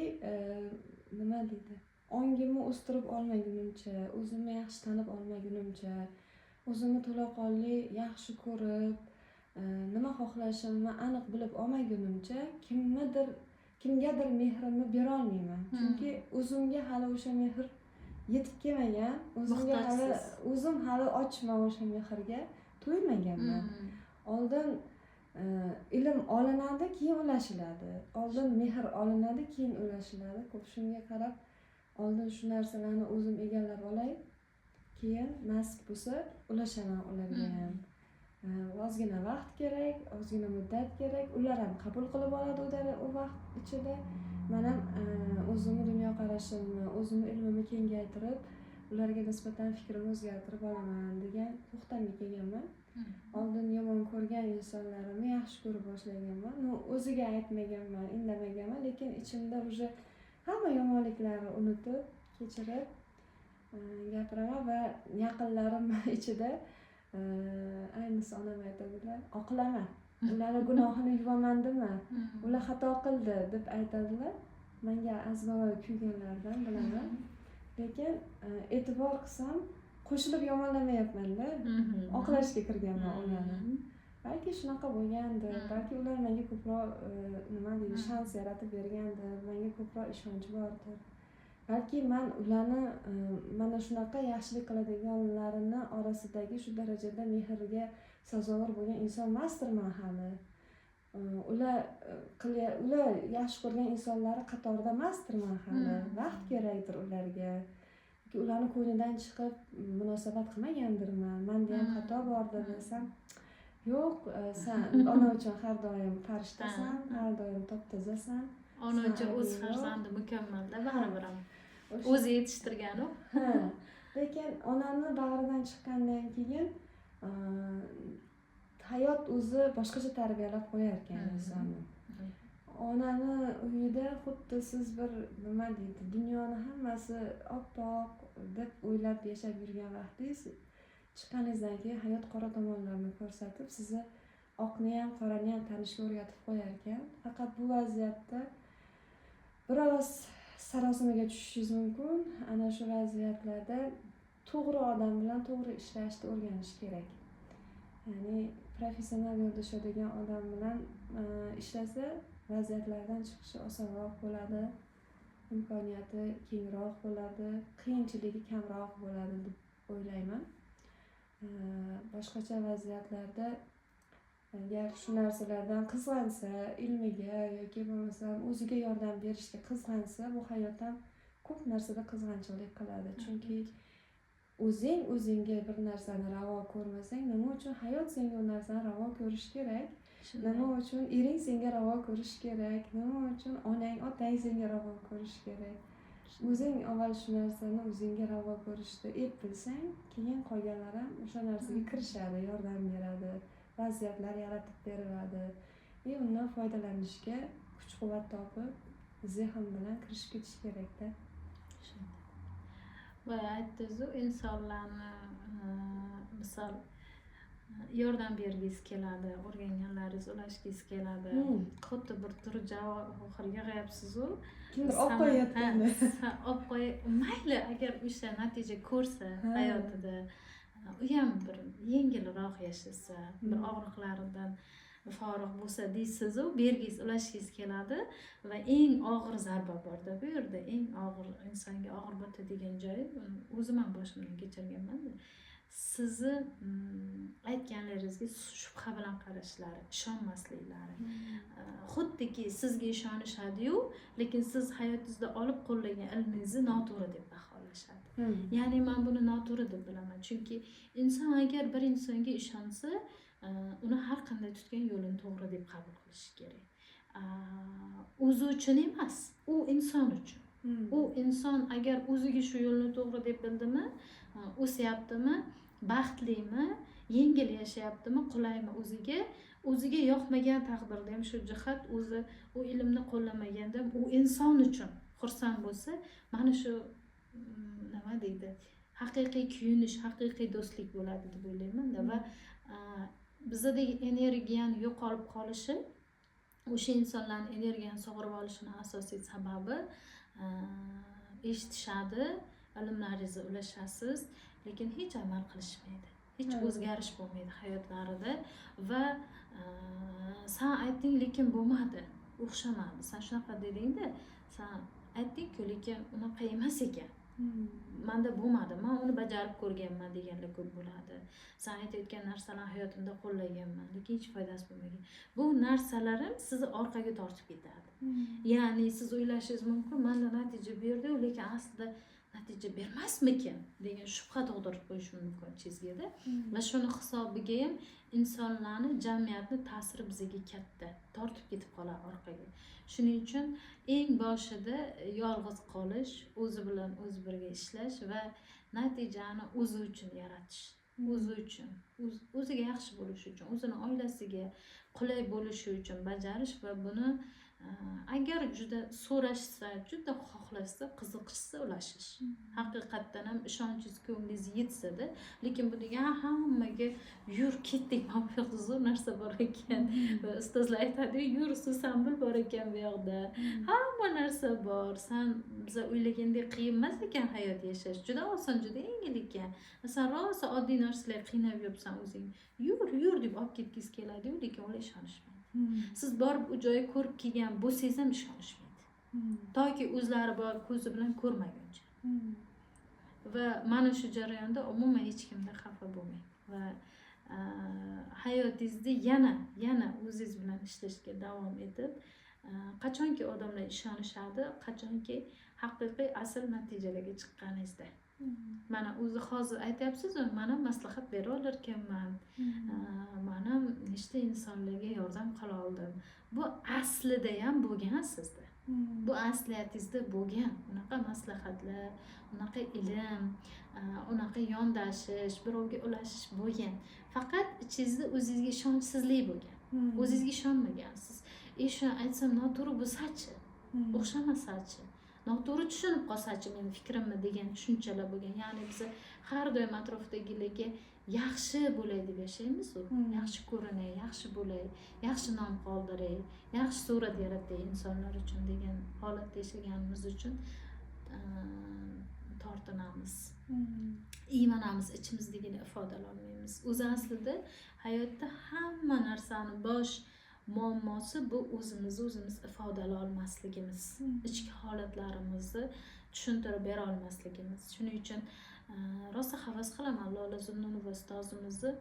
nima deydi? Ongimni o'stirib olmagunimcha, o'zimni yaxshi tanib olmagunimcha, o'zimni to'laqonli yaxshi ko'rib, nima xohlashimni aniq bilib olmagunimcha kimgadir mehrimni bera olmayman. Chunki o'zimga hali o'sha mehr yetib kelmagan, o'zim hali ochman o'sha mehrga, to'ymaganman. Oldin ilm olinadi, keyin ulashiladi. Oldin mehr olinadi, keyin ulashiladi. Ko'p shunga qarab, oldin shu narsalarni o'zim egallab olay, keyin nasib bo'lsa ulashaman ularga ham. Ozgina vaqt kerak, ozgina muddat kerak. Ular ham qabul qilib oladi u vaqt ichida. Men ham o'zimni dunyoqarashimni, o'zimni ilmimni kengaytirib, ularga nisbatan fikrimni o'zgartirib olaman degan to'xtamga kelganman. Oldin yomon ko'rgan insonlarimni yaxshi ko'ra boshlaganman. O'ziga aytmaganman, indamaganman, lekin ichimda уже hamma yomonliklarni unutib, kechirib gapiraman va yaqinlarim ichida ayniqsa onam aytadilar, oqlama. Ularning gunohini yuvaman-dimi? Ular xato qildi deb aytadilar. Menga azbaroy kuyganlardan bilaman. Lekin e'tibor qilsam, qo'shilib yomonlamayapman-da. Oqlashga kirganman ularni. Balki shunaqa bo'lgandir, balki ular menga ko'proq nima deydi, shans yaratib bergandir, menga ko'proq ishonch bordir. Balki men ularni mana shunaqa yaxshilik qiladiganlarini orasidagi shu darajada mehrga sazovor bo'lgan inson emasdirman hali. Ular yaxshi ko'rgan insonlari qatorida emasdirman hali. Vaqt kerakdir ularga. Ularni ko'nglidan chiqib munosabat qilmagandirman. Menda ham xato bordir desam, yo'q, sen ona uchun har doim farishtasan, har doim top-tozasan. Ona uchun o'z farzandi mukammalda baribir ham. O'zi yetishtirgan-u. Lekin onamni bag'ridan chiqqandan keyin hayot o'zi boshqacha tarbiyalab qo'yar ekan insonni. Onani uyida xuddi siz bir nima deydi, dunyoni hammasi oppoq deb o'ylab yashab yurgan vaqtingiz chiqqaningizdan keyin hayot qora tomonlarini ko'rsatib, sizni oqni ham, qorani ham tanishga o'rgatib qo'yar ekan. Faqat bu vaziyatda biroz sarosimaga tushishingiz mumkin. Ana shu vaziyatlarda to'g'ri odam bilan to'g'ri ishlashni o'rganish kerak. Ya'ni professional yo'lda ishlaydigan odam bilan ishlasa vaziyatlardan chiqishi osonroq bo'ladi, imkoniyati kengroq bo'ladi, qiyinchiligi kamroq bo'ladi deb o'ylayman. Boshqacha vaziyatlarda agar shu narsalardan qizg'ansa, ilmiga yoki bo'lmasam o'ziga yordam berishga qizg'ansa, bu hayotdan ko'p narsada qizg'anchilik qiladi. Chunki o'zingga bir narsani ravo ko'rmasang, nima uchun hayot senga u narsani ravo ko'rishi kerak? Nima uchun ering senga ravo ko'rishi kerak? Nima uchun onang, otang senga ravo ko'rishi kerak? O'zing avval shu narsani o'zingga ravo ko'rishni bilsang, keyin qolganlar ham o'sha narsaga kirishadi, yordam beradi, vaziyatlar yaratib beriladi. Undan foydalanishga kuch-quvvat topib, zehn bilan kirishib ketish kerak-da. Boya aytdingiz-ku, insonlarni misol yordam bergisi keladi, o'rganganlaringiz ulashgisi keladi. Xuddi bir turib javob oxiriga yig'yapsiz-ku. Kimdir olib qo'yayotganda. Olib qo'y, mayli agar o'sha natija ko'rsa hayotida, u ham bir yengilroq yashasa, bir og'riqlaridan forig' bo'lsa deysiz-ku, bergis ulashgis keladi va eng og'ir zarba bor-da bu yerda, eng og'ir insonga og'ir botadigan joyi, o'zim ham boshimdan kechirganman-da. Sizni aytganlaringizga shubha bilan qarashlari, ishonmasliklari. Xuddiki sizga ishonishadi-yu, lekin siz hayotingizda olib qo'llagan ilmingizni noto'g'ri deb baholashadi. Ya'ni men buni noto'g'ri deb bilaman. Chunki inson agar bir insonga ishonsa, uni har qanday tutgan yo'lini to'g'ri deb qabul qilish kerak. O'zi uchun emas, u inson uchun. U inson agar o'ziga shu yo'lni to'g'ri deb bildimi, o'syaptimi, baxtlimi, yengil yashayaptimi, qulaymi o'ziga yoqmagan taqdirda ham shu jihat o'zi u ilmni qo'llamaganda u inson uchun xursand bo'lsa, mana shu nima deydi, haqiqiy kuyinish, haqiqiy do'stlik bo'ladi deb o'ylayman-da. Va bizdagi energiyani yo'qolib qolishi, o'sha insonlarning energiyani sug'urib olishini asosiy sababi eshitishadi, ilmlaringizni ulashasiz, lekin hech amal qilishmaydi. Hech o'zgarish bo'lmaydi hayotlarida va sen aytding, lekin bo'lmadi, o'xshamadi. Sen shunaqa deding-da, sen aytding-ku, lekin unaqa emas ekan. Menda bo'lmadi, men uni bajarib ko'rganman deganlar ko'p bo'ladi. Sen aytayotgan narsalarni hayotimda qo'llaganman, lekin hech foydasi bo'lmagan. Bu narsalarim sizni orqaga tortib ketadi. Ya'ni siz o'ylashingiz mumkin, menda natija berdi, lekin aslida natija bermasmikin degan shubha tug'dirib qo'yishi mumkin chizgida. Va shuni hisobiga ham insonlarni, jamiyatni ta'siri bizga katta, tortib ketib qoladi orqaga. Shuning uchun eng boshida yolg'iz qolish, o'zi bilan o'zi birga ishlash va natijani o'zi uchun yaratish. O'zi uchun, o'ziga yaxshi bo'lishi uchun, o'zini oilasiga qulay bo'lishi uchun bajarish va buni agar juda so'rashsa, juda xohlashsa, qiziqishsa ulashish. Haqiqatdan ham ishonchingiz ko'nglingiz yetsa-da, lekin bu degan hammaga yur ketdik, mana bu yoqda zo'r narsa bor ekan. Va ustozlar aytadi, yur susambil bor ekan bu yoqda. Hamma narsa bor. Sen biza o'ylagandek qiyin emas ekan hayot yashash. Juda oson, juda yengil ekan. Sen rosa oddiy narsalarga qiynab yuribsan o'zing. Yur deb olib ketgingiz keladi-yu, lekin ular ishonishmaydi. Siz borib u joyga ko'rib kelgan bo'lsangiz ham ishonishmaydi. Toki o'zlari bor ko'zi bilan ko'rmaguncha. Va mana shu jarayonda umuman hech kimda xafa bo'lmang va hayotingizda yana o'zingiz bilan ishlashga davom etib, qachonki odamlar ishonishadi, qachonki haqiqiy asl natijalarga chiqqaningizda. Mana o'zi hozir aytyapsiz, mana maslahat bera olarkanman. Mana nechta insonlarga yordam qila oldim. Bu aslida ham bo'lgan sizda. Bu asliyatingizda bo'lgan. Unaqa maslahatlar, unaqa ilm, unaqa yondashish, birovga ulashish bo'lgan. Faqat ichingizda o'zingizga ishonchsizlik bo'lgan. O'zingizga ishonmagansiz. Shuni aytsam noto'g'ri bo'lsa-chi, o'xshamasa-chi, noto'g'ri tushunib qolsa-chi meni fikrimni degan tushunchalar bo'lgan. Ya'ni biz har doim atrofdagilarga yaxshi bo'lay deb yashaymiz-ku. Yaxshi ko'rinay, yaxshi bo'lay, yaxshi nom qoldiray, yaxshi surat yaratay insonlar uchun degan holatda yashaganimiz uchun tortinamiz. Iymanamiz, ichimizdagini ifodalolmaymiz. O'zi aslida hayotda hamma narsani bosh muammosi bu o'zimiz ifodalay olmasligimiz, ichki holatlarimizni tushuntirib bera olmasligimiz. Shuning uchun rosa havas qilaman Lola Zunnunova ustozimizni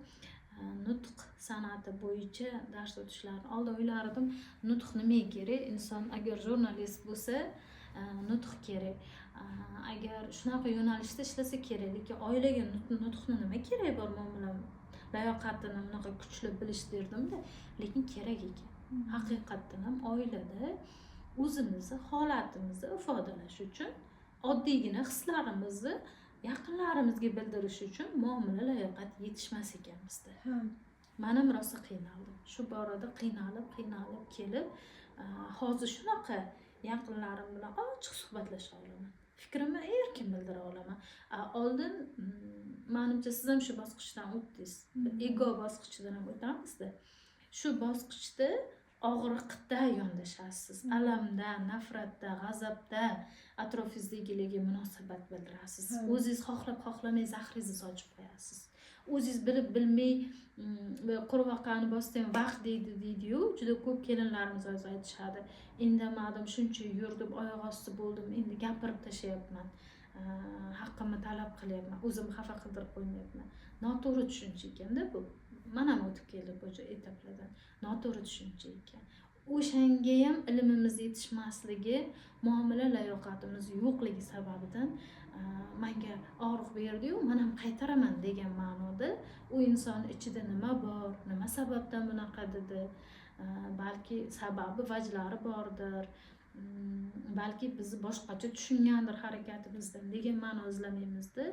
nutq san'ati bo'yicha dars o'tishlarini. Oldin o'ylardim, nutq nimaga kerak? Inson agar jurnalist bo'lsa, nutq kerak. Agar shunaqa yo'nalishda ishlasa kerak, lekin oilaga nutqni nima kerak bor? Men bilan layoqatini bunaqa kuchli bilish derdim-da, lekin kerak ekan. Haqiqatan ham oilada o'zimizni holatimizni ifodalash uchun, oddiygina hislarimizni yaqinlarimizga bildirish uchun muomala layoqat yetishmas ekan bizda. Men ham rosa qiynaldim. Shu borada qiynalib kelib, hozir shunaqa yaqinlarim bilan ochiq suhbatlasha olaman. Fikrimni erkin bildira olaman. Oldin menimcha siz ham shu bosqichdan o'tdingiz. Ego bosqichidan ham o'tamizda. Shu bosqichda og'riqda yondashasiz, alamda, nafratda, g'azabda atrofingizdagilarga munosabat bildirasiz. O'zingiz xohlamay zahringizni sochib qo'yasiz. O'zingiz bilib bilmay qurvaqani bosdim vaqt deydi-yu, juda ko'p kelinlarimiz o'zi aytishadi. Indamadim, shuncha yurdim, oyoq osti bo'ldim, endi gapirib tashlayapman. Haqqimni talab qilyapman, o'zimni xafa qildirib qo'ymayapman. Noto'g'ri tushuncha ekanda bu. Men ham o'tib keldim o'sha etaplardan. Noto'g'ri tushuncha ekan. O'shanga ham ilmimiz yetishmasligi, muomala layoqatimiz yo'qligi sababidan menga og'riq berdi-yu, men ham qaytaraman degan ma'noda u inson ichida nima bor, nima sababdan bunaqa dedi, balki sababi, vajlari bordir. Balki bizni boshqacha tushungandir harakatimizdan degan ma'no izlamaymizda,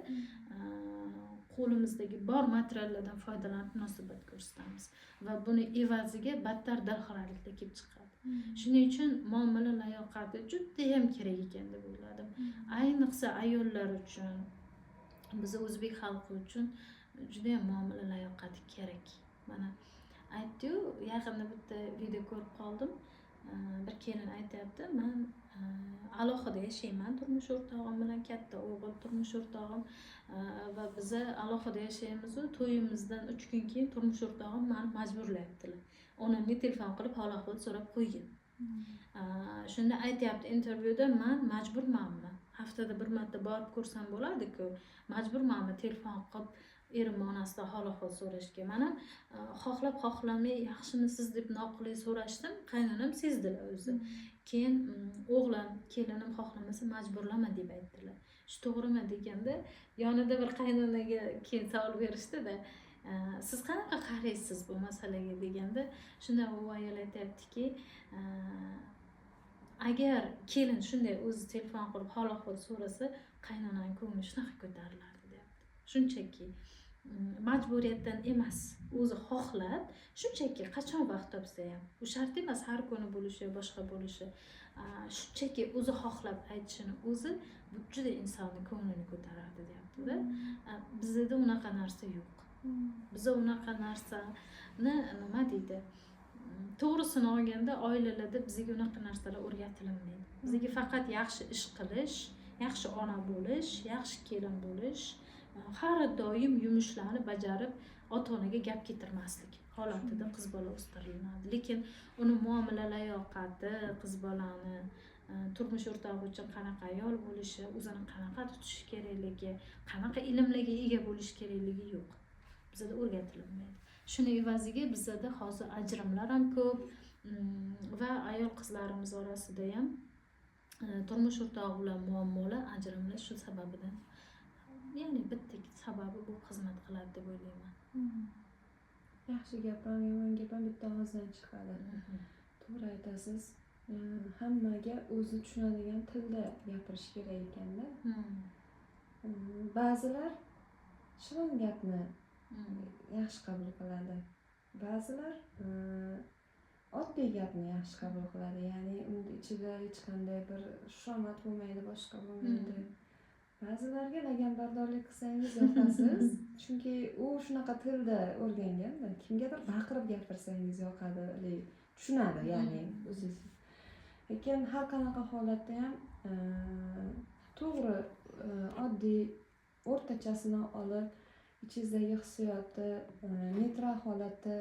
qo'limizdagi bor materiallardan foydalanib munosabat ko'rsatamiz va buni evaziga battar dilxiraliklar kelib chiqadi. Shuning uchun muomala layoqati juda ham kerak ekan deb o'yladim. Ayniqsa ayollar uchun, biz o'zbek xalqi uchun juda ham muomala layoqati kerak. Mana aytdi-yu, yaqinda bitta video ko'rib qoldim. Bir kelin aytayapti, men alohida yashayman turmush o'rtog'im bilan, katta o'g'il turmush o'rtog'im va biz alohida yashaymiz. To'yimizdan 3 kun keyin turmush o'rtog'im meni majburlayaptilar. Onamga telefon qilib hol ahvol so'rab qo'ygin. Shunda aytayapti intervyuda, men majburmanmi? Haftada bir marta borib ko'rsam bo'ladi-ku. Majburmanmi telefon qilib erim onasidan hol ahvol so'rashga? Men ham xohlab-xohlamay yaxshimisiz deb noqulay so'rashdim. Qaynonam sezdilar o'zi. Keyin o'g'lim, kelinim xohlamasa majburlama deb aytdilar. Shu to'g'rimi deganda, yonida bir qaynonaga keyin savol berishdi-da, siz qanaqa qaraysiz bu masalaga deganda, shunda u ayol aytayaptiki, agar kelin shunday o'zi telefon qilib hol ahvol so'rasa, qaynonaning ko'ngli shunaqa ko'tarilardi deyapti. Shunchaki majburiyatdan emas, o'zi xohlab, shunchaki qachon vaqt topsa ham, bu shart emas har kuni bo'lishi, boshqa bo'lishi, shunchaki o'zi xohlab aytishini o'zi bu juda insonning ko'nglini ko'taradi deyapti-da. Bizda unaqa narsa yo'q. Bizda unaqa narsani nima deydi? To'g'risini olganda oilalarda bizga unaqa narsalar o'rgatilmaydi. Bizga faqat yaxshi ish qilish, yaxshi ona bo'lish, yaxshi kelin bo'lish, har doim yumushlarni bajarib ota-onaga gap keltirmaslik holatida qiz bola o'stiriladi. Lekin uni muomala layoqati, qiz bolani turmush o'rtog'i uchun qanaqa ayol bo'lishi, o'zini qanaqa tutish kerakligi, qanaqa ilmlarga ega bo'lish kerakligi yo'q. Bizda o'rgatilmaydi. Shuni evaziga bizda hozir ajrimlar ham ko'p va ayol qizlarimiz orasida ham turmush o'rtog'i bilan muammolar, ajrimlar shu sababidan, ya'ni bitta sababi bu xizmat qiladi deb o'ylayman. Yaxshi gap ham, yomon gap ham bitta og'izdan chiqadi. To'g'ri aytasiz. Hammaga o'zi tushunadigan tilda gapirish kerak ekanda. Ba'zilar shirin gapni yaxshi qabul qiladi. Ba'zilar oddiy gapni yaxshi qabul qiladi. Ya'ni unda ichida hech qanday bir xushomad bo'lmaydi, boshqa bo'lmaydi. Ba'zilarga laganbardorlik qilsangiz yoqasiz, chunki u shunaqa tilda o'rganganda, kimgadir baqirib gapirsangiz yoqadi, tushunadi, ya'ni o'zingiz. Lekin har qanaqa holatda ham to'g'ri, oddiy o'rtachasini olib ichingizdagi hissiyotni neytral holatda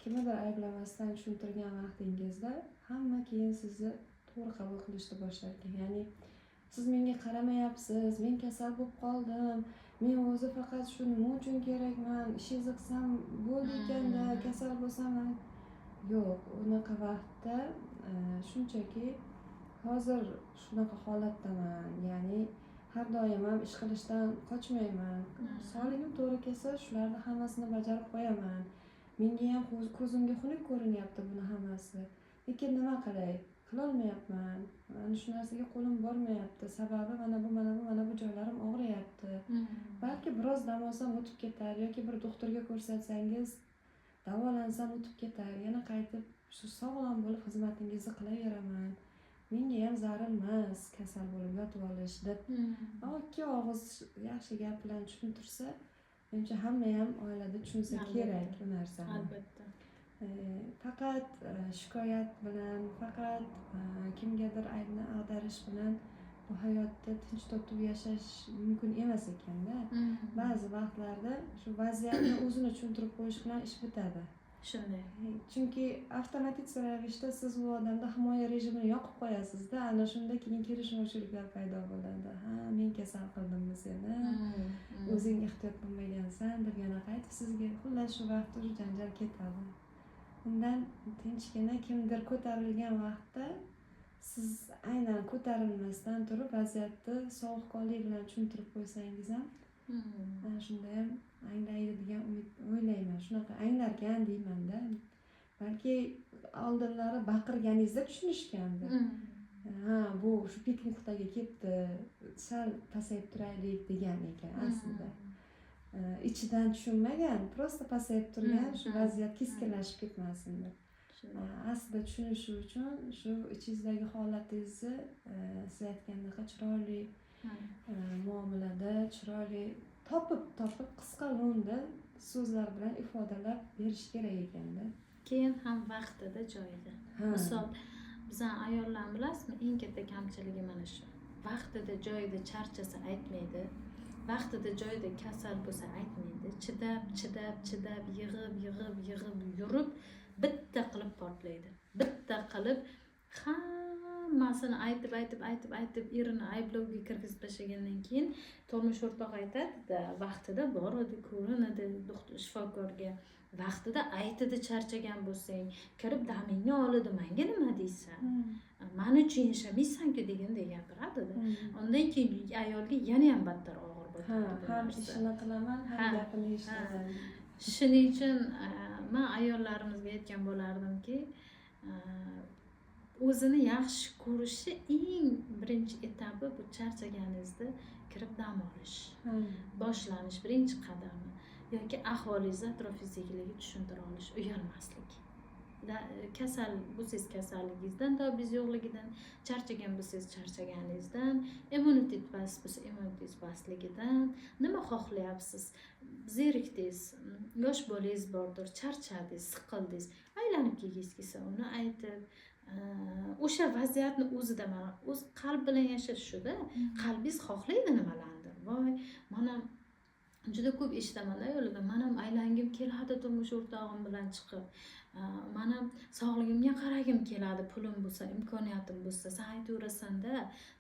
kimnidir ayblamasdan tushuntirgan vaqtingizda hamma keyin sizni to'g'ri qabul qilishni boshlar ekan. Ya'ni siz menga qaramayapsiz, men kasal bo'lib qoldim, men o'zi faqat shu nima uchun kerakman, ishingizni qilsam bo'ldi ekanda, kasal bo'lsam. Yo'q, unaqa vaqtda shunchaki hozir shunaqa holatdaman, ya'ni har doim ham ish qilishdan qochmayman. Sog'ligim to'g'ri kelsa, shularni hammasini bajarib qo'yaman. Menga ham ko'zimga xunuk ko'rinyapti buni hammasi. Lekin nima qilay? Qilolmayapman. Mana shu narsaga qo'lim bormayapti. Sababi mana bu joylarim og'riyapti. Balki biroz dam olsam o'tib ketar yoki bir doktorga ko'rsatsangiz davolansam o'tib ketar. Yana qaytib shu sog'lom bo'lib xizmatingizni qilaveraman. Menga ham zarur emas kasal bo'lib yotib olish deb. Ikki og'iz yaxshi gap bilan tushuntirsa, menimcha hamma ham oilada tushunsa kerak bu narsani. Albatta. Faqat shikoyat bilan, faqat kimgadir aybni ag'darish bilan bu hayotda tinch totib yashash mumkin emas ekanda. Ba'zi vaqtlarda shu vaziyatni o'zini tushuntirib qo'yish bilan ish bitadi. Shunday. Chunki avtomatik ravishda siz bu odamda himoya rejimini yoqib qo'yasizda, ana shunda keyin kelishmovchiliklar paydo bo'ladi. Men kasal qildimmi seni? O'zing ehtiyot qilmagansan deb yana qaytib sizga, xullas shu vaqtda shu janjal ketadi. Undan tinchgina kimdir ko'tarilgan vaqtda siz aynan ko'tarilmasdan turib vaziyatni sovuqqonlik bilan tushuntirib qo'ysangiz ham ana shunda ham anglaydi degan umid o'ylayman. Shunaqa anglarkan deymanda. Balki oldinlari baqirganingizda tushunishgandi. Bu shu pik nuqtaga ketdi, sal pasayib turaylik degan ekan aslida. Ichidan tushunmagan, prosta pasayib turgan, shu vaziyat keskinlashib ketmasin deb. Aslida tushunishi uchun shu ichingizdagi holatingizni siz aytgandek chiroyli muomalada, chiroyli topib qisqa lo'nda so'zlar bilan ifodalab berish kerak ekanda. Keyin ham vaqtida, joyida. Misol, bizning ayollar bilasizmi, eng katta kamchiligi mana shu. Vaqtida, joyida charchasa aytmaydi. Vaqtida, joyida kasal bo'lsa aytmaydi. Chidab, yig'ib yurib bitta qilib portlaydi. Bitta qilib hammasini aytib erini ayblovga kirgizib tashlagandan keyin turmush o'rtog'i aytadi-da, vaqtida boradi, ko'rinadi shifokorga. Vaqtida aytidi, charchagan bo'lsang, kirib damingni oladi, menga nima deysan? Men uchun yashamaysan-ku degandek gapiradi-da. Undan keyin ayolga yana ham battar og'ir bo'ladi. Ham ishini qilaman, ham gapini eshitaman. Shuning uchun men ayollarimizga aytgan bo'lardimki, o'zini yaxshi ko'rishi eng birinchi etapi bu charchaganingizda kirib dam olish. Boshlanish birinchi qadami yoki ahvolingizni atrofingizdagilarga tushuntira olish, uyalmaslik. Kasal bo'lsangiz kasalligingizdan, dobingiz yo'qligidan, charchagan bo'lsangiz charchaganingizdan, immunitet past bo'lsa immunitet pastligidan, nima xohlayapsiz? Zerikdingiz, yosh bolangiz bordir, charchadingiz, siqildingiz, aylanib kelgingiz kelsa uni aytib, o'sha vaziyatni o'zida mana o'z qalb bilan yashash shuda. Qalbingiz xohlaydi nimalarni. Voy, mana juda ko'p eshitaman-da yo'lda. Men ham aylangim keladi turmush o'rtog'im bilan chiqib. Men ham sog'ligimga qaragim keladi, pulim bo'lsa, imkoniyatim bo'lsa. Sen aytaverasan-da,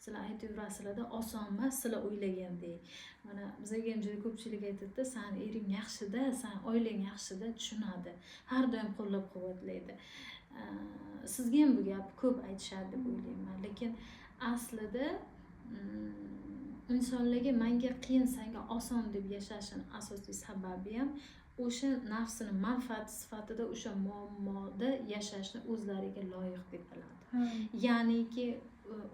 sizlar aytaverarsizlar-da, oson emas sizlar o'ylagandek. Mana bizga ham juda ko'pchilik aytadi-da, sen ering yaxshi-da, sen oilang yaxshi-da, tushunadi. Har doim qo'llab-quvvatlaydi. Sizga ham bu gap ko'p aytishadi deb o'ylayman. Lekin aslida insonlarga menga qiyin, senga oson deb yashashning asosiy sababi ham o'sha nafsini manfaati sifatida o'sha muammoda yashashni o'zlariga loyiq deb biladi. Ya'niki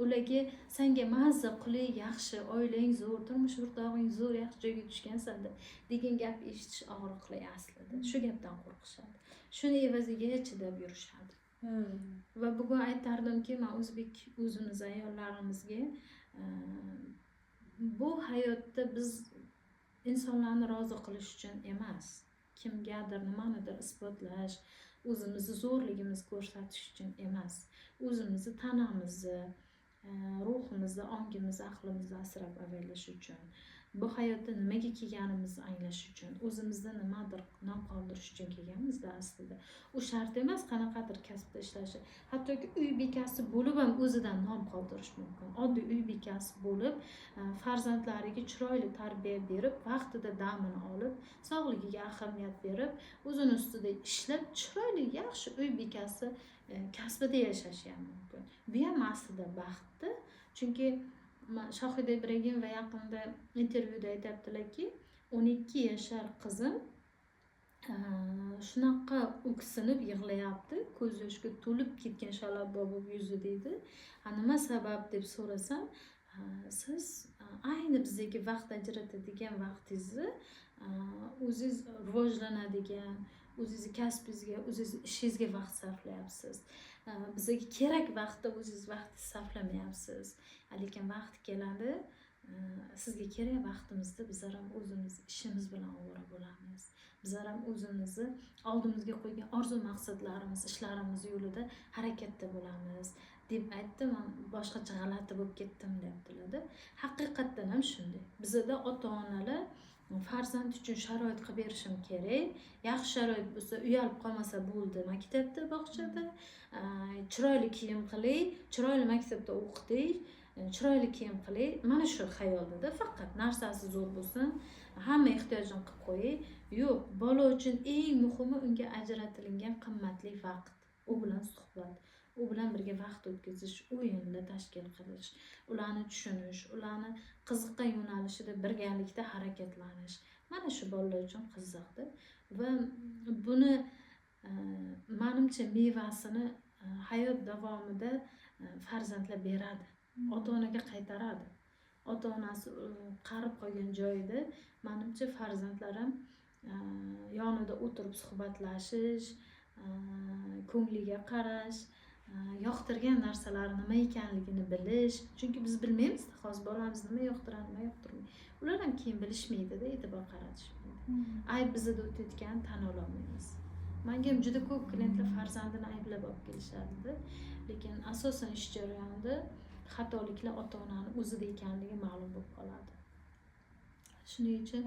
ularga senga mazza qulay, yaxshi, oilang zo'r, turmush o'rtog'ing zo'r, yaxshi joyga tushgansan degan gap eshitish og'riqli aslida. Shu gapdan qo'rqishadi. Shuni evaziga chidab yurishadi. Va bugun aytardimki, men o'zbek o'zimiz ayollarimizga bu hayotda biz insonlarni rozi qilish uchun emas, kimgadir nimanidir isbotlash, o'zimizni zo'rligimizni ko'rsatish uchun emas, o'zimizni tanamizni, ruhimizni, ongimizni, aqlimizni asrab avaylash uchun, bu hayotda nimaga kelganimizni anglash uchun, o'zimizda nimadir nom qoldirish uchun kelganmizda aslida. U shart emas qanaqadir kasbda ishlashi. Hattoki uy bekasi bo'lib ham o'zidan nom qoldirish mumkin. Oddiy uy bekasi bo'lib, farzandlariga chiroyli tarbiya berib, vaqtida damini olib, sog'ligiga ahamiyat berib, o'zini ustida ishlab, chiroyli yaxshi uy bekasi kasbida yashashi ham mumkin. Bu ham aslida baxtdir. Chunki Shohida Ibragimova yaqinda intervyuda aytibdilarki, 12 yashar qizim shunaqa o'ksinib yig'layapti, ko'z yoshga to'lib ketgan shalabbo bo'lib yuzi deydi. Nima sabab deb so'rasam, siz ayni bizdagi vaqt ajratadigan vaqtingizni o'zingiz rivojlanadigan, o'zingizni kasbingizga, o'zingizni ishingizga vaqt sarflayapsiz. Bizga kerak vaqtda o'zingiz vaqt sarflamayapsiz. Lekin vaqt keladi, sizga kerak vaqtimizda bizlar ham o'zimiz ishimiz bilan ovora bo'lamiz. Bizlar ham o'zimizni oldimizga qo'ygan orzu maqsadlarimiz, ishlarimiz yo'lida harakatda bo'lamiz deb aytdim. Boshqacha g'alati bo'lib ketdim debdilar. Haqiqatdan ham shunday. Bizda ota-onalar farzand uchun sharoit qilib berishim kerak. Yaxshi sharoit bo'lsa, uyalib qolmasa bo'ldi, maktabda, bog'chada, chiroyli kiyim qiling, chiroyli maktabda o'qiting, chiroyli kiyim qiling. Mana shu xayolda faqat narsasi zo'r bo'lsin, hamma ehtiyojini qilib qo'ying. Yo'q, bola uchun eng muhimi unga ajratilgan qimmatli vaqt, u bilan suhbat, u bilan birga vaqt o'tkazish, o'yinlar tashkil qilish, ularni tushunish, ularni qiziqqan yo'nalishida birgalikda harakatlanish. Mana shu bolalar uchun qiziqdi va buni menimcha mevasini hayot davomida farzandlar beradi, ota-onaga qaytaradi. Ota-onasi qarib qolgan joyida menimcha farzandlar ham yonida o'tirib suhbatlashish, ko'ngliga qarash, yoqtirgan narsalari nima ekanligini bilish. Chunki biz bilmaymiz, hozir bolamiz nima yoqtiradi, nima yoqtirmaydi. Ular ham keyin bilishmaydi-da, e'tibor qaratishmaydi. Ayb bizda o'tayotganini tan ololmaymiz. Menga ham juda ko'p klientlar farzandini ayblab olib kelishadi, lekin asosan ish jarayonida xatoliklar ota-onani o'zida ekanligi ma'lum bo'lib qoladi. Shuning uchun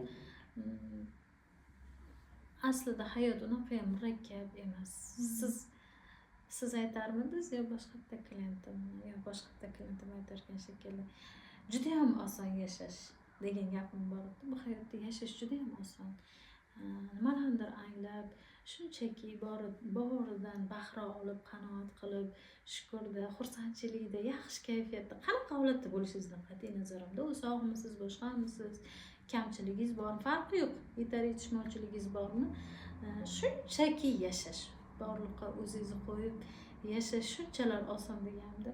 aslida hayot unaqa ham murakkab emas. Siz aytarmidingiz yo boshqa klientim aytarkan shekilli. Juda ham oson yashash degan gapim bor edi. Bu hayotda yashash juda ham oson. Nimalardir anglab, shunchaki boridan bahra olib, qanoat qilib, shukurda, xursandchilikda, yaxshi kayfiyatda, qanaqa holatda bo'lishingizni qat'iy nazarimda, u sog'misiz, boshqamisiz, kamchiligingiz bormi, farqi yo'q. Yetar yetishmovchiligingiz bormi? Shunchaki yashash, borliqqa o'zingizni qo'yib yashash shunchalar oson deganimda,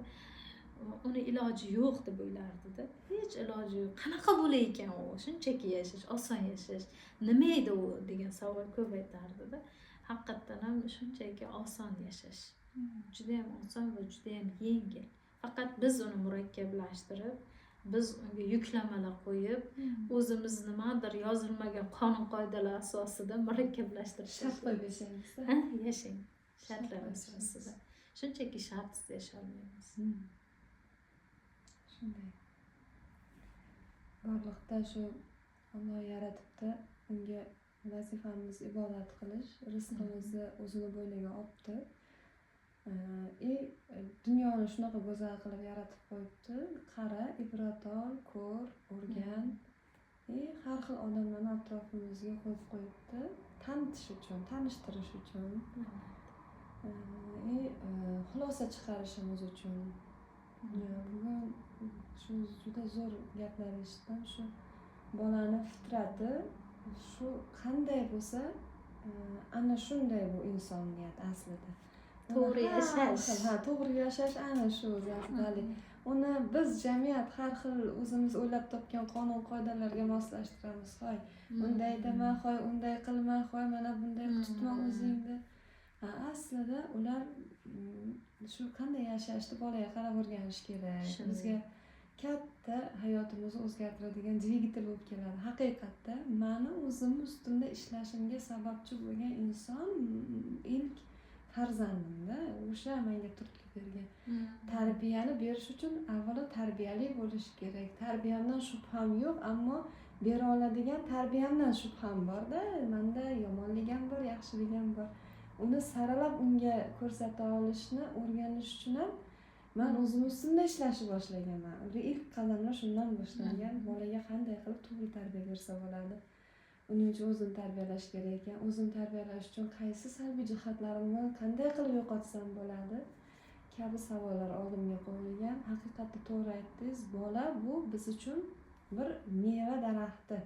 uni iloji yo'q deb o'ylardi-da. Hech iloji yo'q. Qanaqa bo'lar ekan u? Shunchaki yashash, oson yashash. Nima edi u degan savol ko'p aytardi-da. Haqiqatan ham shunchaki oson yashash. Juda ham oson va juda ham yengil. Faqat biz uni murakkablashtirib, biz unga yuklamalar qo'yib, o'zimiz nimadir yozilmagan qonun-qoidalar asosida murakkablashtirish shart qo'yib yashaymiz. Yashang. Shartlar asosida. Shunchaki shartsiz yasholmaymiz. Shunday. Borliqda shu Alloh yaratibdi, unga vazifamiz ibodat qilish, rizqimizni o'zini bo'yniga olibdi. Dunyoni shunaqa go'zal qilib yaratib qo'yibdi. Qara, ibrat ol, ko'r, o'rgan. Har xil odamlarni atrofimizga qo'yib qo'yibdi. Tanitish uchun, tanishtirish uchun. Xulosa chiqarishimiz uchun. Bugun shu juda zo'r gaplar eshitdim. Shu bolani fitrati shu qanday bo'lsa, ana shunday bu insoniyat aslida. To'g'ri yashash. To'g'ri yashash ana shu o'zi. Uni biz jamiyat har xil o'zimiz o'ylab topgan qonun-qoidalarga moslashtiramiz. Hoy, bunday dema, hoy, unday qilma, hoy, mana bunday tutma o'zingni. Aslida ular shu qanday yashashni bolaga qarab o'rganish kerak. Bizga katta hayotimizni o'zgartiradigan dvigatel bo'lib keladi. Haqiqatda meni o'zim ustimda ishlashimga sababchi bo'lgan inson ilk farzandimda o'sha menga turtki bergan. Tarbiyani berish uchun avvalo tarbiyali bo'lish kerak. Tarbiyamdan shubham yo'q, ammo bera oladigan tarbiyamdan shubham borda. Menda yomonligi ham bor, yaxshiligi ham bor. Uni saralab unga ko'rsata olishni o'rganish uchun ham men o'zim ustimda ishlashni boshlaganman. Ilk qadamlar shundan boshlangan. Bolaga qanday qilib to'g'ri tarbiya bersa bo'ladi. Uning uchun o'zini tarbiyalash kerak ekan. O'zini tarbiyalash uchun qaysi salbiy jihatlarimni qanday qilib yo'qotsam bo'ladi kabi savollar oldimga qo'yilgan. Haqiqatda to'g'ri aytdingiz. Bola bu biz uchun bir meva daraxti.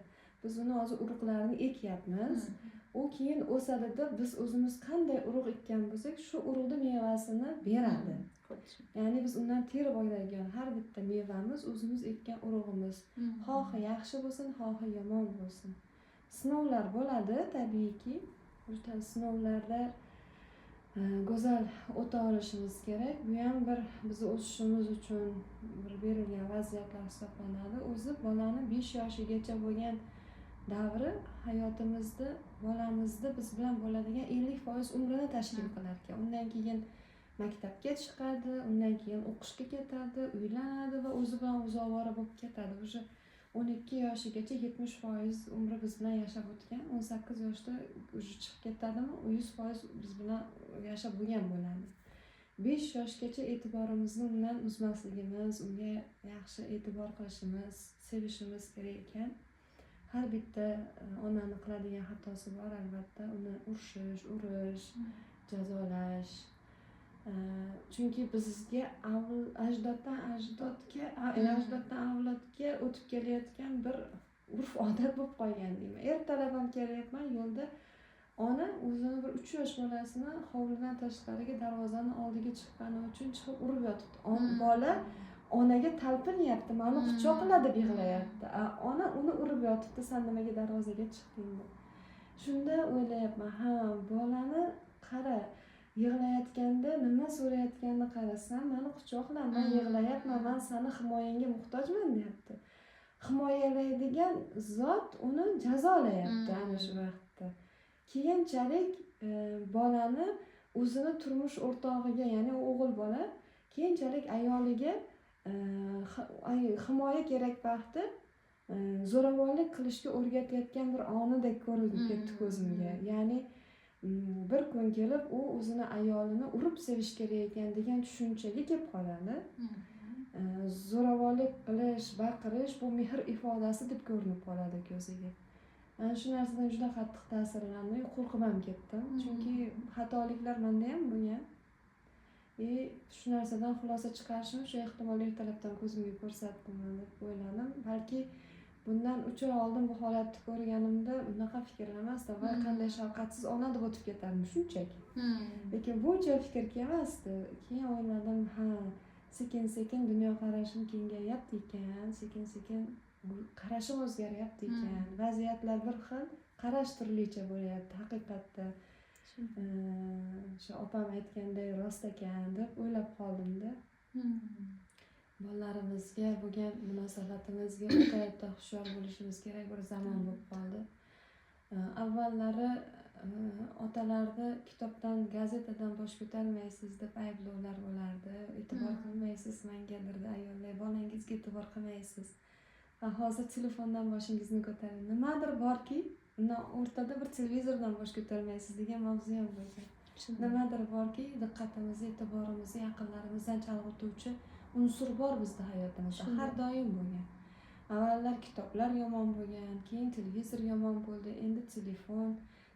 Biz uni hozir urug'larini ekyapmiz. U keyin o'sadi deb biz o'zimiz qanday urug' ekkan bo'lsak, shu urug'ning mevasini beradi. Ya'ni biz undan terib oladigan har bitta mevamiz o'zimiz ekkan urug'imiz. Xohi yaxshi bo'lsin, xohi yomon bo'lsin. Sinovlar bo'ladi tabiiyki. O'sha sinovlarda go'zal o'ta olishimiz kerak. Bu ham bir bizni o'sishimiz uchun bir berilgan vaziyatlar hisoblanadi. O'zi bolani 5 yoshigacha bo'lgan davri hayotimizda bolamizni biz bilan bo'ladigan 50% umrini tashkil qilar ekan. Undan keyin maktabga chiqadi, undan keyin o'qishga ketadi, uylanadi va o'zi bilan o'zovora bo'lib ketadi. O'sha 12 yoshigacha 70% umri biz bilan yashab o'tgan. 18 yoshda chiqib ketadimi, 100% biz bilan yashab bo'lgan bo'ladi. 5 yoshgacha e'tiborimizni undan uzmasligimiz, unga yaxshi e'tibor qilishimiz, sevishimiz kerak ekan. Har bitta onani qiladigan xatosi bor albatta, uni urish, jazolash. Chunki bizga ajdoddan avlodga o'tib kelayotgan bir urf odat bo'lib qolgan deyman. Ertalab ham kelayapman yo'lda ona o'zini bir 3 yosh bolasini hovlidan tashqariga darvozani oldiga chiqqani uchun chiqib urib yotibdi. Bola onaga talpinyapti, meni quchoqla deb yig'layapti. Ona uni urib yotibdi, sen nimaga darvozaga chiqding deb. Shunda o'ylayapman, ha, bolani qara, yig'layotganda nima so'rayotganini qarasan, meni quchoqla, men yig'layapman, men seni himoyangga muhtojman deyapti. Himoyalaydigan zot uni jazolayapti ana shu vaqtda. Keyinchalik bolani o'zini turmush o'rtog'iga, ya'ni o'g'il bola, keyinchalik ayoliga himoya kerak vaqtda zo'ravonlik qilishga o'rgatayotgan bir onidek ko'rinib ketdi ko'zimga. Ya'ni bir kun kelib u o'zini ayolini urib sevish kerak ekan degan tushunchaga kelib qoladi. Zo'ravonlik qilish, baqirish bu mehr ifodasi deb ko'rinib qoladi ko'ziga. Ana shu narsadan juda qattiq ta'sirlandim, qo'rqib ham ketdim. Chunki xatoliklar menda ham bo'lgan. Shu narsadan xulosa chiqarishim shu ehtimoliy ertalabdan ko'zimga ko'rsatdim deb o'yladim. Balki bundan 3 oy oldin bu holatni ko'rganimda bunaqa fikrlamasdim va qanday shafqatsiz ona deb o'tib ketardim shunchaki. Lekin buncha fikr kelmasdi. Keyin o'yladim, ha, sekin-sekin dunyoqarashim kengayapti ekan, sekin-sekin qarashim o'zgaryapti ekan. Vaziyatlar bir xil, qarash turlicha bo'lyapti haqiqatda. Shu opam aytganday rost ekan deb o'ylab qoldim-da. Bolalarimizga bo'lgan munosabatimizga o'ta hushyor bo'lishimiz kerak bir zamon bo'lib qoldi. Avvallari otalarni kitobdan, gazetadan bosh ko'tarmaysiz deb ayblovlar bo'lardi. E'tibor qilmaysiz, menga derdi ayollar, bolangizga e'tibor qilmaysiz. Hozir telefondan boshingizni ko'taring. Nimadir borki, undan o'rtada bir televizordan bosh ko'tarmaysiz degan mavzu ham bo'lgan. Nimadir borki, diqqatimizni, e'tiborimizni yaqinlarimizdan chalg'ituvchi unsur bor bizning hayotimizda, har doim bo'lgan. Avvallar kitoblar yomon bo'lgan, keyin televizor yomon bo'ldi, endi telefon.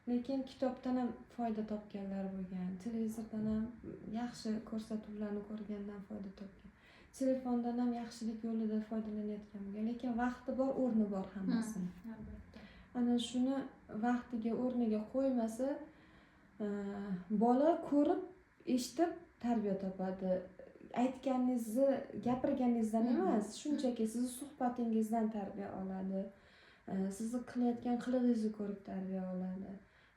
Lekin kitobdan ham foyda topganlar bo'lgan, televizordan ham yaxshi ko'rsatuvlarni ko'rgandan foyda topgan. Telefondan ham yaxshilik yo'lida foydalanayotgan bo'lgan, lekin vaqti bor, o'rni bor hammasini. Ana shuni vaqtiga, o'rniga qo'ymasa, bola ko'rib, eshitib tarbiya topadi. Aytganingizni, gapirganingizdan emas, shunchaki sizni suhbatingizdan tarbiya oladi. Sizni qilayotgan qilig'ingizni ko'rib tarbiya oladi.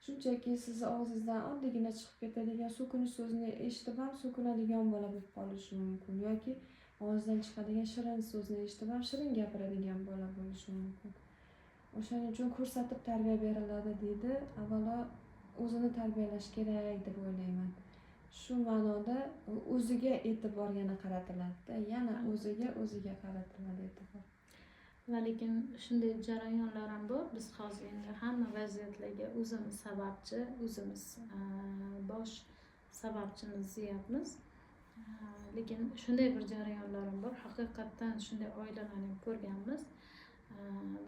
Shunchaki sizni og'zingizdan oddiygina chiqib ketadigan so'kinish so'zni eshitib ham so'kinadigan bola bo'lib qolishi mumkin yoki og'zdan chiqadigan shirin so'zni eshitib ham shirin gapiradigan bola bo'lishi mumkin. O'shaning uchun ko'rsatib tarbiya beriladi deydi. Avvalo o'zini tarbiyalash kerak deb o'ylayman. shu ma'noda o'ziga e'tibor yana qaratiladida, yana o'ziga qaratiladi e'tibor. Va lekin shunday jarayonlar ham bor. Biz hozir endi hamma vaziyatlarga o'zimiz sababchi, o'zimiz bosh sababchini izlayapmiz. Lekin shunday bir jarayonlar ham bor. Haqiqatdan shunday oilalarni ko'rganmiz.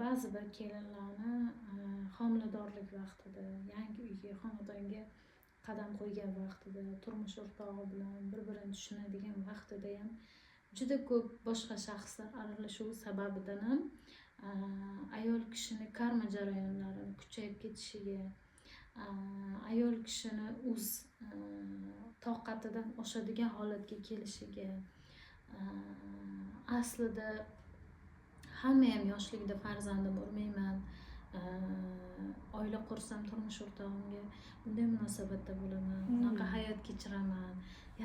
Ba'zi bir kelinlarni homiladorlik vaqtida, yangi uyga, xonadonga qadam qo'ygan vaqtida, turmush o'rtog'i bilan bir-birini tushunadigan vaqtida ham juda ko'p boshqa shaxslar aralashuvi sababidan ham ayol kishini karma jarayonlarini kuchayib ketishiga, ayol kishini o'z toqatidan oshadigan holatga kelishiga, aslida hamma ham yoshligida farzandim urmayman, oila qursam turmush o'rtog'imga bunday munosabatda bo'laman, bunaqa hayot kechiraman,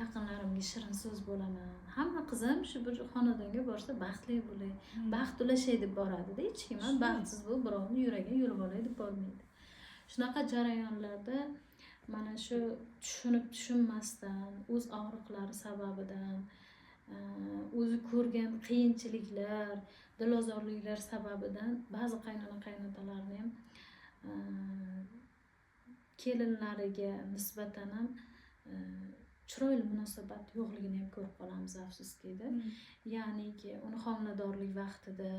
yaqinlarimga shirin so'z bo'laman. Hamma qiz ham shu bir xonadonga borsa baxtli bo'lay, baxt ulashay deb boradida, hech kim ham baxtsiz bo'lib birovni yuragiga yulib olay deb bormaydi. Shunaqa jarayonlarda mana shu tushunib tushunmasdan, o'z og'riqlari sababidan, o'zi ko'rgan qiyinchiliklar, dilozorliklar sababidan ba'zi qaynona-qaynotalarni ham kelinlariga nisbatan ham chiroyli munosabat yo'qligini ham ko'rib qolamiz, afsuski. Ya'niki uni homiladorlik vaqtida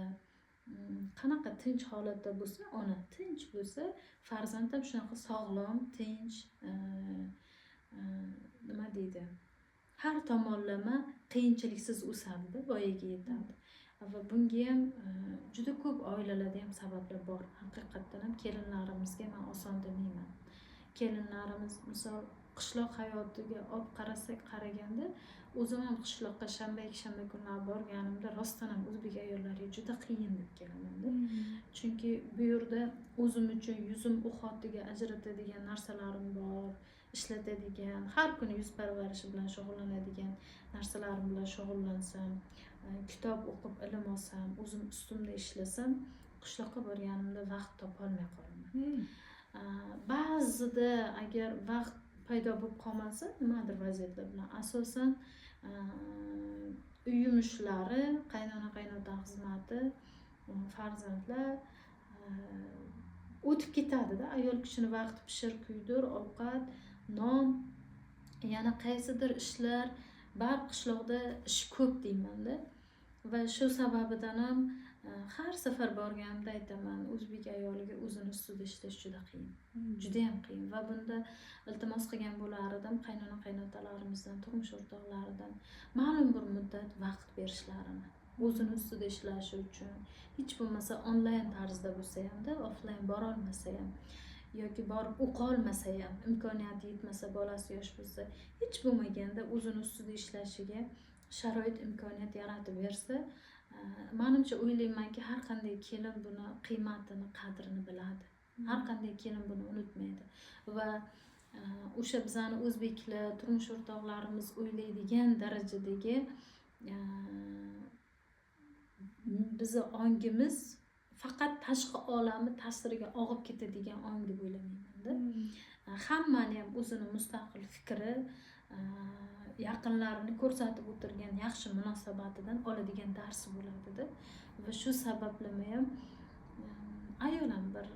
qanaqa tinch holatda bo'lsa, ona tinch bo'lsa, farzand ham shunaqa sog'lom, tinch, nima deydi, har tomonlama qiyinchiliksiz o'sadi, voyaga yetadi. Va bunga ham juda ko'p oilalarda ham sabablar bor. Haqiqatdan ham kelinlarimizga men oson demayman. Kelinlarimiz misol qishloq hayotiga olib qaraganda, o'zim ham qishloqqa shanba kunlar borganimda rostdan ham o'zbek ayollariga juda qiyin deb kelaman. Chunki bu yerda o'zim uchun yuzim uxotiga ajratadigan narsalarim bor, ishlatadigan, har kuni yuz parvarishi bilan shug'ullanadigan narsalarim bilan shug'ullansam, kitob o'qib ilm olsam, o'zim ustimda ishlasam, qishloqqa borganimda vaqt topolmay qolaman. Ba'zida agar vaqt paydo bo'lib qolmasa, nimadir vaziyatlar bilan, asosan uy yumushlari, qaynona-qaynota xizmati, farzandlar o'tib ketadi-da. Ayol kishini vaqti pishir, kuydir, ovqat, non, yana qaysidir ishlar, baribir qishloqda ish ko'p deyman-da. Va shu sababidan ham har safar borganimda aytaman, o'zbek ayoliga o'zini ustida ishlash juda qiyin. Juda ham qiyin. Va bunda iltimos qilgan bo'lar edim qaynona-qaynotalarimizdan, turmush o'rtoqlaridan ma'lum bir muddat vaqt berishlarini, o'zini ustida ishlashi uchun, hech bo'lmasa onlayn tarzda bo'lsa ham-da, offlayn bora olmasa ham yoki borib o'qiy olmasa ham, imkoniyati yetmasa, bolasi yosh bo'lsa, hech bo'lmaganda o'zini ustida ishlashiga sharoit, imkoniyat yaratib bersa, menimcha o'ylaymanki, har qanday kelin buni qiymatini, qadrini biladi. Har qanday kelin buni unutmaydi. Va o'sha bizani o'zbeklar, turmush o'rtoqlarimiz o'ylaydigan darajadagi bizni ongimiz faqat tashqi olami ta'siriga og'ib ketadigan ong deb o'ylamayman-da. Hammani ham o'zini mustaqil fikri, yaqinlarini ko'rsatib o'tirgan yaxshi munosabatidan oladigan darsi bo'ladi-da. Va shu sababli ham ayol ham bir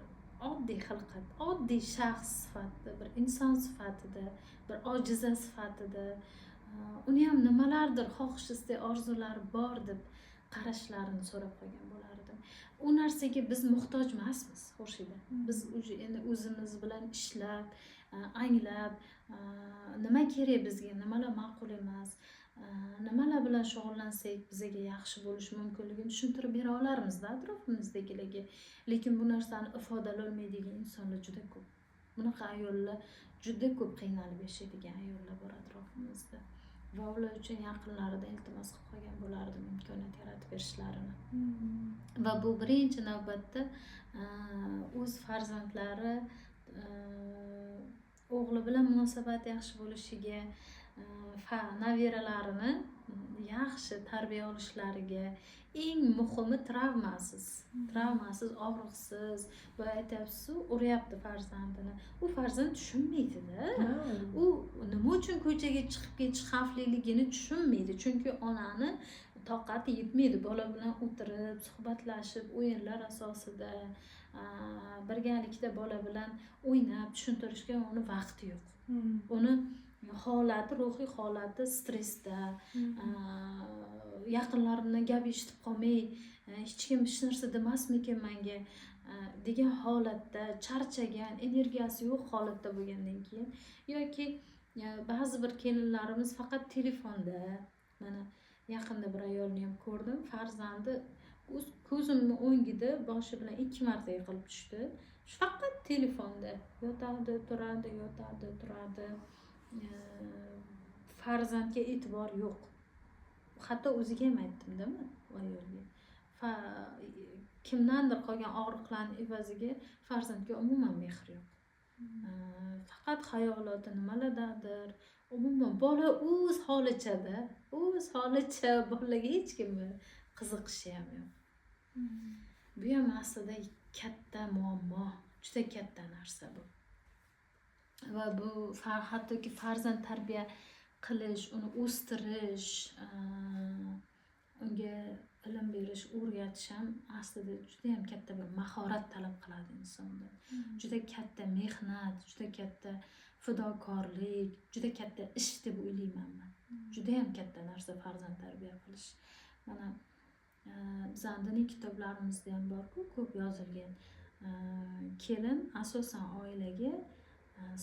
oddiy xilqat, oddiy shaxs sifatida, bir inson sifatida, bir ojiza sifatida, uni ham nimalardir xohish, istak, orzulari bor deb qarashlarini so'rab qolgan bo'lardim. U narsaga biz muhtoj emasmiz, Xurshida. Biz endi o'zimiz bilan ishlab, anglab, nima kerak bizga, nimalar ma'qul emas, nimalar bilan shug'ullansak bizga yaxshi bo'lishi mumkinligini tushuntirib bera olarmiz-da atrofimizdagilarga. Lekin bu narsani ifodalay olmaydigan insonlar juda ko'p. Bunaqa ayollar juda ko'p qiynalib yashaydigan ayollar bor atrofimizda. Va ular uchun yaqinlaridan iltimos qilib qolgan bo'lardim imkoniyat yaratib berishlarini. Va bu birinchi navbatda o'z farzandlari, o'g'li bilan munosabati yaxshi bo'lishiga, nabiralarini yaxshi tarbiya olishlariga, eng muhimi travmasiz, og'riqsiz. Va aytasiz, uryapti farzandini. U farzand tushunmaydi-da. U nima uchun ko'chaga chiqib ketish xavfliligini tushunmaydi. Chunki onani toqati yetmaydi bola bilan o'tirib, suhbatlashib, o'yinlar asosida birgalikda bola bilan o'ynab tushuntirishga uni vaqti yo'q. Uni holati, ruhiy holati stressda, yaqinlarimdan gap eshitib qolmay, hech kim hech narsa demasmikin menga degan holatda, charchagan, energiyasi yo'q holatda bo'lgandan keyin yoki ba'zi bir kelinlarimiz faqat telefonda, mana yaqinda bir ayolni ham ko'rdim, farzandi ko'zimni o'ngida boshi bilan 2 marta yiqilib tushdi. Faqat telefonda yotadi, turadi, yotadi, turadi. Farzandga e'tibor yo'q. Hatto o'ziga ham aytdim-da ayolga. Kimdandir qolgan og'riqlarning evaziga farzandga umuman mehr yo'q. Faqat xayoloti nimalardadir. Umuman bola o'z holichada, bolaga hech kimni qiziqishi ham yo'q. Bu ham aslida katta muammo, juda katta narsa bu. Va bu hattoki farzand tarbiya qilish, uni o'stirish, unga ilm berish, o'rgatish ham aslida juda ham katta bir mahorat talab qiladi insondan. Juda katta mehnat, juda katta fidokorlik, juda katta ish deb o'ylayman men. Juda ham katta narsa farzand tarbiya qilish. Mana bizning diniy kitoblarimizda ham bor-ku, ko'p yozilgan. Kelin asosan oilaga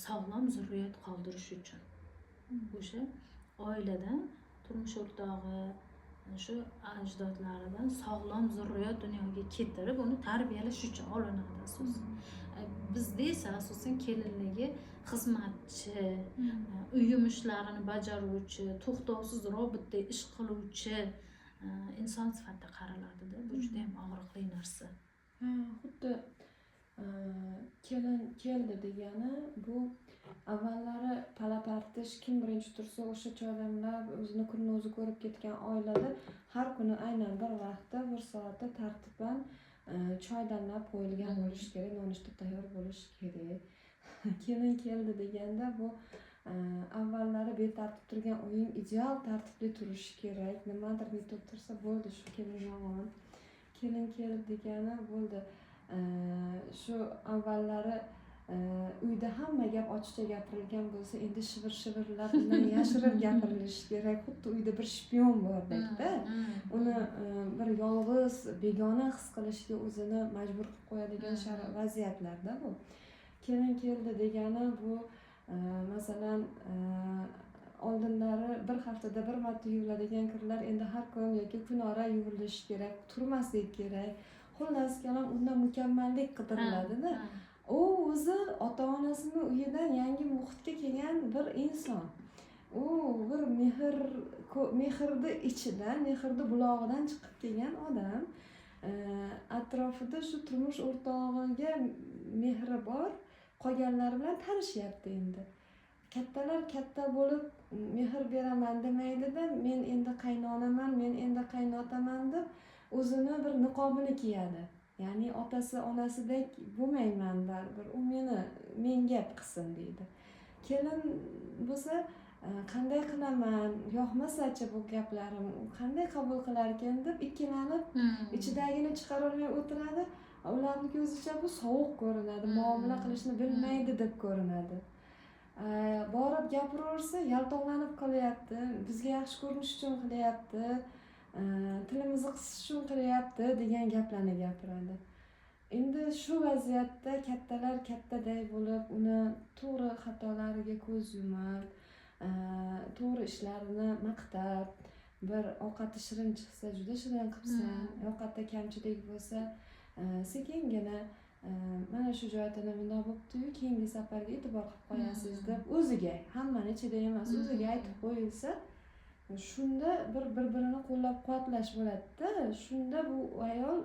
sog'lom zurriyot qoldirish uchun. O'sha oiladan turmush o'rtog'i, shu ajdodlaridan sog'lom zurriyot dunyoga keltirib, uni tarbiyalash uchun olinadi asosan. Bizda esa asosan kelinligi xizmatchi, uy yumushlarini bajaruvchi, to'xtovsiz robotdek ish qiluvchi inson sifatida qaraladi-da. Bu juda ham og'riqli narsa. Xuddi kelin keldi degani bu avvallari pala-partish, kim birinchi tursa o'sha choylamlab o'zini kunini o'zi ko'rib ketgan oilada har kuni aynan bir vaqtda, bir soatda tartiban choy damlab qo'yilgan bo'lishi kerak, nonushta tayyor bo'lishi kerak. Kelin keldi deganda bu avvallari betartib turgan uying ideal tartibli turishi kerak. Nimadir yetib tursa bo'ldi, shu kelin yomon. Kelin keldi degani bo'ldi. Shu avvallari uyda hamma gap ochiqcha gapirilgan bo'lsa, endi shivir-shivirlar bilan yashirib gapirilishi kerak. Xuddi uyda bir shpion bordek-da. Uni bir yolg'iz, begona his qilishga o'zini majbur qilib qo'yadigan vaziyatlarda bu. Kelin keldi degani bu masalan oldinlari bir haftada bir marta yuviladigan kirlar endi har kun yoki kunora yuvilishi kerak, turmaslik kerak. Xullas kalom undan mukammallik qidiriladi-da. U o'zi ota-onasining uyidan yangi muhitga kelgan bir inson. U bir mehrni ichidan, mehrni bulog'idan chiqib kelgan odam. Atrofida shu turmush o'rtog'iga mehri bor, qolganlar bilan tanishyapti endi. Kattalar katta bo'lib mehr beraman demaydi-da, men endi qaynonaman, men endi qaynotaman deb o'zini bir niqobini kiyadi. Ya'ni otasi onasidek bo'lmayman baribir, u menga qilsin deydi. Kelin bo'lsa qanday qilaman, yoqmasa-chi bu gaplarim, qanday qabul qilar ekan deb ikkilanib, ichidagini chiqarolmay o'tiradi. Ularning ko'zicha bu sovuq ko'rinadi, muomala qilishni bilmaydi deb ko'rinadi. Borib gapiraversa, yaltoqlanib qolyapti, bizga yaxshi ko'rinish uchun qilyapti, tilimizni qisish uchun qilyapti degan gaplarni gapiradi. Endi shu vaziyatda kattalar kattaday bo'lib, uni to'g'ri xatolariga ko'z yumib, to'g'ri ishlarini maqtab, bir ovqati shirin chiqsa, juda shirin qilibsan, ovqatda kamchilik bo'lsa, sekingina mana shu joyda bunday bo'pti-yu, keyingi safarga e'tibor qilib qo'yasiz deb o'ziga, hammani ichida emas, o'ziga aytib qo'yilsa, shunda bir-birini qo'llab-quvvatlash bo'ladi-da. Shunda bu ayol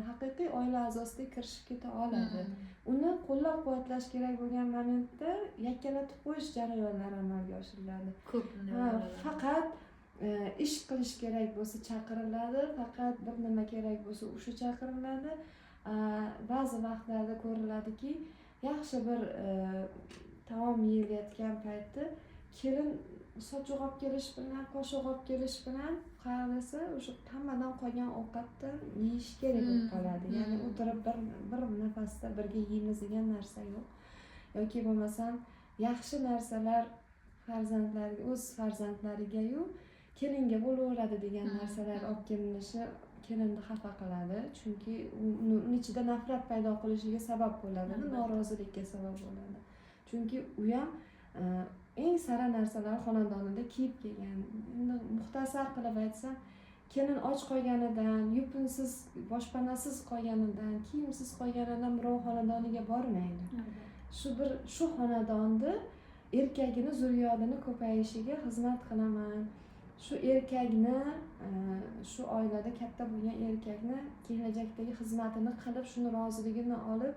haqiqiy oila a'zosidek kirishib keta oladi. Uni qo'llab-quvvatlash kerak bo'lgan momentda yakkalatib qo'yish jarayonlari amalga oshiriladi. Faqat ish qilish kerak bo'lsa chaqiriladi, faqat bir nima kerak bo'lsa o'sha chaqiriladi. Ba'zi vaqtlarda ko'riladiki, yaxshi bir taom yeyilayotgan paytda kelin sochiq olib kelish bilan qoshiq olib kelish bilan qarasa o'sha hammadan qolgan ovqatdan yeyish kerak bo'lib qoladi. Ya'ni o'tirib bir nafasda birga yeymiz degan narsa yo'q. Yoki bo'lmasam yaxshi narsalar farzandlarga, o'z farzandlariga-yu kelinga bo'laveradi degan narsalar olib kelinishi kelinni xafa qiladi. Chunki uning ichida nafrat paydo qilishiga sabab bo'ladi, norozilikka sabab bo'ladi. Chunki u ham eng sara narsalar xonadonida kiyib kelgan. Endi muxtasar qilib aytsam, kelin och qolganidan, yupinsiz, boshpanasiz qolganidan, kiyimsiz qolganidan birov xonadoniga bormaydi. Shu xonadonni erkagini zurriyodini ko'payishiga xizmat qilaman. Shu erkakni, shu oilada katta bo'lgan erkakni kelajakdagi xizmatini qilib, shuni roziligini olib,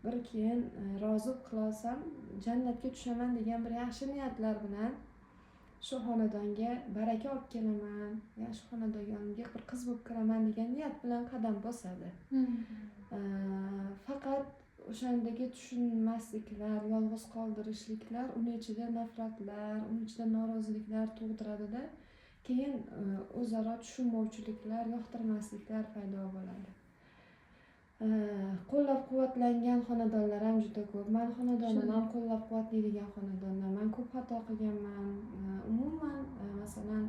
bir keyin rozi qilsam jannatga tushaman degan bir yaxshi niyatlar bilan shu xonadonga baraka olib kelaman, shu xonadonga bir qiz bo'lib kiraman degan niyat bilan qadam bosadi. Faqat o'shandagi tushunmasliklar, yolg'iz qoldirishliklar, uni ichida nafratlar, uni ichida noroziliklar tug'diradi-da, keyin o'zaro tushunmovchiliklar, yoqtirmasliklar paydo bo'ladi. Qo'llab-quvvatlangan xonadonlar ham juda ko'p. Men xonadonim ham qo'llab-quvvatlaydigan xonadonlar. Men ko'p xato qilganman. Umuman, masalan,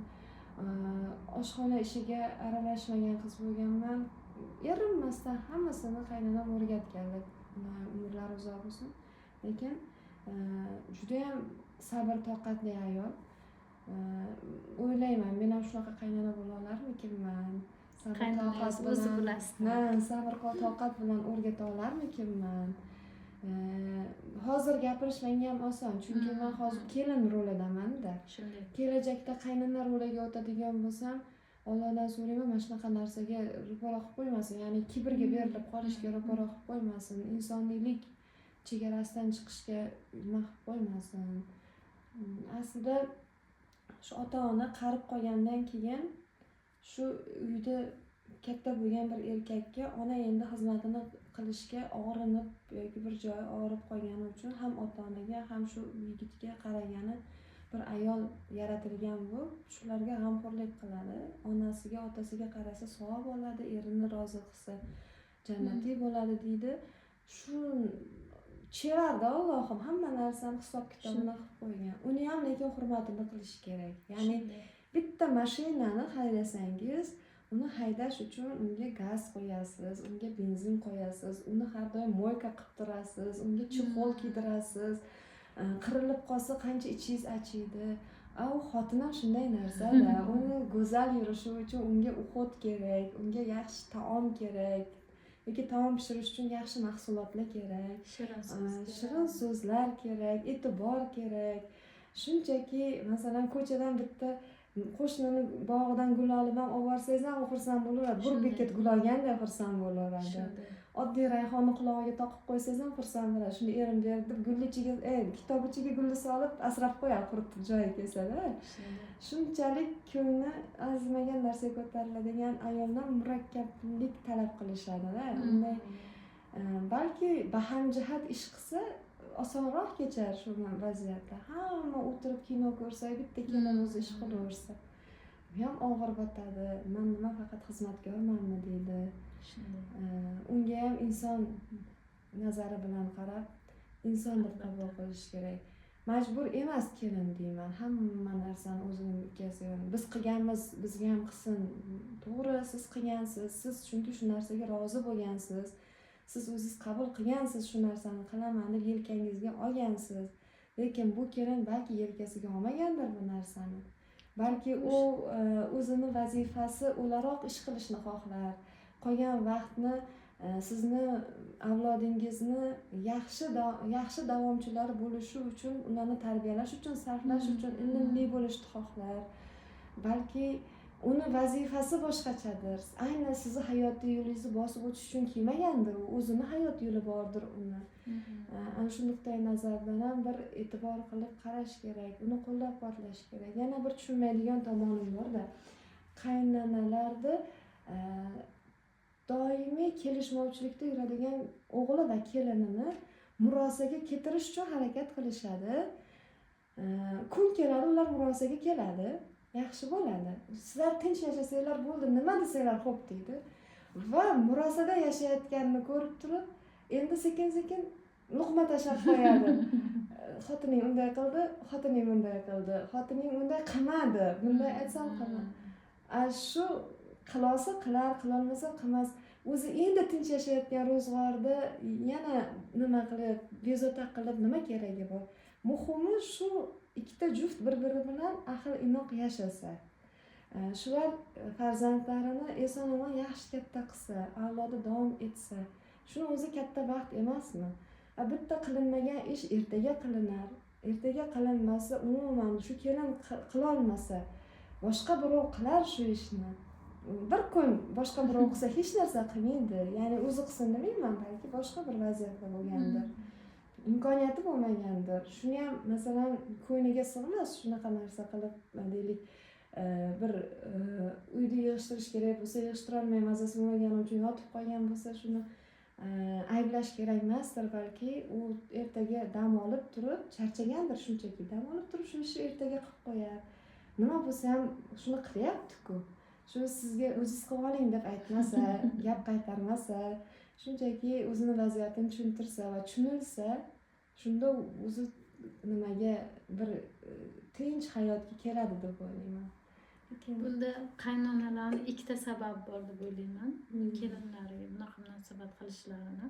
oshxona ishiga aralashmagan qiz bo'lganman. Erinmasdan hammasini qaynonam o'rgatganlar. Umrlari uzoq bo'lsin. Lekin juda ham sabr, toqatli ayol. O'ylayman, men ham shunaqa qaynona bo'la olarmikinman? Qaynonangiz o'zi bilasiz. Sabr, toqat bilan o'rgata olarmikinman? Hozir gapirish menga ham oson, chunki men hozir kelin rolidaman-da. Kelajakda qaynona roliga o'tadigan bo'lsam, Allohdan so'rayman, mana shunaqa narsaga ro'para qilib qo'ymasin, ya'ni kibrga berilib qolishga ro'para qilib qo'ymasin, insoniylik chegarasidan chiqishga nima qilib qo'ymasin. Aslida shu ota-ona qarib qolgandan keyin shu uyda katta bo'lgan bir erkakka ona endi xizmatini qilishga og'rinib yoki bir joyi og'rib qolgani uchun ham ota-onaga ham shu yigitga qaragani bir ayol yaratilgan bu, shularga g'amxo'rlik qiladi. Onasiga, otasiga qarasa savob oladi, erini rozi qilsa jannatiy bo'ladi deydi. Shu chevarda Allohim hamma narsani hisob-kitobini qilib qo'ygan. Uni ham lekin hurmatini qilish kerak. Ya'ni bitta mashinani haydasangiz, uni haydash uchun unga gaz qo'yasiz, unga benzin qo'yasiz, uni har doim moyka qilib turasiz, unga chexol kiydirasiz. Qirilib qolsa qancha ichingiz achiydi. U xotin ham shunday narsa-da. Uni go'zal yurishi uchun unga uhud kerak, unga yaxshi taom kerak. Yoki taom pishirish uchun yaxshi mahsulotlar kerak, shirin so'zlar kerak, e'tibor kerak. Shunchaki, masalan, ko'chadan bitta qo'shnini bog'idan gul olib ham olib borsangiz ham xursand bo'laveradi. Bir bekat gul olganda xursand bo'laveradi. Oddiy rayhonni qulog'iga taqib qo'ysangiz ham xursand bo'ladi. Shuni erim berdi, gulni ichiga, kitob ichiga gulni solib asrab qo'yadi, quritib joyi kelsalar. Shunchalik ko'ngli arzimagan narsaga ko'tariladigan ayoldan murakkablik talab qilishadi-da. Unday balki bahamjihat ish qilsa osonroq kechar shu vaziyatda. Hamma o'tirib kino ko'rsa, bitta kelin o'zi ish qilaversa, bu ham og'ir botadi. Men nima faqat xizmatkormanmi deydi. Unga ham inson nazari bilan qarab, inson deb qabul qilish kerak. Majbur emas kelin deyman. Hamma narsani o'zining ukasi. Biz qilganmiz, bizga ham qilsin. To'g'ri, siz qilgansiz. Siz chunki shu narsaga rozi bo'lgansiz. Siz o'zingiz qabul qilgansiz, shu narsani qilaman deb yelkangizga olgansiz. Lekin bu kelin balki yelkasiga olmagandir bu narsani. Balki u o'zini vazifasi o'laroq ish qilishni xohlar. Qolgan vaqtni sizni avlodingizni yaxshi davomchilari bo'lishi uchun, ularni tarbiyalash uchun, sarflash uchun ilmli bo'lishni xohlar. Balki uni vazifasi boshqachadir. Ayni sizni hayotiy yo'lingizni bosib o'tish uchun kelmagandir, u o'zini hayot yo'li bordir uni. Ana shu nuqtai nazardan ham bir e'tibor qilib qarash kerak, uni qo'llab-quvvatlash kerak. Yana bir tushunmaydigan tomonim bor-da. Qaynanalarda doimiy kelishmovchilikda yuradigan o'g'li va kelinini murosaga keltirish uchun harakat qilishadi. kun keladi, ular murosaga keladi, yaxshi bo'ladi. Sizlar tinch yashasanglar bo'ldi, nima desanglar xo'p deydi. Va murosada yashayotganini ko'rib turib, endi sekin-sekin luqma tashlab qo'yadi. Xotining unday qildi, xotining bunday qildi, xotining unday qilmadi, bunday aytsam qilmadi. Shu qilsa qilar, qilolmasa qilmas. O'zi endi tinch yashayotgan ro'zg'orda yana nima qilib, bezovta qilib nima keragi bor? Muhimi shu ikkita juft bir-biri bilan ahil-inoq yashasa. Shular farzandlarini eson-omon yaxshi katta qilsa, avlodi davom etsa, shuni o'zi katta baxt emasmi? Bitta qilinmagan ish ertaga qilinar. Ertaga qilinmasa, umuman shu kelin qilolmasa, boshqa birov qilar shu ishni. Bir kun boshqa birov qilsa hech narsa qilmaydi. Ya'ni o'zi qilsin demayman, balki boshqa bir vaziyatda bo'lgandir. Imkoniyati bo'lmagandir. Shuni ham masalan ko'niga sig'mas shunaqa narsa qilib, deylik, bir uyda yig'ishtirish kerak bo'lsa, yig'ishtira olmay mazasi bo'lmagani uchun yotib qolgan bo'lsa, shuni ayblash kerak emasdir, balki u ertaga dam olib turib, charchagandir shunchaki, dam olib turib shu ishni ertaga qilib qo'yar. Nima bo'lsa ham shuni qilyapti-ku. Shu sizga o'zingiz qilib oling deb aytmasa, gap qaytarmasa, shunchaki o'zini vaziyatini tushuntirsa va tushunilsa, shunda o'zi nimaga bir tinch hayotga keladi deb o'ylayman. Bunda qaynonalarning ikkita sabab bor deb o'ylayman. Kelinlariga bunaqa munosabat qilishlarini.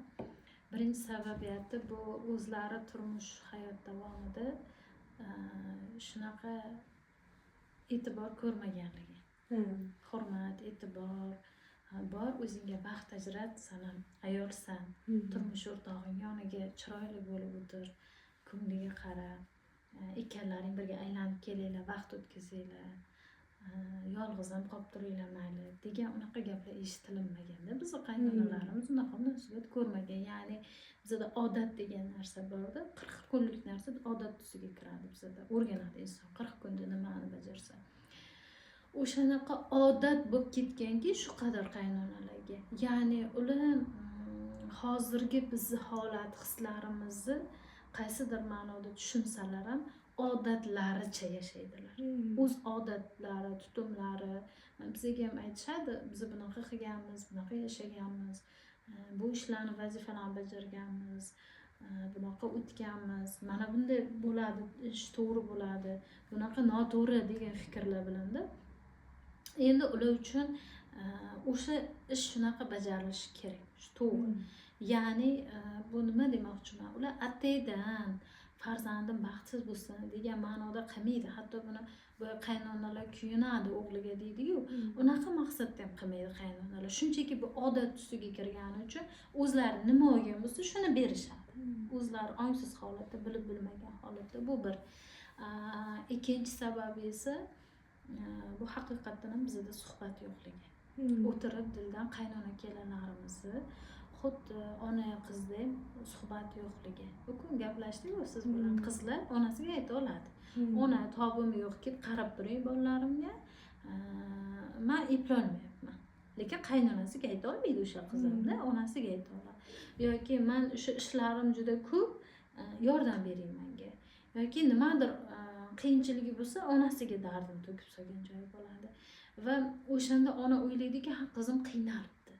Birinchi sababiyati bu o'zlari turmush hayot davomida shunaqa e'tibor ko'rmaganligi. Hurmat, e'tibor bor, o'zingga vaqt ajrat, salam, ayolsan, turmush o'rtog'ing yoniga chiroyli bo'lib o'tir, ko'ngliga qara, ikkalalaring birga aylanib kelinglar, vaqt o'tkazinglar, yolg'iz ham qolib turinglar mayli degan unaqa gaplar eshitilinmaganda, bizni qaynonalarimiz unaqa munosabat ko'rmagan. Ya'ni bizda odat degan narsa borda, 40 kunlik narsa odat tusiga kiradi bizda. O'rganadi inson 40 kunda nimani bajarsa. O'shanaqa odat bo'lib ketganki, shu qadar qaynonalarga. Ya'ni ular hozirgi bizni holat, hislarimizni qaysidir ma'noda tushunsalar ham odatlaricha yashaydilar. O'z odatlari, tutumlari, bizga ham aytishadi, biz bunaqa qilganmiz, bunaqa yashaganmiz, bu ishlarni vazifalarni bajarganmiz, bunaqa o'tganmiz, mana bunday bo'ladi, ish to'g'ri bo'ladi, bunaqa noto'g'ri degan fikrlar bilanda. Endi ular uchun o'sha ish shunaqa bajarilishi kerak, shu to'g'ri. Ya'ni bu nima demoqchiman? Ular ataydan farzandim baxtsiz bo'lsin degan ma'noda qilmaydi. Hatto buni bu qaynonalar kuyunadi o'g'liga deydi-yu, unaqa maqsadda ham qilmaydi qaynonalar. Shunchaki bu odat tusiga kirgani uchun o'zlari nima olgan bo'lsa, shuni berishadi. O'zlari ongsiz holatda, bilib bilmagan holatda. Bu bir. Ikkinchi sababi esa bu haqiqatan ham bizda suhbat yo'qligi. O'tirib dildan qaynona kelinlarimizni xuddi ona qizdek suhbat yo'qligi. Bugun gaplashdik-ku siz bilan, qizlar onasiga ayta oladi. Ona tobim yo'q, kelib qarab turing bolalarimga. Men eplolmayapman. Lekin qaynonasiga ayta olmaydi o'sha qizimda, onasiga ayta oladi. Yoki men o'sha ishlarim juda ko'p, yordam bering menga. Yoki nimadir qiyinchiligi bo'lsa, onasiga dardim to'kib solgan joyi bo'ladi. Va o'shanda ona o'ylaydiki, ha qizim qiynalibdi.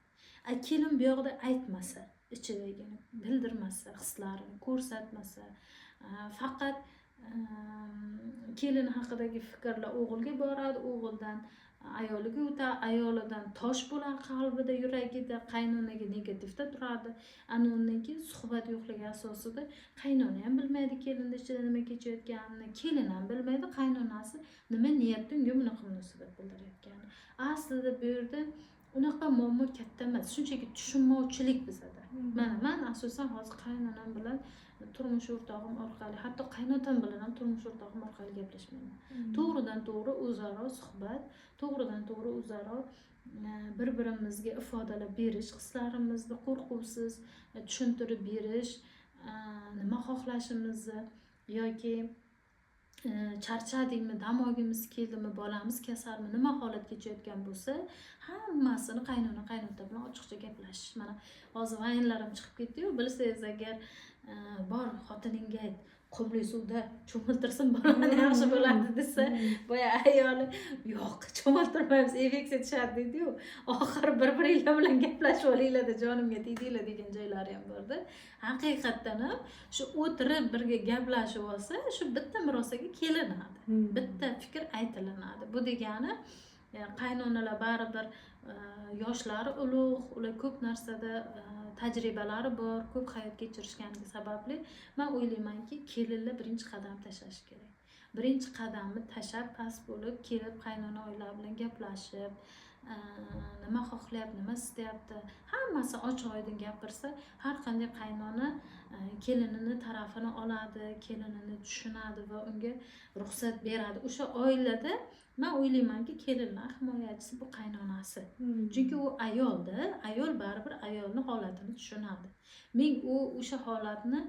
Kelin bu yoqda aytmasa, ichidagini bildirmasa, hislarini ko'rsatmasa, faqat kelin haqidagi fikrlar o'g'ilga boradi, o'g'ildan ayoliga o'tadi, ayolidan tosh bo'lar qalbida, yuragida, qaynonaga negativda turadi. Ana undan keyin suhbat yo'qligi asosida qaynona ham bilmaydi kelinning ichida nima kechayotganini, kelin ham bilmaydi qaynonasi nima niyatda unga bunaqa munosabat bildirayotganini. Aslida bu yerda unaqa muammo katta emas, shunchaki tushunmovchilik bizda. Mana men asosan hozir qaynonam bilan turmush o'rtog'im orqali, hatto qaynotam bilan ham turmush o'rtog'im orqali gaplashmayman. To'g'ridan to'g'ri o'zaro suhbat, to'g'ridan to'g'ri o'zaro bir-birimizga ifodalab berish, hislarimizni qo'rquvsiz tushuntirib berish, nima xohlashimizni yoki charchadikmi, dam olgimiz keldimi, bolamiz kasalmi, nima holat kechayotgan bo'lsa, hammasini qaynona qaynota bilan ochiqcha gaplashish. Mana hozir vaynlarim chiqib ketdi-yu, bilsangiz agar bor xotiningga ayt, qumli suvda cho'miltirsin bolani yaxshi bo'ladi desa, boya ayoli yo'q, cho'miltirmaymiz, infeksiya tushadi deydi-yu. Oxiri bir-biringlar bilan gaplashib olinglar-da, jonimga tegdinglar degan joylari ham bor-da. Haqiqatdan ham shu o'tirib birga gaplashib olsa, shu bitta murosaga kelinadi. Bitta fikr aytilinadi. Bu degani qaynonalar baribir yoshlari ulug', ular ko'p narsada tajribalari bor, ko'p hayot kechirishganligi sababli men o'ylaymanki, kelinlar birinchi qadam tashlashi kerak. Birinchi qadamni tashlab past bo'lib, kelib qaynona oilalar bilan gaplashib, nima xohlayapti, nima istayapti, hammasi ochiq-oydin gapirsa, har qanday qaynona kelinini tarafini oladi, kelinini tushunadi va unga ruxsat beradi. O'sha oilada men o'ylaymanki, kelinlar himoyachisi bu qaynonasi. Chunki u ayolda, ayol baribir ayolning holatini tushunadi. Men o'sha holatni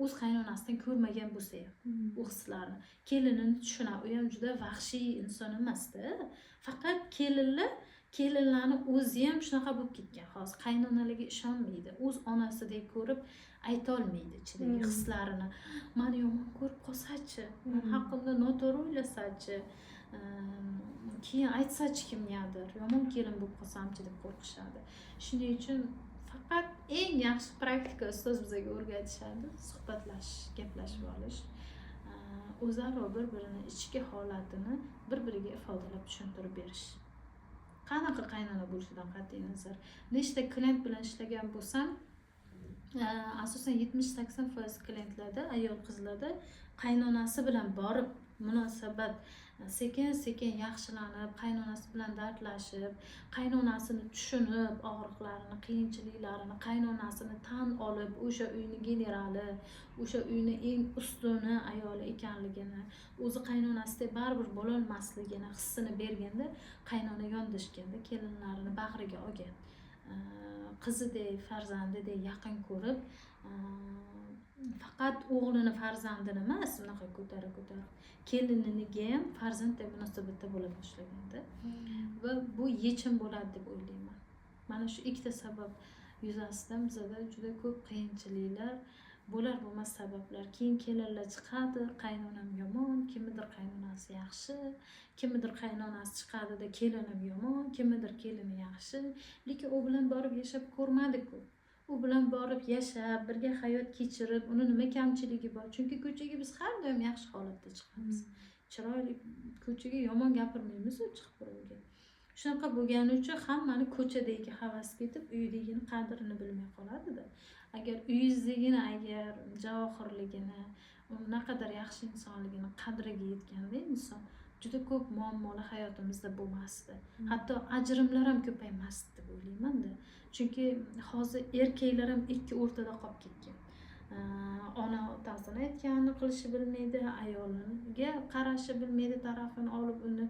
o'z qaynonasidan ko'rmagan bo'lsa ham, u hislarni, kelinini tushunadi. U ham juda vahshiy inson emasda. Faqat kelinlarni o'zi ham shunaqa bo'lib ketgan. Hozir qaynonalarga ishonmaydi. O'z onasidek ko'rib ayta olmaydi ichidagi hislarini. Meni yomon ko'rib qolsachi, men haqimda noto'g'ri o'ylasachi, keyin aytsachi kimgadir, yomon kelin bo'lib qolsamchi deb qo'rqishadi. Shuning uchun faqat eng yaxshi praktika ustoz bizga o'rgatishadi, suhbatlashish, gaplashib olish, o'zaro bir-birini ichki holatini bir-biriga ifodalab tushuntirib berish. Qanaqa qaynona bo'lishidan qat'iy nazar, nechta klient bilan ishlagan bo'lsam, asosan 70-80% klientlarda, ayol qizlarda qaynonasi bilan borib munosabat sekin-sekin yaxshilanib, qaynonasi bilan dardlashib, qaynonasini tushunib, og'riqlarini, qiyinchiliklarini, qaynonasini tan olib, o'sha uyning generali, o'sha uyning eng ustuni ayoli ekanligini, o'zi qaynonasidek baribir bo'lolmasligini hissini berganda, qaynona yondashganda kelinlarini bag'riga olgan, qizidek, farzandidek yaqin ko'rib, faqat o'g'lini farzandini emas, unaqa ko'tarib kelininiga ham farzanddek munosabatda bo'la boshlaganda va bu yechim bo'ladi deb o'ylayman. Mana shu ikkita sabab yuzasidan bizda juda ko'p qiyinchiliklar bo'lar bo'lmas sabablar. Keyin kelinlar chiqadi, qaynonam yomon, kimnidir qaynonasi yaxshi, kimnidir qaynonasi chiqadida kelinim yomon, kimnidir kelini yaxshi, lekin u bilan borib yashab ko'rmadik-ku. U bilan borib yashab, birga hayot kechirib, uni nima kamchiligi bor? Chunki ko'chaga biz har doim yaxshi holatda chiqamiz. Chiroyli ko'chaga yomon gapirmaymiz chiqib birovga. Shunaqa bo'lgani uchun hammani ko'chadagi havas ketib, uydagini qadrini bilmay qoladi-da. Agar uyingizdagini, agar javohirligini, naqadar yaxshi insonligini qadriga yetganda inson juda ko'p muammolar hayotimizda bo'lmasdi. Hatto ajrimlar ham ko'paymasdi deb o'ylayman-da. Chunki hozir erkaklar ham ikki o'rtada qolib ketgan. Ona otasini aytganini qilishi bilmaydi, ayoliga qarashi bilmaydi, tarafini olib uni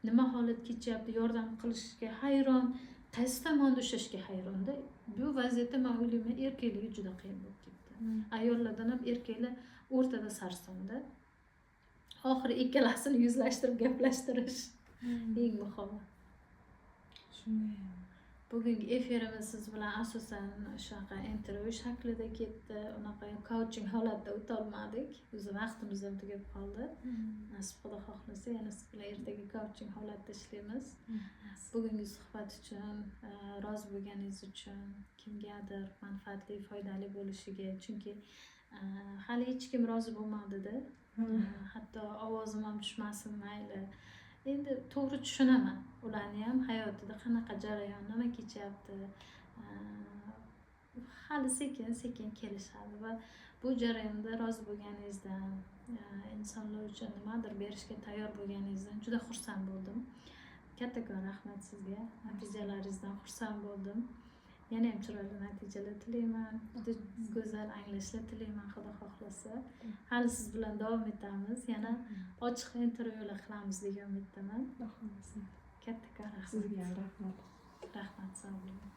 nima holat kechyapti, yordam qilishga hayron, qaysi tomonda ushlashga hayronda. Bu vaziyatda men o'ylayman, erkakligi juda qiyin bo'lib ketdi. Ayollardan ham erkaklar o'rtada sarsonda. Oxiri ikkalasini yuzlashtirib gaplashtirish eng muhimi. Shunday. Bugungi efirimiz siz bilan asosan shunaqa intervyu shaklida ketdi. Unaqa coaching holatda o'tolmadik. O'zi vaqtimiz ham tugab qoldi. Nasib Xudo xohlasa, yana siz bilan ertaga coaching holatda ishlaymiz. Bugungi suhbat uchun, rozi bo'lganingiz uchun, kimgadir manfaatli, foydali bo'lishiga, chunki hali hech kim rozi bo'lmadi-da. Hatto ovozim ham tushmasin mayli. Endi to'g'ri tushunaman. Ularni ham hayotida qanaqa jarayon, nima kechyapti. Hali sekin kelishadi va bu jarayonda rozi bo'lganingizdan, insonlar uchun nimadir berishga tayyor bo'lganingizdan juda xursand bo'ldim. Kattakon rahmat sizga. Natijalaringizdan xursand bo'ldim. Yana ham chiroyli natijalar tilayman. Juda go'zal anglashlar tilayman, Xudo xohlasa. Hali siz bilan davom etamiz. Yana ochiq intervyular qilamiz degan umiddaman. Xudo xohlasa. Kattakon rahmat. Sizga rahmat. Rahmat, sog' bo'ling.